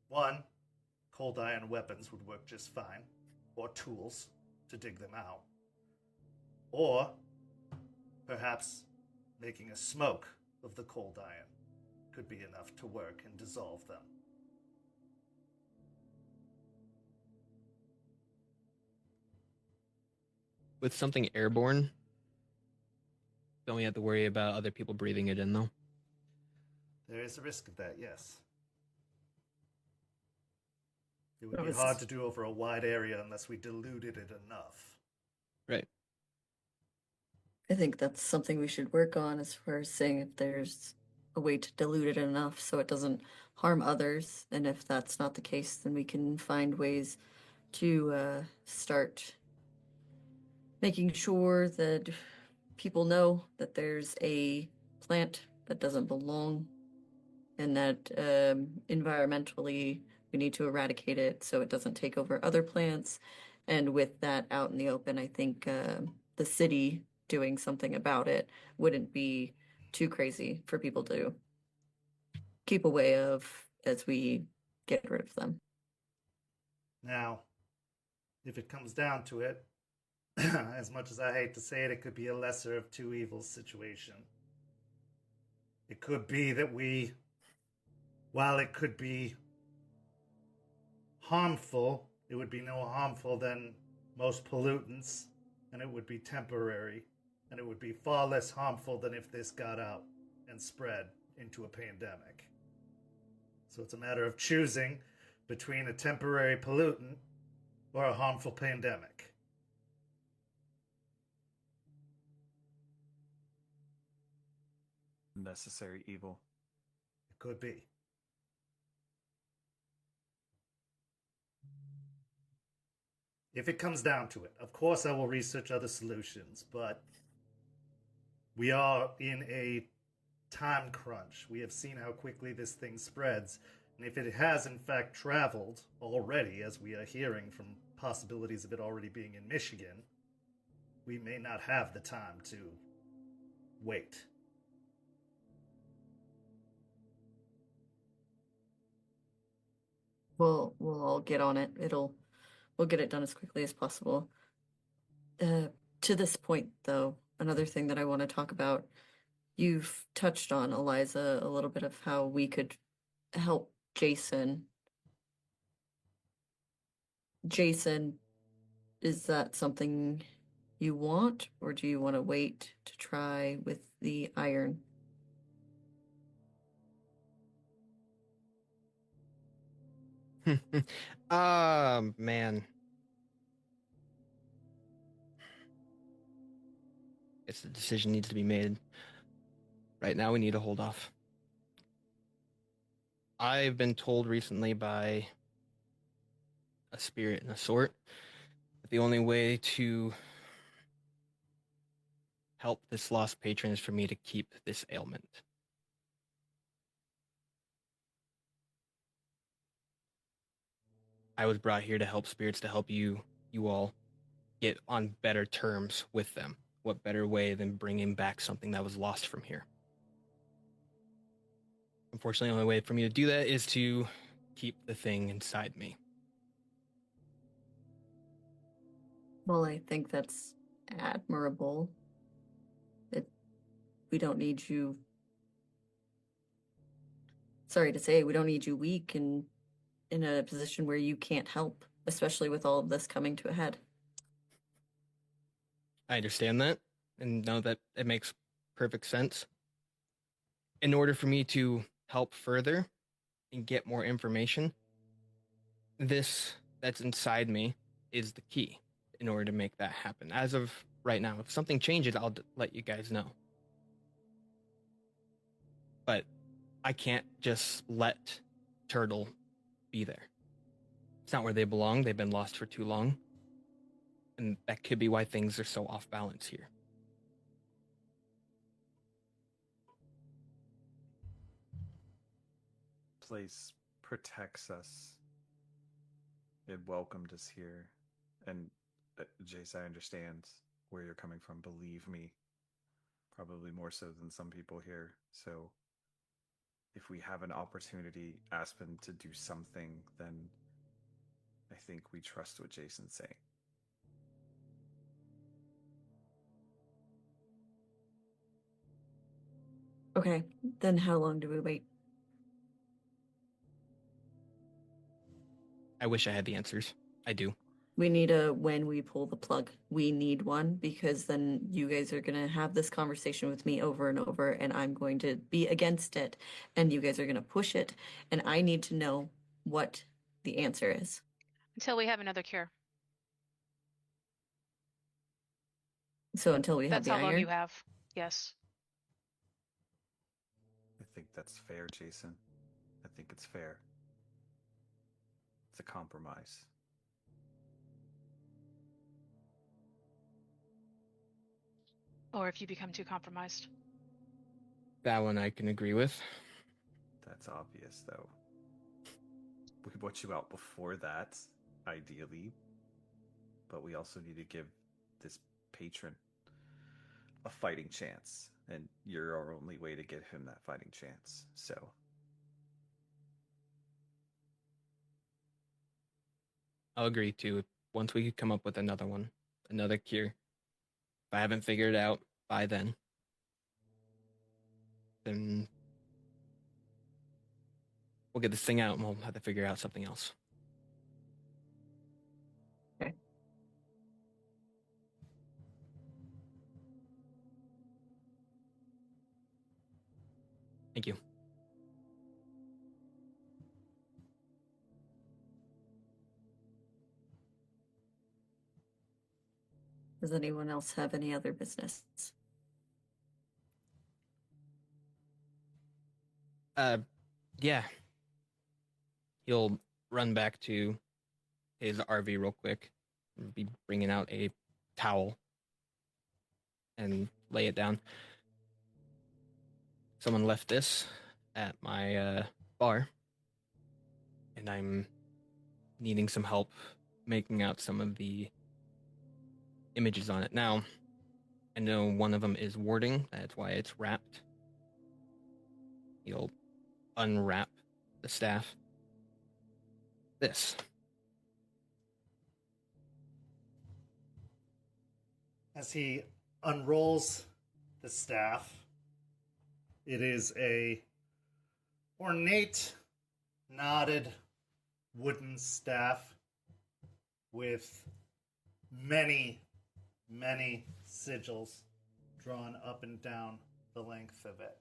one, cold iron weapons would work just fine, or tools to dig them out. Or perhaps making a smoke of the cold iron could be enough to work and dissolve them. With something airborne, don't we have to worry about other people breathing it in, though? There is a risk of that, yes. It would be hard to do over a wide area unless we diluted it enough. Right. I think that's something we should work on as far as saying if there's a way to dilute it enough so it doesn't harm others. And if that's not the case, then we can find ways to start making sure that people know that there's a plant that doesn't belong and that environmentally we need to eradicate it so it doesn't take over other plants. And with that out in the open, I think the city doing something about it wouldn't be too crazy for people to keep away of as we get rid of them. Now, if it comes down to it, as much as I hate to say it, it could be a lesser of two evils situation. It could be that while it could be harmful, it would be no harmful than most pollutants, and it would be temporary, and it would be far less harmful than if this got out and spread into a pandemic. So it's a matter of choosing between a temporary pollutant or a harmful pandemic. Necessary evil. It could be. If it comes down to it, of course I will research other solutions, but we are in a time crunch. We have seen how quickly this thing spreads, and if it has in fact traveled already, as we are hearing from possibilities of it already being in Michigan, we may not have the time to wait. We'll all get on it. We'll get it done as quickly as possible. To this point, though, another thing that I want to talk about, you've touched on, Eliza, a little bit of how we could help Jason. Jason, is that something you want, or do you want to wait to try with the iron? Man. It's the decision needs to be made. Right now we need to hold off. I've been told recently by a spirit and a sort that the only way to help this lost patron is for me to keep this ailment. I was brought here to help spirits, to help you all get on better terms with them. What better way than bringing back something that was lost from here? Unfortunately, the only way for me to do that is to keep the thing inside me. Well, I think that's admirable. We don't need you sorry to say, we don't need you weak and in a position where you can't help, especially with all of this coming to a head. I understand that and know that it makes perfect sense. In order for me to help further and get more information, this that's inside me is the key in order to make that happen. As of right now, if something changes, I'll let you guys know. But I can't just let Turtle be there. It's not where they belong. They've been lost for too long. And that could be why things are so off balance here. Place protects us. It welcomed us here. And Jace, I understand where you're coming from. Believe me, probably more so than some people here. So if we have an opportunity, Aspen, to do something, then I think we trust what Jason's saying. Okay, then how long do we wait? I wish I had the answers. I do. We need when we pull the plug. We need one, because then you guys are going to have this conversation with me over and over, and I'm going to be against it, and you guys are going to push it, and I need to know what the answer is. Until we have another cure. So until we have That's the how long iron? you have. Yes. I think that's fair, Jason. I think it's fair. It's a compromise. Or if you become too compromised. That one I can agree with. That's obvious, though. We want you out before that, ideally. But we also need to give this patron a fighting chance. And you're our only way to give him that fighting chance. So. I'll agree to once we come up with another one, another cure. If I haven't figured it out by then we'll get this thing out and we'll have to figure out something else. Okay. Thank you. Does anyone else have any other business? Yeah. He'll run back to his RV real quick and be bringing out a towel and lay it down. Someone left this at my bar, and I'm needing some help making out some of the images on it. Now, I know one of them is warding, that's why it's wrapped. He'll unwrap the staff. This. As he unrolls the staff, it is a ornate, knotted wooden staff with many, many sigils drawn up and down the length of it.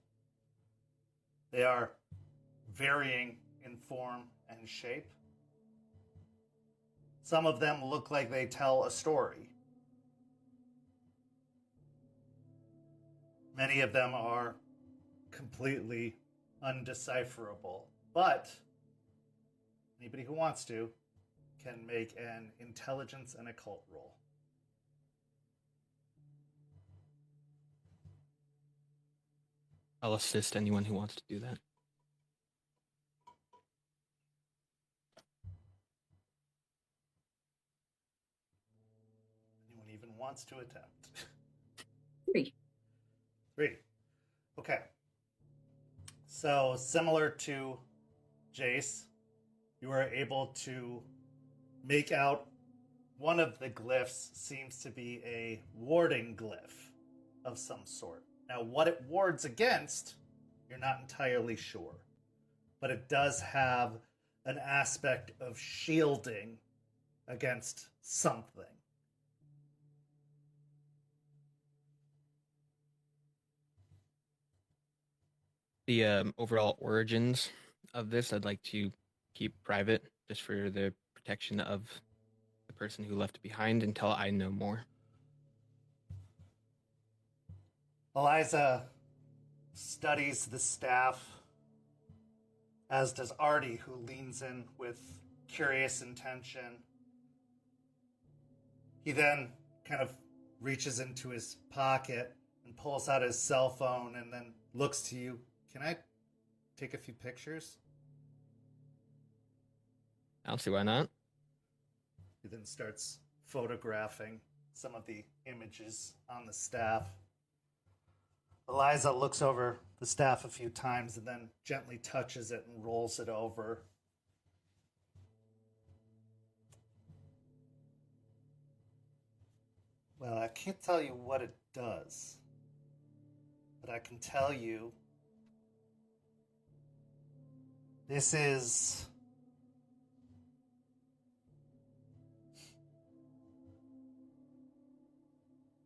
They are varying in form and shape. Some of them look like they tell a story. Many of them are completely undecipherable, but anybody who wants to can make an intelligence and occult roll. I'll assist anyone who wants to do that. Anyone even wants to attempt. 3. 3. Okay. So, similar to Jace, you are able to make out one of the glyphs seems to be a warding glyph of some sort. Now, what it wards against, you're not entirely sure. but it does have an aspect of shielding against something. The overall origins of this, I'd like to keep private, just for the protection of the person who left it behind until I know more. Eliza studies the staff, as does Artie, who leans in with curious intention. He then kind of reaches into his pocket and pulls out his cell phone and then looks to you. Can I take a few pictures? I don't see why not. He then starts photographing some of the images on the staff. Eliza looks over the staff a few times and then gently touches it and rolls it over. Well, I can't tell you what it does, but I can tell you this is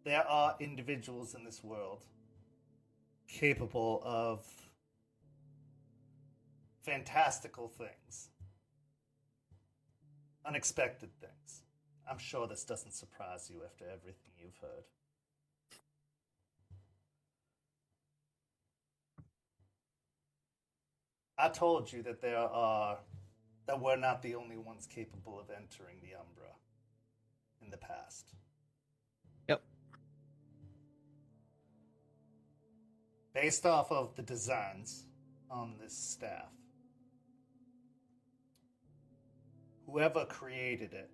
there are individuals in this world capable of fantastical things, unexpected things. I'm sure this doesn't surprise you after everything you've heard. I told you that that we're not the only ones capable of entering the Umbra in the past. Yep. Based off of the designs on this staff, whoever created it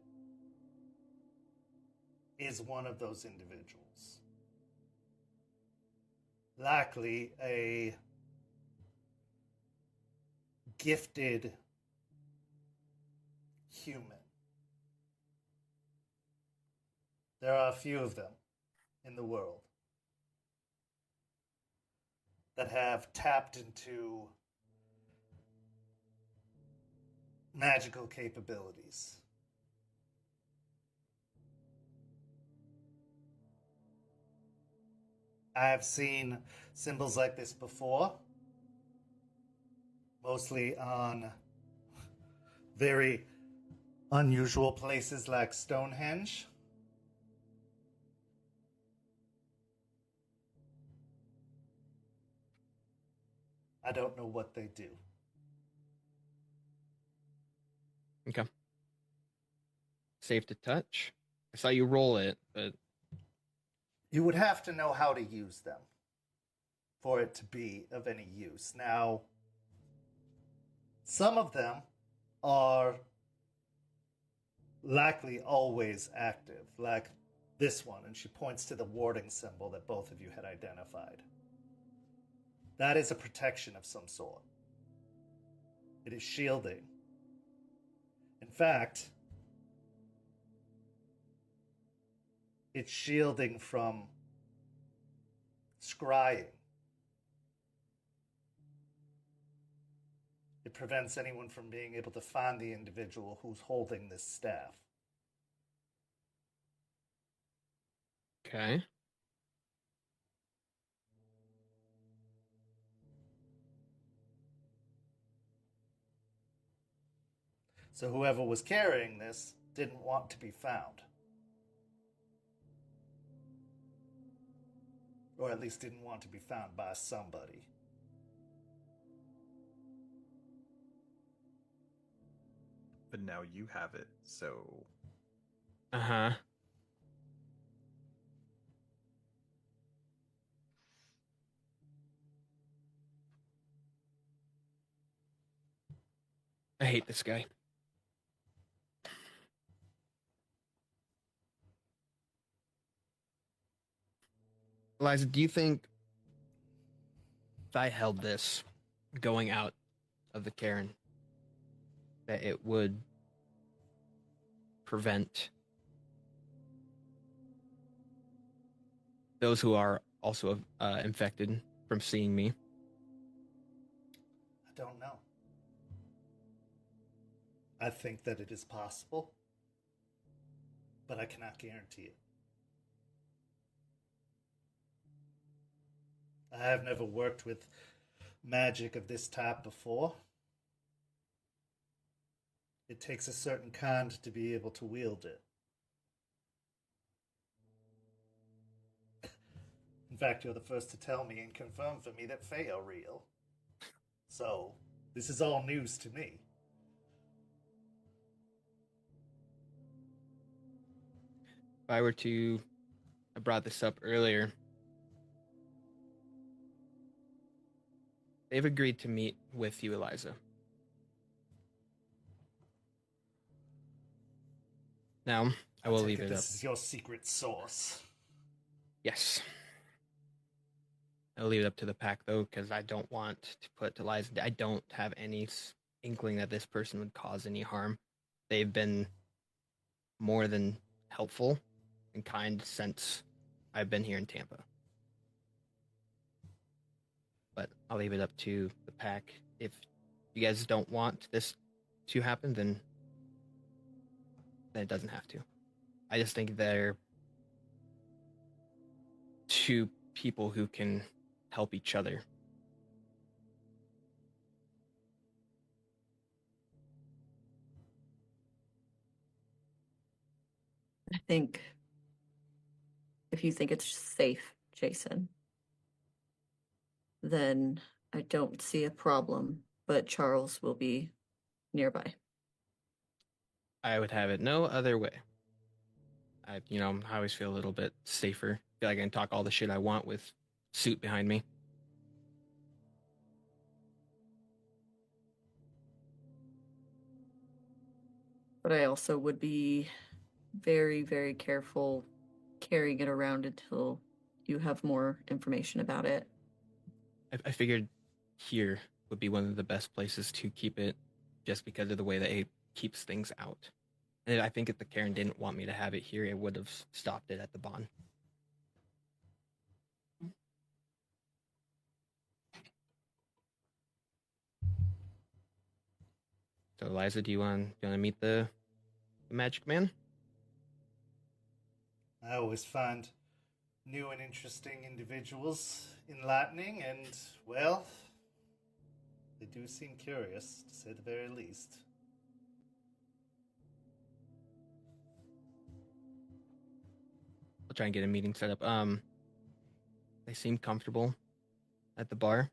is one of those individuals. Likely a gifted human. There are a few of them in the world that have tapped into magical capabilities. I have seen symbols like this before, mostly on very unusual places like Stonehenge. I don't know what they do. Okay. Safe to touch. I saw you roll it, but You would have to know how to use them for it to be of any use. Now, some of them are likely always active, like this one, and she points to the warding symbol that both of you had identified. That is a protection of some sort. It is shielding. In fact, it's shielding from scrying. It prevents anyone from being able to find the individual who's holding this staff. okay. So whoever was carrying this didn't want to be found. Or at least didn't want to be found by somebody. But now you have it, so Uh-huh. I hate this guy. Eliza, do you think if I held this going out of the Caern, that it would prevent those who are also infected from seeing me? I don't know. I think that it is possible, but I cannot guarantee it. I have never worked with magic of this type before. It takes a certain kind to be able to wield it. In fact, you're the first to tell me and confirm for me that Fae are real. So, this is all news to me. If I were to, I brought this up earlier. They've agreed to meet with you, Eliza. Now, I will leave it up. This is your secret source. Yes. I'll leave it up to the pack, though, because I don't want to put Eliza. I don't have any inkling that this person would cause any harm. They've been more than helpful and kind since I've been here in Tampa. But I'll leave it up to the pack. If you guys don't want this to happen, then it doesn't have to. I just think they're two people who can help each other. I think if you think it's safe, Jason, then I don't see a problem, but Charles will be nearby. I would have it no other way. I always feel a little bit safer. Feel like I can talk all the shit I want with suit behind me. But I also would be very, very careful carrying it around until you have more information about it. I figured here would be one of the best places to keep it just because of the way that it keeps things out. And I think if the Caern didn't want me to have it here, it would have stopped it at the bond. So, Eliza, do you want to meet the magic man? I always find new and interesting individuals enlightening, and, well, they do seem curious, to say the very least. I'll try and get a meeting set up. They seem comfortable at the bar.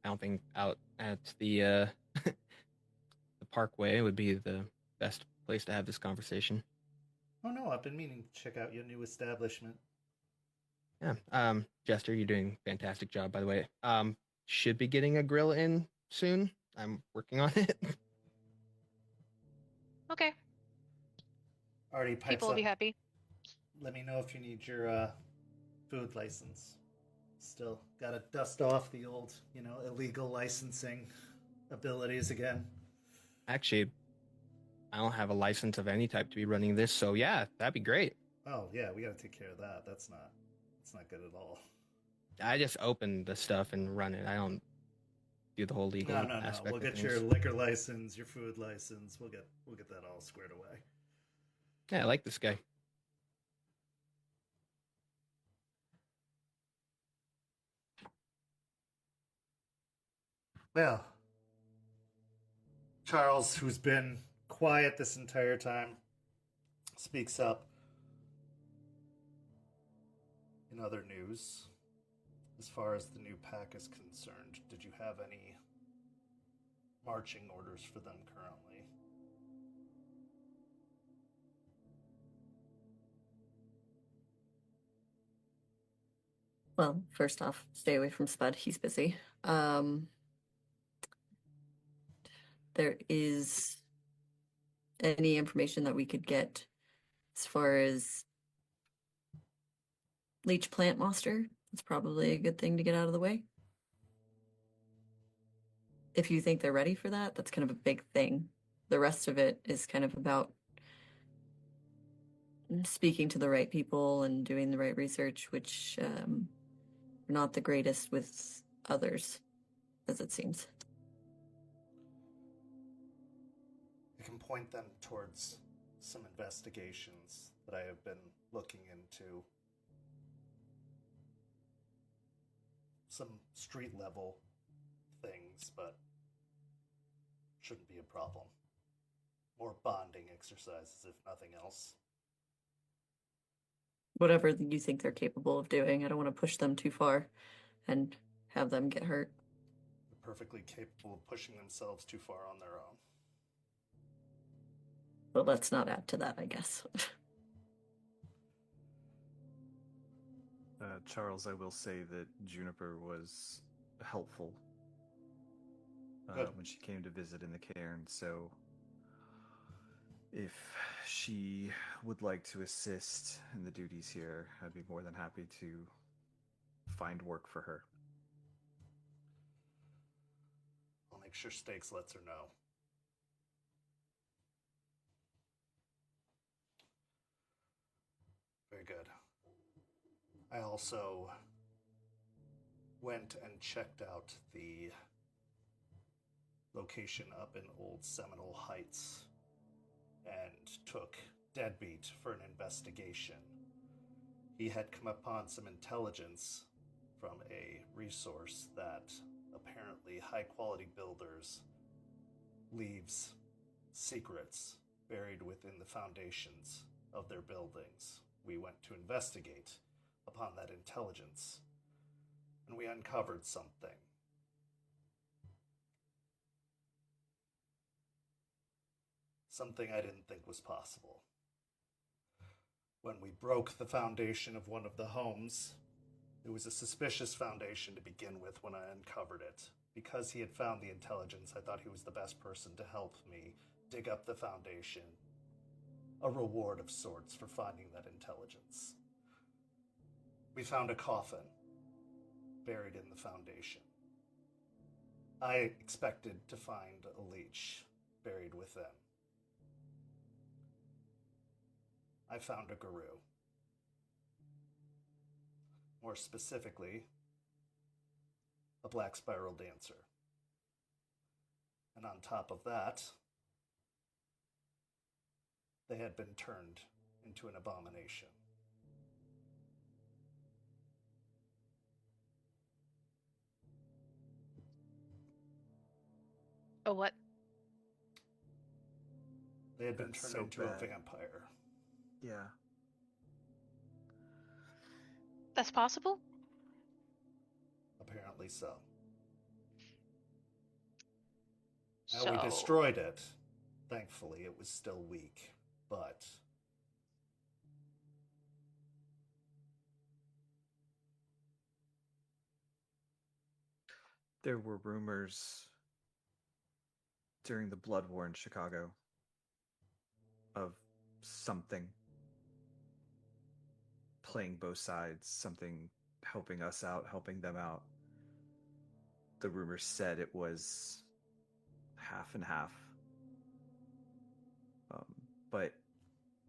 I don't think out at the the Parkway would be the best place to have this conversation. Oh no, I've been meaning to check out your new establishment. Yeah. Jester, you're doing a fantastic job, by the way. Should be getting a grill in soon. I'm working on it. Okay. Artie pipes People will up. be happy. Let me know if you need your food license. Still gotta dust off the old, illegal licensing abilities again. Actually, I don't have a license of any type to be running this, so yeah, that'd be great. Oh yeah, we gotta take care of that. That's not good at all. I just open the stuff and run it. I don't do the whole legal aspect. We'll of get things. your liquor license, your food license. We'll get that all squared away. Yeah, I like this guy. Well, Charles, who's been quiet this entire time, speaks up. In other news, as far as the new pack is concerned, did you have any marching orders for them currently? Well, first off, stay away from Spud. He's busy. There is any information that we could get as far as leech plant monster. It's probably a good thing to get out of the way. If you think they're ready for that, that's kind of a big thing. The rest of it is kind of about speaking to the right people and doing the right research, which are not the greatest with others, as it seems. I can point them towards some investigations that I have been looking into. Some street level things, but shouldn't be a problem. More bonding exercises, if nothing else. Whatever you think they're capable of doing. I don't want to push them too far and have them get hurt. They're perfectly capable of pushing themselves too far on their own. But let's not add to that, I guess. Charles, I will say that Juniper was helpful when she came to visit in the cairn, so if she would like to assist in the duties here, I'd be more than happy to find work for her. I'll make sure Stakes lets her know. Very good. I also went and checked out the location up in Old Seminole Heights and took Deadbeat for an investigation. He had come upon some intelligence from a resource that apparently high-quality builders leaves secrets buried within the foundations of their buildings. We went to investigate upon that intelligence, and we uncovered something. Something I didn't think was possible. When we broke the foundation of one of the homes, it was a suspicious foundation to begin with when I uncovered it. Because he had found the intelligence, I thought he was the best person to help me dig up the foundation. A reward of sorts for finding that intelligence. We found a coffin buried in the foundation. I expected to find a leech buried within. I found a guru. More specifically, a black spiral dancer. And on top of that, they had been turned into an abomination. Oh, what? They had been That's turned so into a bad. vampire. Yeah. That's possible? Apparently so. So Now we destroyed it. Thankfully, it was still weak, but There were rumors during the Blood War in Chicago of something playing both sides, something helping us out, helping them out. The rumors said it was half and half. But,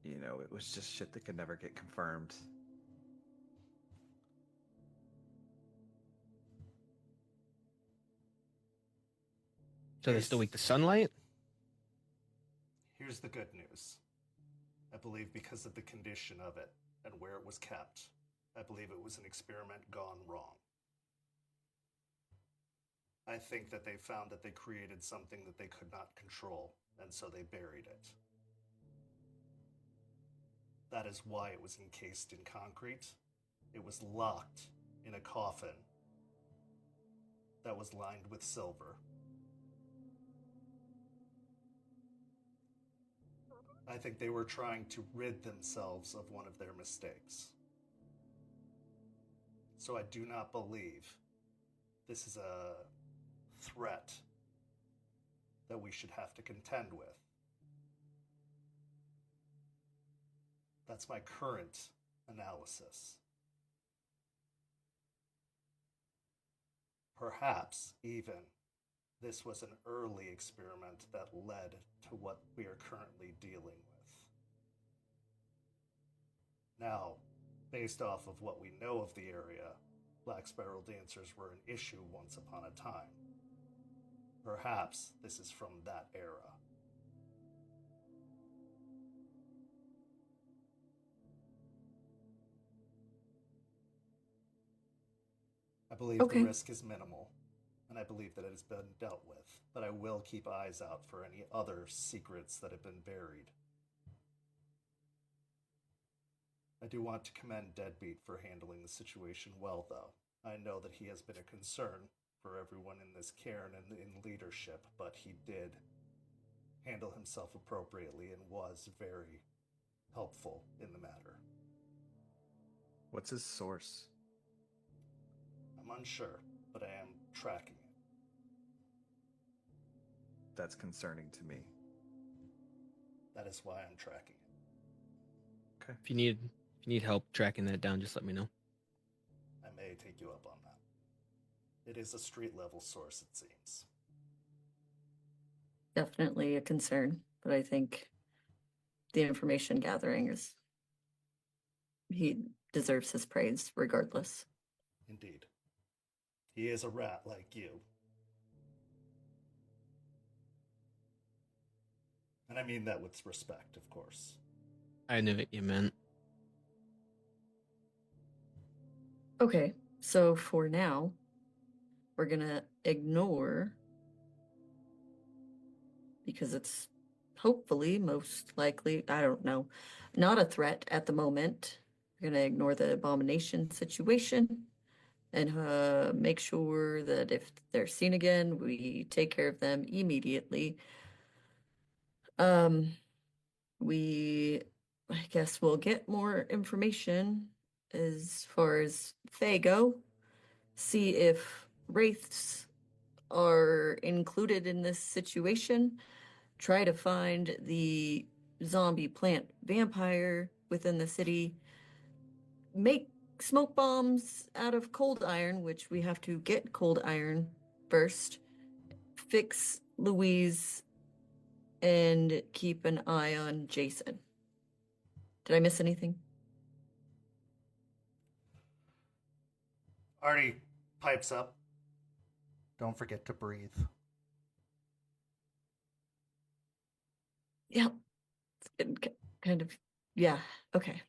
you know, it was just shit that could never get confirmed. So they still weak to sunlight? here's the good news. I believe because of the condition of it and where it was kept, I believe it was an experiment gone wrong. I think that they found that they created something that they could not control, and so they buried it. That is why it was encased in concrete. It was locked in a coffin that was lined with silver. I think they were trying to rid themselves of one of their mistakes. So I do not believe this is a threat that we should have to contend with. That's my current analysis. Perhaps even this was an early experiment that led to what we are currently dealing with. Now, based off of what we know of the area, Black Spiral Dancers were an issue once upon a time. Perhaps this is from that era. I believe Okay. the risk is minimal, and I believe that it has been dealt with, but I will keep eyes out for any other secrets that have been buried. I do want to commend Deadbeat for handling the situation well, though. I know that he has been a concern for everyone in this cairn and in leadership, but he did handle himself appropriately and was very helpful in the matter. What's his source? I'm unsure, but I am tracking it. That's concerning to me. That is why I'm tracking it. Okay. If you need help tracking that down, just let me know. I may take you up on that. It is a street level source, it seems. Definitely a concern, but I think the information gathering is. He deserves his praise regardless. Indeed. He is a rat like you. And I mean that with respect, of course. I knew what you meant. Okay, so for now, we're gonna ignore, because it's hopefully most likely, I don't know, not a threat at the moment. We're gonna ignore the abomination situation and make sure that if they're seen again, we take care of them immediately. I guess we'll get more information as far as Fae go. See if wraiths are included in this situation. Try to find the zombie plant vampire within the city. Make smoke bombs out of cold iron, which we have to get cold iron first. Fix Louise and keep an eye on Jason. Did I miss anything? Artie pipes up. Don't forget to breathe. Yeah, kind of. Yeah, okay.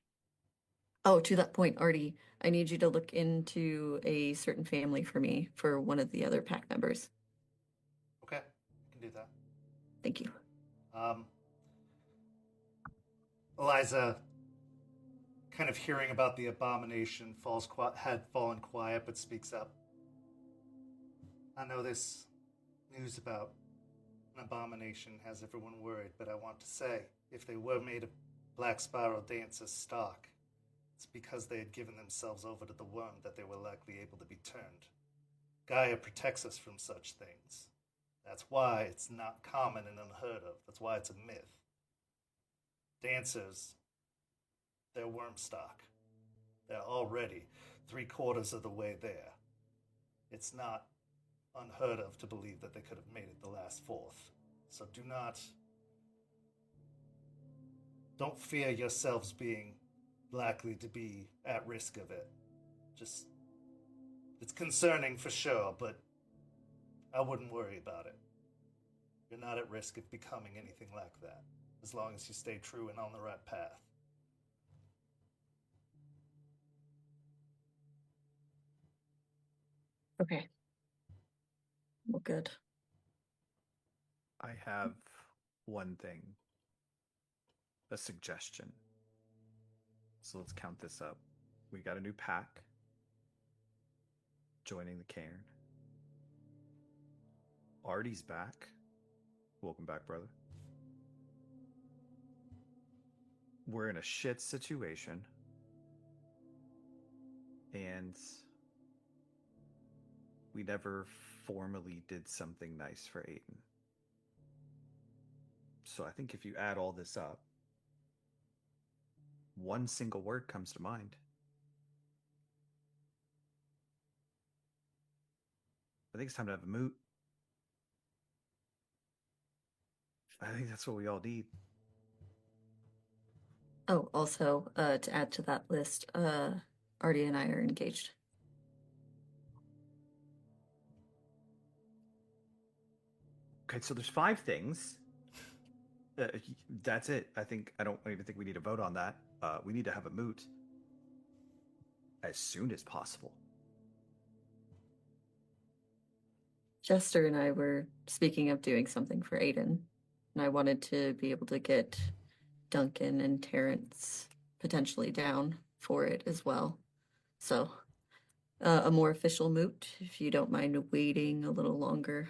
Oh, to that point, Artie, I need you to look into a certain family for me for one of the other pack members. Okay, I can do that. Thank you. Eliza, kind of hearing about the abomination, had fallen quiet but speaks up. I know this news about an abomination has everyone worried, but I want to say, if they were made of Black Spiral Dancer's stock, it's because they had given themselves over to the worm that they were likely able to be turned. Gaia protects us from such things. That's why it's not common and unheard of. That's why it's a myth. Dancers, they're worm stock. They're already 3/4 of the way there. It's not unheard of to believe that they could have made it the last fourth. So don't fear yourselves being likely to be at risk of it. Just, it's concerning for sure, but I wouldn't worry about it. You're not at risk of becoming anything like that, as long as you stay true and on the right path. Okay. Well, good. I have one thing, a suggestion. So let's count this up. We got a new pack joining the Cairn. Artie's back. Welcome back, brother. We're in a shit situation. And we never formally did something nice for Aiden. So I think if you add all this up, one single word comes to mind. I think it's time to have a moot. I think that's what we all need. Oh, also, to add to that list, Artie and I are engaged. Okay, so there's 5 things. That's it. I don't even think we need to vote on that. We need to have a moot as soon as possible. Jester and I were speaking of doing something for Aiden, and I wanted to be able to get Duncan and Terrence potentially down for it as well. So, a more official moot, if you don't mind waiting a little longer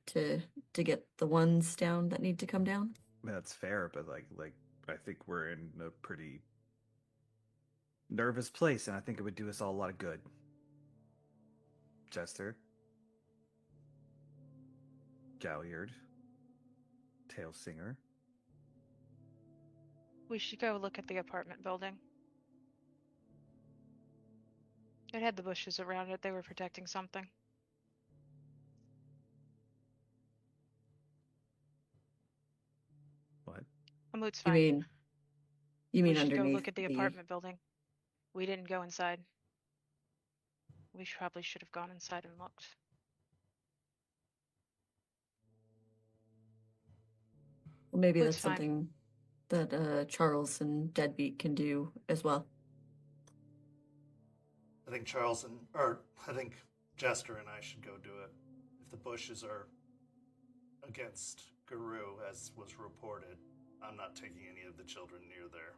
to get the ones down that need to come down. That's fair, but like I think we're in a pretty nervous place, and I think it would do us all a lot of good. Jester, Galliard, Tail Singer. We should go look at the apartment building. It had the bushes around it. They were protecting something. What? A moot's You fine. mean We should go underneath look at the apartment building. We didn't go inside. We probably should have gone inside and looked. Well, maybe Moot's that's fine. something that Charles and Deadbeat can do as well. I think I think Jester and I should go do it. If the bushes are against Guru, as was reported, I'm not taking any of the children near there.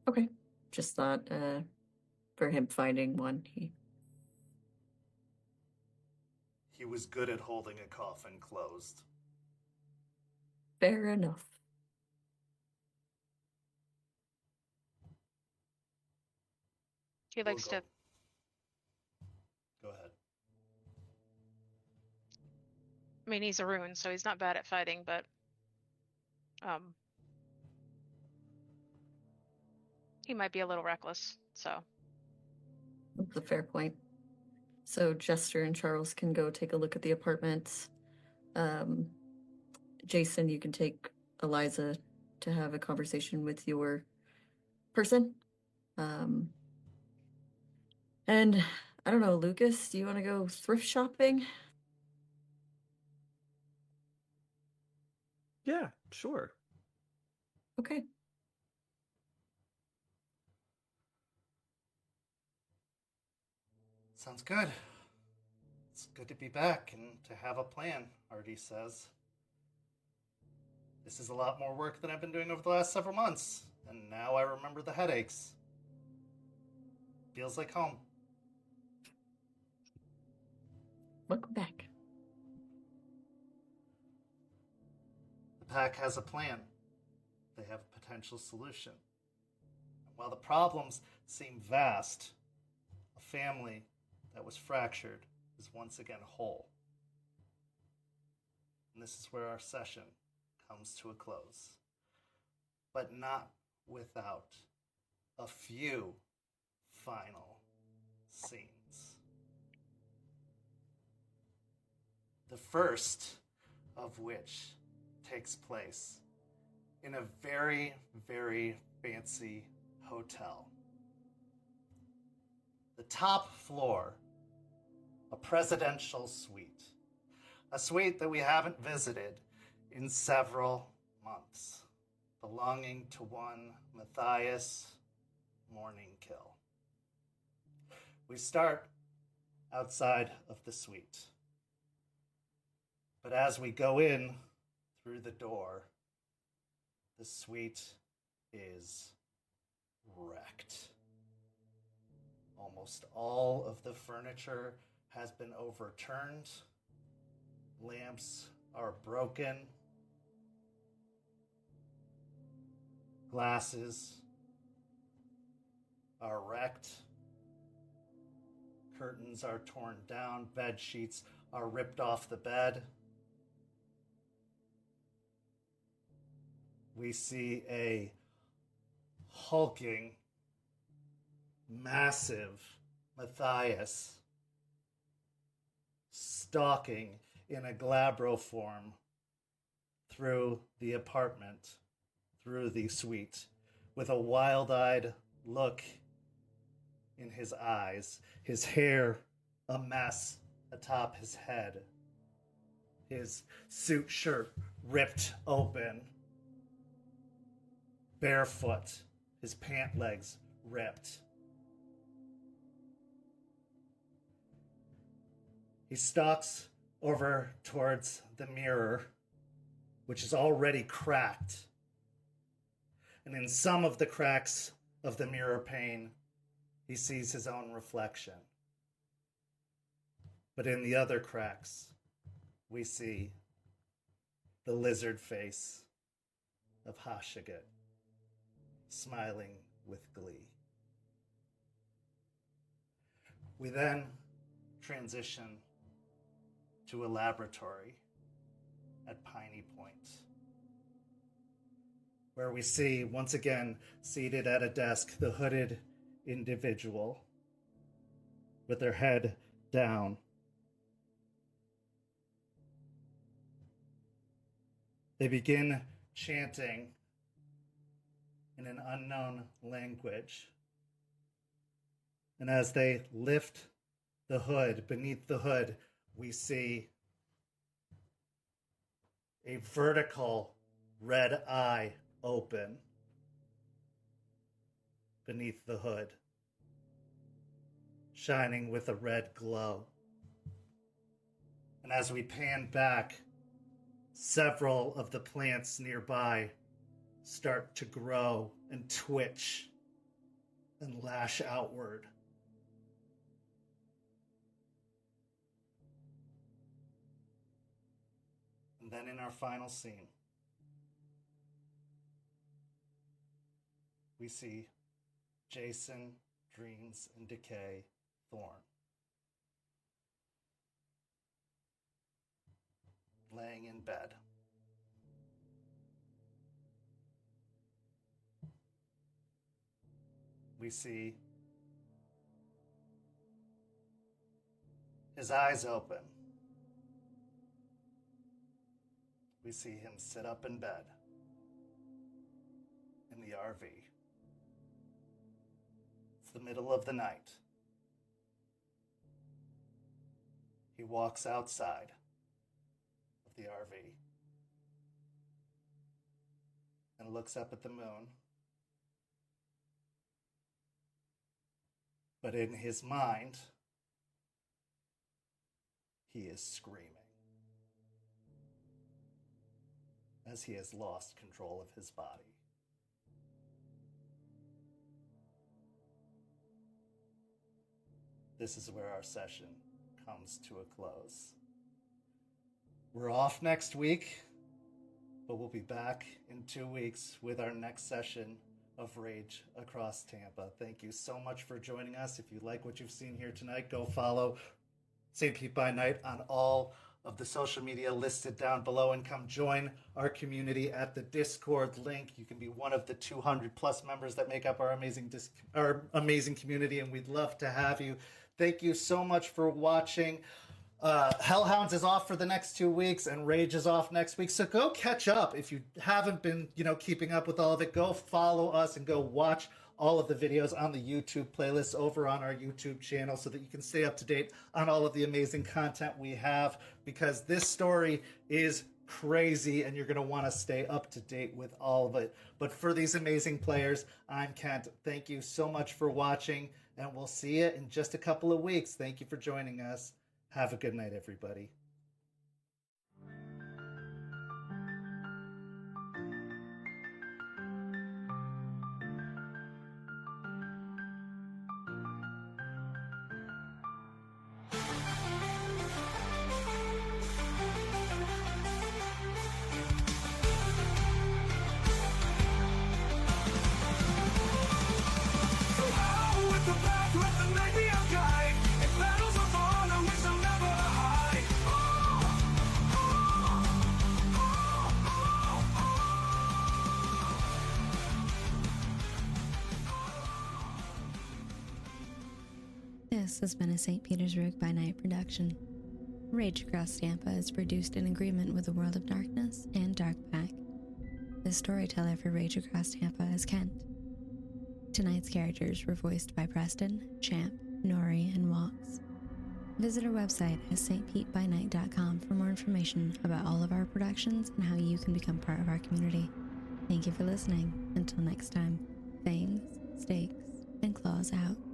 Okay. Just thought for him finding one, He was good at holding a coffin closed. fair enough. He likes to. Go ahead. I mean, he's a rune, so he's not bad at fighting, but he might be a little reckless. So That's a fair point. So Jester and Charles can go take a look at the apartments. Jason, you can take Eliza to have a conversation with your person. And I don't know, Lucas, do you want to go thrift shopping? Yeah, sure. Okay. Sounds good. It's good to be back and to have a plan, Artie says. This is a lot more work than I've been doing over the last several months, and now I remember the headaches. Feels like home. Welcome back. The pack has a plan. They have a potential solution. And while the problems seem vast, a family that was fractured is once again whole. And this is where our session comes to a close. But not without a few final scenes. The first of which takes place in a very, very fancy hotel. The top floor, a presidential suite. A suite that we haven't visited in several months, belonging to one Matthias Morningkill. We start outside of the suite. But as we go in through the door, the suite is wrecked. Almost all of the furniture has been overturned. Lamps are broken. Glasses are wrecked. Curtains are torn down. Bed sheets are ripped off the bed. We see a hulking, massive Matthias stalking in a glabro form through the apartment, through the suite, with a wild-eyed look in his eyes, his hair a mess atop his head, his suit shirt ripped open, barefoot, his pant legs ripped. He stalks over towards the mirror, which is already cracked. And in some of the cracks of the mirror pane, he sees his own reflection. But in the other cracks, we see the lizard face of Hashigat, smiling with glee. We then transition to a laboratory at Piney Point, where we see, once again, seated at a desk, the hooded individual with their head down. They begin chanting in an unknown language. And as they lift the hood, beneath the hood, we see a vertical red eye open beneath the hood, shining with a red glow. And as we pan back, several of the plants nearby start to grow and twitch and lash outward. And then in our final scene, we see Jason, Dreams-In-Decay, Thorne, laying in bed. We see his eyes open. We see him sit up in bed in the RV. It's the middle of the night. He walks outside of the RV and looks up at the moon. But in his mind, he is screaming as he has lost control of his body. This is where our session comes to a close. We're off next week, but we'll be back in 2 weeks with our next session of Rage Across Tampa. Thank you so much for joining us. If you like what you've seen here tonight, go follow St. Pete by Night on all of the social media listed down below and come join our community at the Discord link. You can be one of the 200 plus members that make up our amazing community, and we'd love to have you. Thank you so much for watching. Hellhounds is off for the next 2 weeks, and Rage is off next week. So go catch up if you haven't been, keeping up with all of it. Go follow us and go watch all of the videos on the YouTube playlist over on our YouTube channel so that you can stay up to date on all of the amazing content we have, because this story is crazy and you're going to want to stay up to date with all of it. But for these amazing players, I'm Kent. Thank you so much for watching, and we'll see you in just a couple of weeks. Thank you for joining us. Have a good night, everybody. This has been a St. Petersburg by Night production. Rage Across Tampa is produced in agreement with the World of Darkness and Dark Pack. The storyteller for Rage Across Tampa is Kent. Tonight's characters were voiced by Preston, Champ, Noree, and Weiss. Visit our website at stpetbynight.com for more information about all of our productions and how you can become part of our community. Thank you for listening. Until next time, fangs, stakes, and claws out.